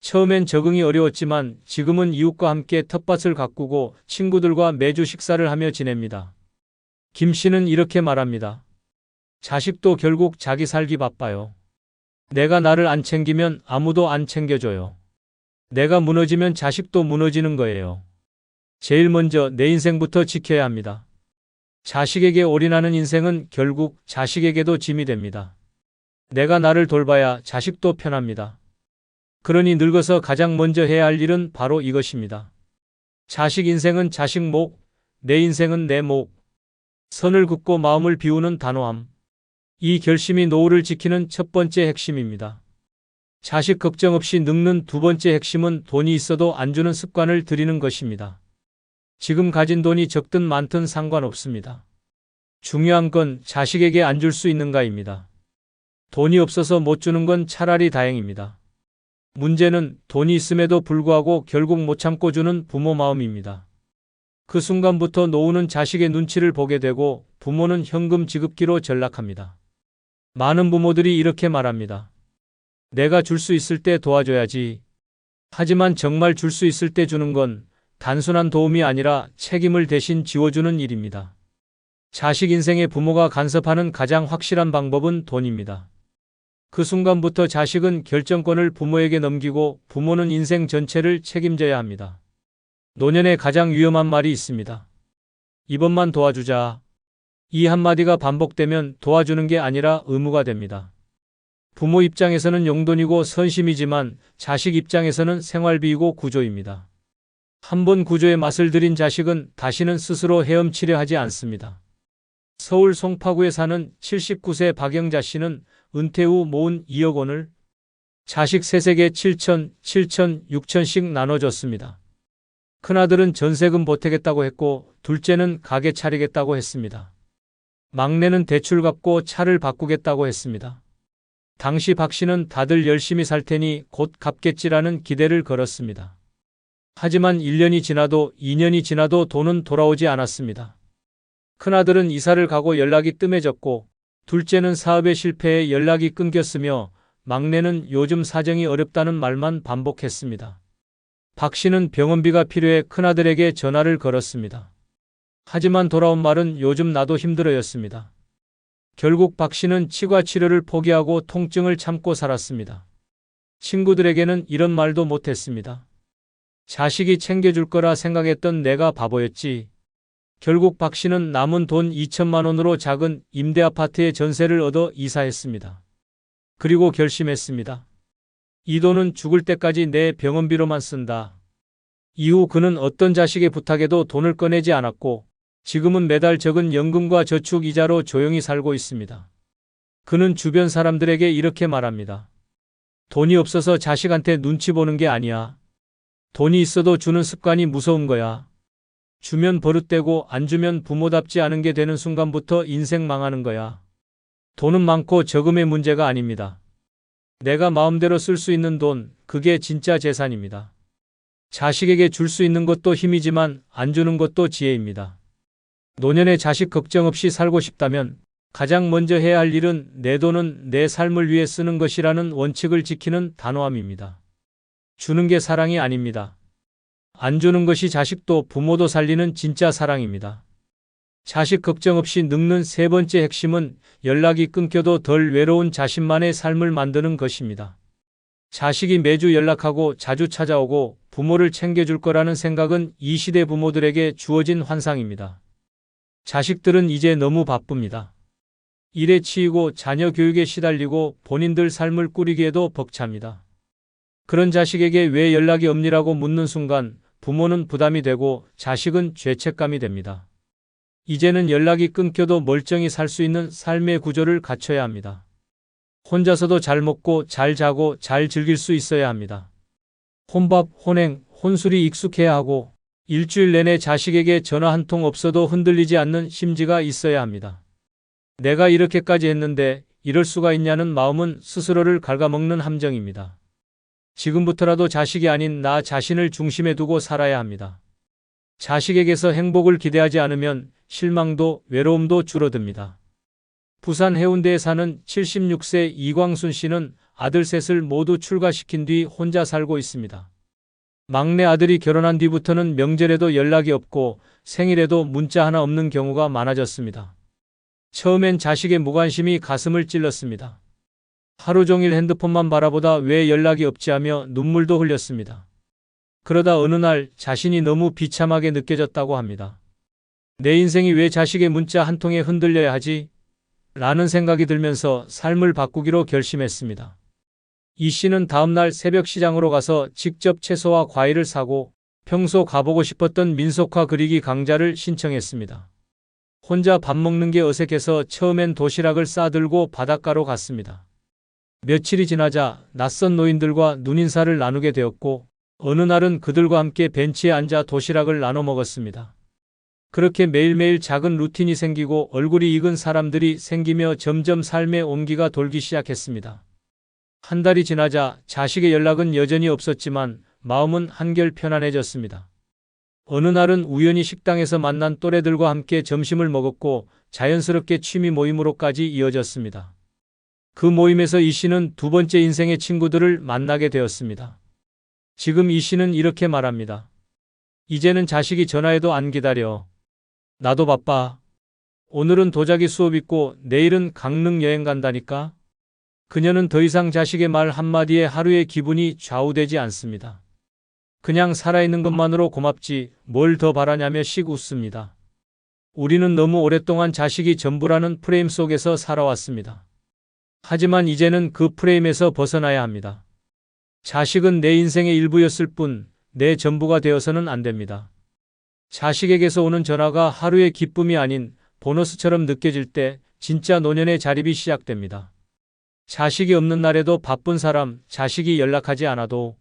처음엔 적응이 어려웠지만 지금은 이웃과 함께 텃밭을 가꾸고 친구들과 매주 식사를 하며 지냅니다. 김 씨는 이렇게 말합니다. 자식도 결국 자기 살기 바빠요. 내가 나를 안 챙기면 아무도 안 챙겨줘요. 내가 무너지면 자식도 무너지는 거예요. 제일 먼저 내 인생부터 지켜야 합니다. 자식에게 올인하는 인생은 결국 자식에게도 짐이 됩니다. 내가 나를 돌봐야 자식도 편합니다. 그러니 늙어서 가장 먼저 해야 할 일은 바로 이것입니다. 자식 인생은 자식 목, 내 인생은 내 목. 선을 긋고 마음을 비우는 단호함. 이 결심이 노후를 지키는 첫 번째 핵심입니다. 자식 걱정 없이 늙는 두 번째 핵심은 돈이 있어도 안 주는 습관을 들이는 것입니다. 지금 가진 돈이 적든 많든 상관없습니다. 중요한 건 자식에게 안 줄 수 있는가입니다. 돈이 없어서 못 주는 건 차라리 다행입니다. 문제는 돈이 있음에도 불구하고 결국 못 참고 주는 부모 마음입니다. 그 순간부터 노후는 자식의 눈치를 보게 되고 부모는 현금 지급기로 전락합니다. 많은 부모들이 이렇게 말합니다. 내가 줄 수 있을 때 도와줘야지. 하지만 정말 줄 수 있을 때 주는 건 단순한 도움이 아니라 책임을 대신 지워주는 일입니다. 자식 인생의 부모가 간섭하는 가장 확실한 방법은 돈입니다. 그 순간부터 자식은 결정권을 부모에게 넘기고 부모는 인생 전체를 책임져야 합니다. 노년에 가장 위험한 말이 있습니다. 이번만 도와주자. 이 한마디가 반복되면 도와주는 게 아니라 의무가 됩니다. 부모 입장에서는 용돈이고 선심이지만 자식 입장에서는 생활비이고 구조입니다. 한번 구조의 맛을 들인 자식은 다시는 스스로 헤엄치려 하지 않습니다. 서울 송파구에 사는 79세 박영자 씨는 은퇴 후 모은 2억 원을 자식 셋에게 7천, 6천씩 나눠줬습니다. 큰아들은 전세금 보태겠다고 했고 둘째는 가게 차리겠다고 했습니다. 막내는 대출 갚고 차를 바꾸겠다고 했습니다. 당시 박 씨는 다들 열심히 살 테니 곧 갚겠지라는 기대를 걸었습니다. 하지만 1년이 지나도 2년이 지나도 돈은 돌아오지 않았습니다. 큰아들은 이사를 가고 연락이 뜸해졌고 둘째는 사업에 실패해 연락이 끊겼으며 막내는 요즘 사정이 어렵다는 말만 반복했습니다. 박 씨는 병원비가 필요해 큰아들에게 전화를 걸었습니다. 하지만 돌아온 말은 요즘 나도 힘들어였습니다. 결국 박 씨는 치과 치료를 포기하고 통증을 참고 살았습니다. 친구들에게는 이런 말도 못했습니다. 자식이 챙겨줄 거라 생각했던 내가 바보였지. 결국 박 씨는 남은 돈 2천만 원으로 작은 임대 아파트에 전세를 얻어 이사했습니다. 그리고 결심했습니다. 이 돈은 죽을 때까지 내 병원비로만 쓴다. 이후 그는 어떤 자식의 부탁에도 돈을 꺼내지 않았고 지금은 매달 적은 연금과 저축 이자로 조용히 살고 있습니다. 그는 주변 사람들에게 이렇게 말합니다. 돈이 없어서 자식한테 눈치 보는 게 아니야. 돈이 있어도 주는 습관이 무서운 거야. 주면 버릇되고 안 주면 부모답지 않은 게 되는 순간부터 인생 망하는 거야. 돈은 많고 적음의 문제가 아닙니다. 내가 마음대로 쓸 수 있는 돈, 그게 진짜 재산입니다. 자식에게 줄 수 있는 것도 힘이지만 안 주는 것도 지혜입니다. 노년에 자식 걱정 없이 살고 싶다면 가장 먼저 해야 할 일은 내 돈은 내 삶을 위해 쓰는 것이라는 원칙을 지키는 단호함입니다. 주는 게 사랑이 아닙니다. 안 주는 것이 자식도 부모도 살리는 진짜 사랑입니다. 자식 걱정 없이 늙는 세 번째 핵심은 연락이 끊겨도 덜 외로운 자신만의 삶을 만드는 것입니다. 자식이 매주 연락하고 자주 찾아오고 부모를 챙겨줄 거라는 생각은 이 시대 부모들에게 주어진 환상입니다. 자식들은 이제 너무 바쁩니다. 일에 치이고 자녀 교육에 시달리고 본인들 삶을 꾸리기에도 벅찹니다. 그런 자식에게 왜 연락이 없니라고 묻는 순간 부모는 부담이 되고 자식은 죄책감이 됩니다. 이제는 연락이 끊겨도 멀쩡히 살 수 있는 삶의 구조를 갖춰야 합니다. 혼자서도 잘 먹고 잘 자고 잘 즐길 수 있어야 합니다. 혼밥, 혼행, 혼술이 익숙해야 하고 일주일 내내 자식에게 전화 한 통 없어도 흔들리지 않는 심지가 있어야 합니다. 내가 이렇게까지 했는데 이럴 수가 있냐는 마음은 스스로를 갉아먹는 함정입니다. 지금부터라도 자식이 아닌 나 자신을 중심에 두고 살아야 합니다. 자식에게서 행복을 기대하지 않으면 실망도 외로움도 줄어듭니다. 부산 해운대에 사는 76세 이광순 씨는 아들 셋을 모두 출가시킨 뒤 혼자 살고 있습니다. 막내 아들이 결혼한 뒤부터는 명절에도 연락이 없고 생일에도 문자 하나 없는 경우가 많아졌습니다. 처음엔 자식의 무관심이 가슴을 찔렀습니다. 하루 종일 핸드폰만 바라보다 왜 연락이 없지 하며 눈물도 흘렸습니다. 그러다 어느 날 자신이 너무 비참하게 느껴졌다고 합니다. 내 인생이 왜 자식의 문자 한 통에 흔들려야 하지? 라는 생각이 들면서 삶을 바꾸기로 결심했습니다. 이 씨는 다음날 새벽 시장으로 가서 직접 채소와 과일을 사고 평소 가보고 싶었던 민속화 그리기 강좌를 신청했습니다. 혼자 밥 먹는 게 어색해서 처음엔 도시락을 싸들고 바닷가로 갔습니다. 며칠이 지나자 낯선 노인들과 눈인사를 나누게 되었고 어느 날은 그들과 함께 벤치에 앉아 도시락을 나눠 먹었습니다. 그렇게 매일매일 작은 루틴이 생기고 얼굴이 익은 사람들이 생기며 점점 삶의 온기가 돌기 시작했습니다. 한 달이 지나자 자식의 연락은 여전히 없었지만 마음은 한결 편안해졌습니다. 어느 날은 우연히 식당에서 만난 또래들과 함께 점심을 먹었고 자연스럽게 취미 모임으로까지 이어졌습니다. 그 모임에서 이 씨는 두 번째 인생의 친구들을 만나게 되었습니다. 지금 이 씨는 이렇게 말합니다. 이제는 자식이 전화해도 안 기다려. 나도 바빠. 오늘은 도자기 수업 있고 내일은 강릉 여행 간다니까. 그녀는 더 이상 자식의 말 한마디에 하루의 기분이 좌우되지 않습니다. 그냥 살아있는 것만으로 고맙지 뭘 더 바라냐며 씩 웃습니다. 우리는 너무 오랫동안 자식이 전부라는 프레임 속에서 살아왔습니다. 하지만 이제는 그 프레임에서 벗어나야 합니다. 자식은 내 인생의 일부였을 뿐 내 전부가 되어서는 안 됩니다. 자식에게서 오는 전화가 하루의 기쁨이 아닌 보너스처럼 느껴질 때 진짜 노년의 자립이 시작됩니다. 자식이 없는 날에도 바쁜 사람, 자식이 연락하지 않아도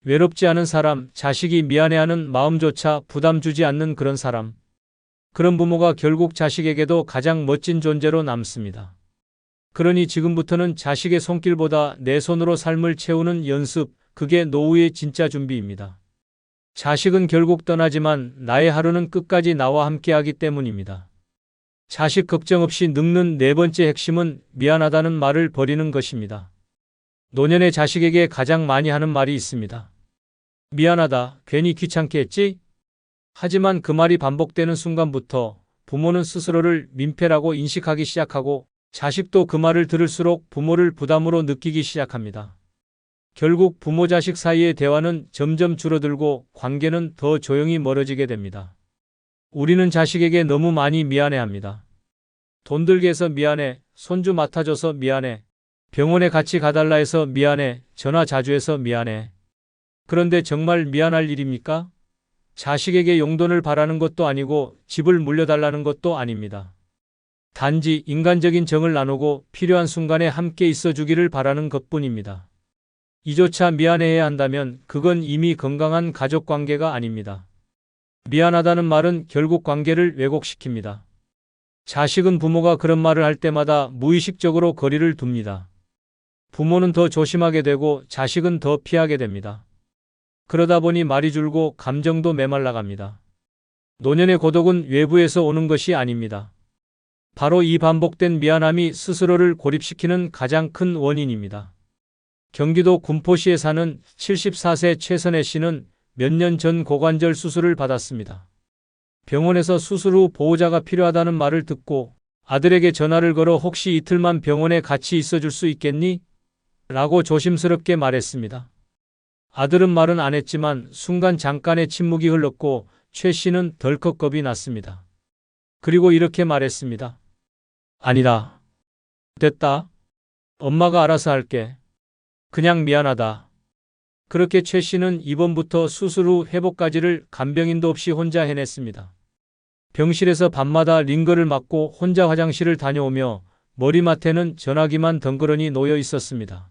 외롭지 않은 사람, 자식이 미안해하는 마음조차 부담 주지 않는 그런 사람. 그런 부모가 결국 자식에게도 가장 멋진 존재로 남습니다. 그러니 지금부터는 자식의 손길보다 내 손으로 삶을 채우는 연습, 그게 노후의 진짜 준비입니다. 자식은 결국 떠나지만 나의 하루는 끝까지 나와 함께하기 때문입니다. 자식 걱정 없이 늙는 네 번째 핵심은 미안하다는 말을 버리는 것입니다. 노년의 자식에게 가장 많이 하는 말이 있습니다. 미안하다, 괜히 귀찮게 했지? 하지만 그 말이 반복되는 순간부터 부모는 스스로를 민폐라고 인식하기 시작하고 자식도 그 말을 들을수록 부모를 부담으로 느끼기 시작합니다. 결국 부모 자식 사이의 대화는 점점 줄어들고 관계는 더 조용히 멀어지게 됩니다. 우리는 자식에게 너무 많이 미안해합니다. 돈 들게 해서 미안해, 손주 맡아줘서 미안해, 병원에 같이 가달라 해서 미안해, 전화 자주 해서 미안해. 그런데 정말 미안할 일입니까? 자식에게 용돈을 바라는 것도 아니고 집을 물려달라는 것도 아닙니다. 단지 인간적인 정을 나누고 필요한 순간에 함께 있어주기를 바라는 것뿐입니다. 이조차 미안해해야 한다면 그건 이미 건강한 가족관계가 아닙니다. 미안하다는 말은 결국 관계를 왜곡시킵니다. 자식은 부모가 그런 말을 할 때마다 무의식적으로 거리를 둡니다. 부모는 더 조심하게 되고 자식은 더 피하게 됩니다. 그러다 보니 말이 줄고 감정도 메말라갑니다. 노년의 고독은 외부에서 오는 것이 아닙니다. 바로 이 반복된 미안함이 스스로를 고립시키는 가장 큰 원인입니다. 경기도 군포시에 사는 74세 최선혜 씨는 몇 년 전 고관절 수술을 받았습니다. 병원에서 수술 후 보호자가 필요하다는 말을 듣고 아들에게 전화를 걸어 혹시 이틀만 병원에 같이 있어줄 수 있겠니? 라고 조심스럽게 말했습니다. 아들은 말은 안 했지만 순간 잠깐의 침묵이 흘렀고 최 씨는 덜컥 겁이 났습니다. 그리고 이렇게 말했습니다. 아니다. 됐다. 엄마가 알아서 할게. 그냥 미안하다. 그렇게 최 씨는 입원부터 수술 후 회복까지를 간병인도 없이 혼자 해냈습니다. 병실에서 밤마다 링거를 맞고 혼자 화장실을 다녀오며 머리맡에는 전화기만 덩그러니 놓여 있었습니다.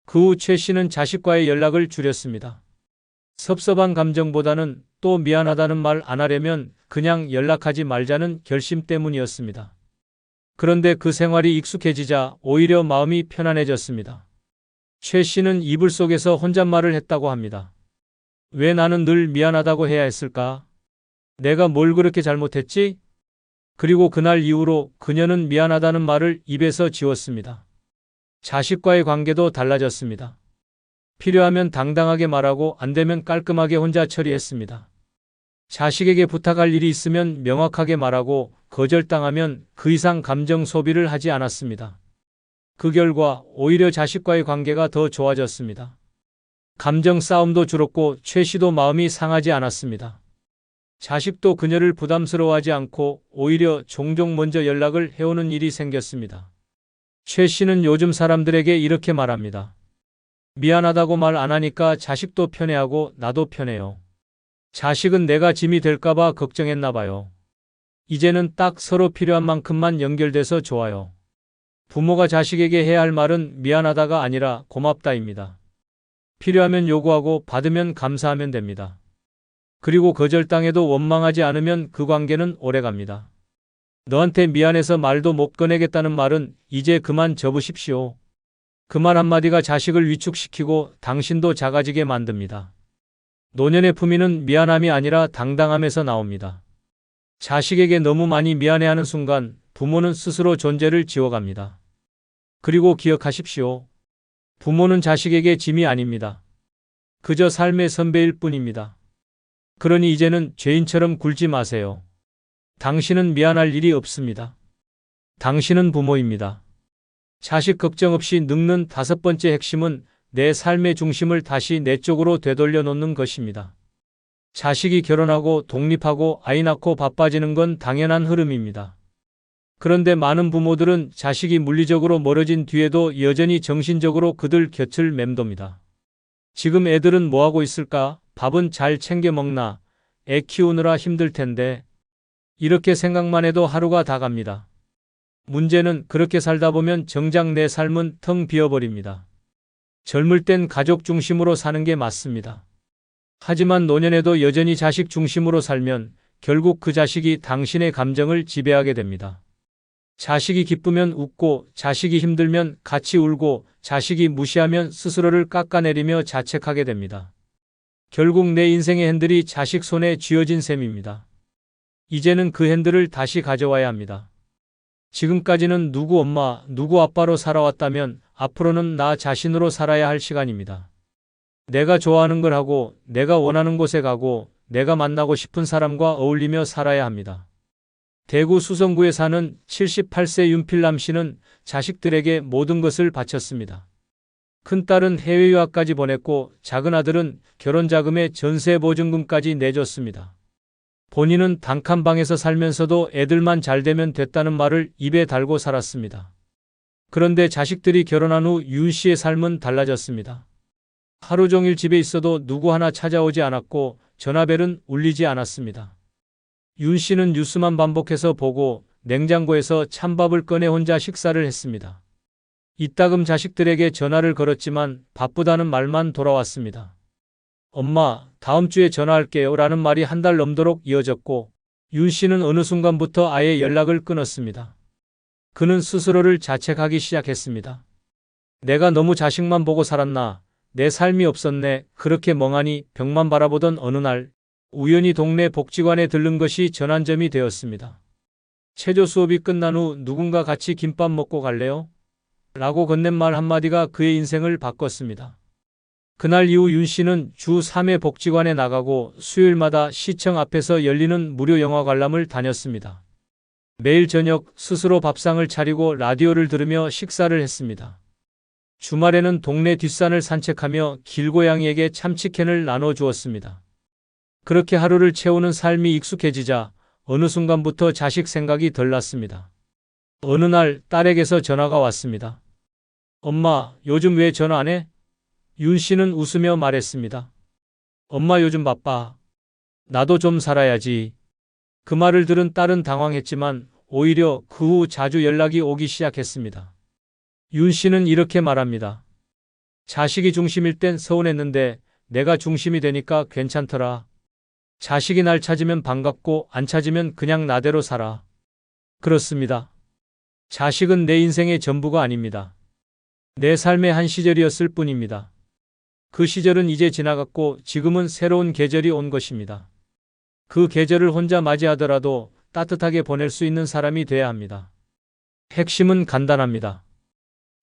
그 후 최 씨는 자식과의 연락을 줄였습니다. 섭섭한 감정보다는 또 미안하다는 말 안 하려면 그냥 연락하지 말자는 결심 때문이었습니다. 그런데 그 생활이 익숙해지자 오히려 마음이 편안해졌습니다. 최 씨는 이불 속에서 혼잣말을 했다고 합니다. 왜 나는 늘 미안하다고 해야 했을까? 내가 뭘 그렇게 잘못했지? 그리고 그날 이후로 그녀는 미안하다는 말을 입에서 지웠습니다. 자식과의 관계도 달라졌습니다. 필요하면 당당하게 말하고 안 되면 깔끔하게 혼자 처리했습니다. 자식에게 부탁할 일이 있으면 명확하게 말하고 거절당하면 그 이상 감정 소비를 하지 않았습니다. 그 결과 오히려 자식과의 관계가 더 좋아졌습니다. 감정 싸움도 줄었고 최 씨도 마음이 상하지 않았습니다. 자식도 그녀를 부담스러워하지 않고 오히려 종종 먼저 연락을 해오는 일이 생겼습니다. 최 씨는 요즘 사람들에게 이렇게 말합니다. 미안하다고 말 안 하니까 자식도 편해하고 나도 편해요. 자식은 내가 짐이 될까봐 걱정했나 봐요. 이제는 딱 서로 필요한 만큼만 연결돼서 좋아요. 부모가 자식에게 해야 할 말은 미안하다가 아니라 고맙다입니다. 필요하면 요구하고 받으면 감사하면 됩니다. 그리고 거절당해도 원망하지 않으면 그 관계는 오래갑니다. 너한테 미안해서 말도 못 꺼내겠다는 말은 이제 그만 접으십시오. 그 말 한마디가 자식을 위축시키고 당신도 작아지게 만듭니다. 노년의 품위는 미안함이 아니라 당당함에서 나옵니다. 자식에게 너무 많이 미안해하는 순간 부모는 스스로 존재를 지워갑니다. 그리고 기억하십시오. 부모는 자식에게 짐이 아닙니다. 그저 삶의 선배일 뿐입니다. 그러니 이제는 죄인처럼 굴지 마세요. 당신은 미안할 일이 없습니다. 당신은 부모입니다. 자식 걱정 없이 늙는 5번째 핵심은 내 삶의 중심을 다시 내 쪽으로 되돌려 놓는 것입니다. 자식이 결혼하고 독립하고 아이 낳고 바빠지는 건 당연한 흐름입니다. 그런데 많은 부모들은 자식이 물리적으로 멀어진 뒤에도 여전히 정신적으로 그들 곁을 맴돕니다. 지금 애들은 뭐하고 있을까? 밥은 잘 챙겨 먹나? 애 키우느라 힘들 텐데. 이렇게 생각만 해도 하루가 다 갑니다. 문제는 그렇게 살다 보면 정작 내 삶은 텅 비어버립니다. 젊을 땐 가족 중심으로 사는 게 맞습니다. 하지만 노년에도 여전히 자식 중심으로 살면 결국 그 자식이 당신의 감정을 지배하게 됩니다. 자식이 기쁘면 웃고 자식이 힘들면 같이 울고 자식이 무시하면 스스로를 깎아내리며 자책하게 됩니다. 결국 내 인생의 핸들이 자식 손에 쥐어진 셈입니다. 이제는 그 핸들을 다시 가져와야 합니다. 지금까지는 누구 엄마, 누구 아빠로 살아왔다면 앞으로는 나 자신으로 살아야 할 시간입니다. 내가 좋아하는 걸 하고 내가 원하는 곳에 가고 내가 만나고 싶은 사람과 어울리며 살아야 합니다. 대구 수성구에 사는 78세 윤필남 씨는 자식들에게 모든 것을 바쳤습니다. 큰딸은 해외 유학까지 보냈고 작은 아들은 결혼자금에 전세보증금까지 내줬습니다. 본인은 단칸방에서 살면서도 애들만 잘 되면 됐다는 말을 입에 달고 살았습니다. 그런데 자식들이 결혼한 후 윤 씨의 삶은 달라졌습니다. 하루 종일 집에 있어도 누구 하나 찾아오지 않았고 전화벨은 울리지 않았습니다. 윤 씨는 뉴스만 반복해서 보고 냉장고에서 찬밥을 꺼내 혼자 식사를 했습니다. 이따금 자식들에게 전화를 걸었지만 바쁘다는 말만 돌아왔습니다. 엄마, 다음 주에 전화할게요 라는 말이 한 달 넘도록 이어졌고 윤 씨는 어느 순간부터 아예 연락을 끊었습니다. 그는 스스로를 자책하기 시작했습니다. 내가 너무 자식만 보고 살았나? 내 삶이 없었네. 그렇게 멍하니 벽만 바라보던 어느 날 우연히 동네 복지관에 들른 것이 전환점이 되었습니다. 체조 수업이 끝난 후 누군가 같이 김밥 먹고 갈래요? 라고 건넨 말 한마디가 그의 인생을 바꿨습니다. 그날 이후 윤 씨는 주 3회 복지관에 나가고 수요일마다 시청 앞에서 열리는 무료 영화 관람을 다녔습니다. 매일 저녁 스스로 밥상을 차리고 라디오를 들으며 식사를 했습니다. 주말에는 동네 뒷산을 산책하며 길고양이에게 참치캔을 나눠주었습니다. 그렇게 하루를 채우는 삶이 익숙해지자 어느 순간부터 자식 생각이 덜 났습니다. 어느 날 딸에게서 전화가 왔습니다. 엄마, 요즘 왜 전화 안 해? 윤 씨는 웃으며 말했습니다. 엄마 요즘 바빠. 나도 좀 살아야지. 그 말을 들은 딸은 당황했지만 오히려 그 후 자주 연락이 오기 시작했습니다. 윤 씨는 이렇게 말합니다. 자식이 중심일 땐 서운했는데 내가 중심이 되니까 괜찮더라. 자식이 날 찾으면 반갑고 안 찾으면 그냥 나대로 살아. 그렇습니다. 자식은 내 인생의 전부가 아닙니다. 내 삶의 한 시절이었을 뿐입니다. 그 시절은 이제 지나갔고 지금은 새로운 계절이 온 것입니다. 그 계절을 혼자 맞이하더라도 따뜻하게 보낼 수 있는 사람이 돼야 합니다. 핵심은 간단합니다.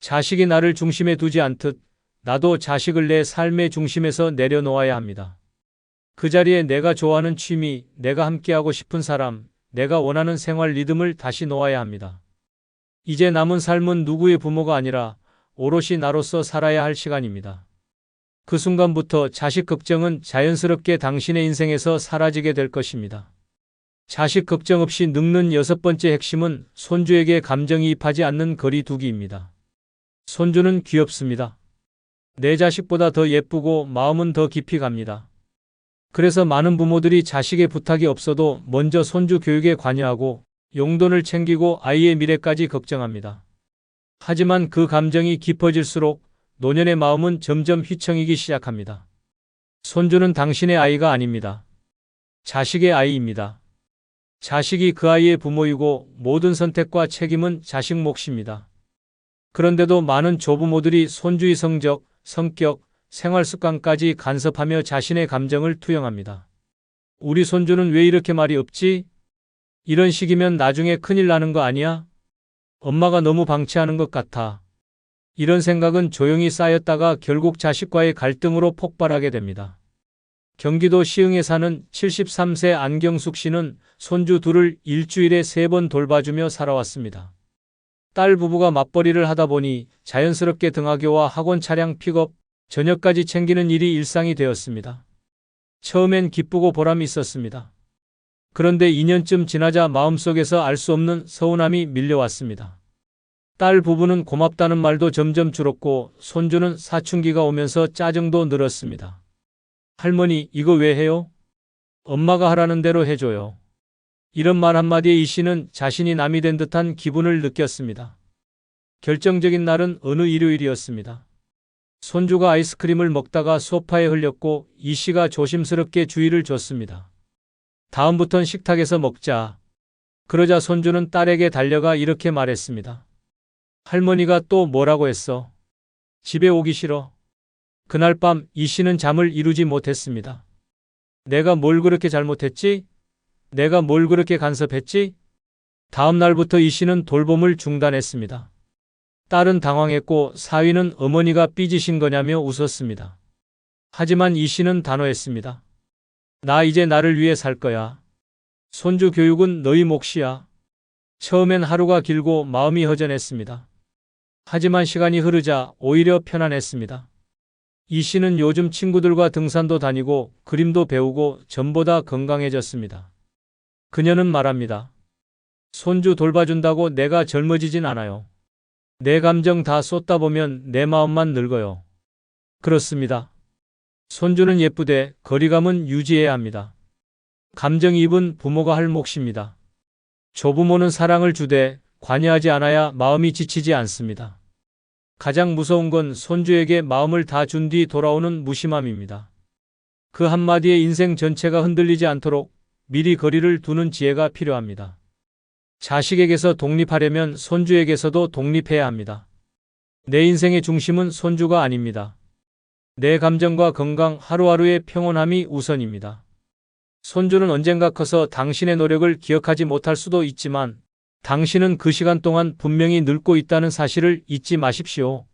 자식이 나를 중심에 두지 않듯 나도 자식을 내 삶의 중심에서 내려놓아야 합니다. 그 자리에 내가 좋아하는 취미, 내가 함께하고 싶은 사람, 내가 원하는 생활 리듬을 다시 놓아야 합니다. 이제 남은 삶은 누구의 부모가 아니라 오롯이 나로서 살아야 할 시간입니다. 그 순간부터 자식 걱정은 자연스럽게 당신의 인생에서 사라지게 될 것입니다. 자식 걱정 없이 늙는 여섯 번째 핵심은 손주에게 감정이입하지 않는 거리두기입니다. 손주는 귀엽습니다. 내 자식보다 더 예쁘고 마음은 더 깊이 갑니다. 그래서 많은 부모들이 자식의 부탁이 없어도 먼저 손주 교육에 관여하고 용돈을 챙기고 아이의 미래까지 걱정합니다. 하지만 그 감정이 깊어질수록 노년의 마음은 점점 휘청이기 시작합니다. 손주는 당신의 아이가 아닙니다. 자식의 아이입니다. 자식이 그 아이의 부모이고 모든 선택과 책임은 자식 몫입니다. 그런데도 많은 조부모들이 손주의 성적, 성격, 생활 습관까지 간섭하며 자신의 감정을 투영합니다. 우리 손주는 왜 이렇게 말이 없지? 이런 식이면 나중에 큰일 나는 거 아니야? 엄마가 너무 방치하는 것 같아. 이런 생각은 조용히 쌓였다가 결국 자식과의 갈등으로 폭발하게 됩니다. 경기도 시흥에 사는 73세 안경숙 씨는 손주 둘을 일주일에 3번 돌봐주며 살아왔습니다. 딸 부부가 맞벌이를 하다 보니 자연스럽게 등하교와 학원 차량 픽업, 저녁까지 챙기는 일이 일상이 되었습니다. 처음엔 기쁘고 보람이 있었습니다. 그런데 2년쯤 지나자 마음속에서 알 수 없는 서운함이 밀려왔습니다. 딸 부부는 고맙다는 말도 점점 줄었고 손주는 사춘기가 오면서 짜증도 늘었습니다. 할머니, 이거 왜 해요? 엄마가 하라는 대로 해줘요. 이런 말 한마디에 이 씨는 자신이 남이 된 듯한 기분을 느꼈습니다. 결정적인 날은 어느 일요일이었습니다. 손주가 아이스크림을 먹다가 소파에 흘렸고 이 씨가 조심스럽게 주의를 줬습니다. 다음부턴 식탁에서 먹자. 그러자 손주는 딸에게 달려가 이렇게 말했습니다. 할머니가 또 뭐라고 했어? 집에 오기 싫어. 그날 밤 이 씨는 잠을 이루지 못했습니다. 내가 뭘 그렇게 잘못했지? 내가 뭘 그렇게 간섭했지? 다음 날부터 이 씨는 돌봄을 중단했습니다. 딸은 당황했고 사위는 어머니가 삐지신 거냐며 웃었습니다. 하지만 이 씨는 단호했습니다. 나 이제 나를 위해 살 거야. 손주 교육은 너희 몫이야. 처음엔 하루가 길고 마음이 허전했습니다. 하지만 시간이 흐르자 오히려 편안했습니다. 이 씨는 요즘 친구들과 등산도 다니고 그림도 배우고 전보다 건강해졌습니다. 그녀는 말합니다. 손주 돌봐준다고 내가 젊어지진 않아요. 내 감정 다 쏟다 보면 내 마음만 늙어요. 그렇습니다. 손주는 예쁘되 거리감은 유지해야 합니다. 감정이입은 부모가 할 몫입니다. 조부모는 사랑을 주되 관여하지 않아야 마음이 지치지 않습니다. 가장 무서운 건 손주에게 마음을 다 준 뒤 돌아오는 무심함입니다. 그 한마디에 인생 전체가 흔들리지 않도록 미리 거리를 두는 지혜가 필요합니다. 자식에게서 독립하려면 손주에게서도 독립해야 합니다. 내 인생의 중심은 손주가 아닙니다. 내 감정과 건강, 하루하루의 평온함이 우선입니다. 손주는 언젠가 커서 당신의 노력을 기억하지 못할 수도 있지만 당신은 그 시간 동안 분명히 늙고 있다는 사실을 잊지 마십시오.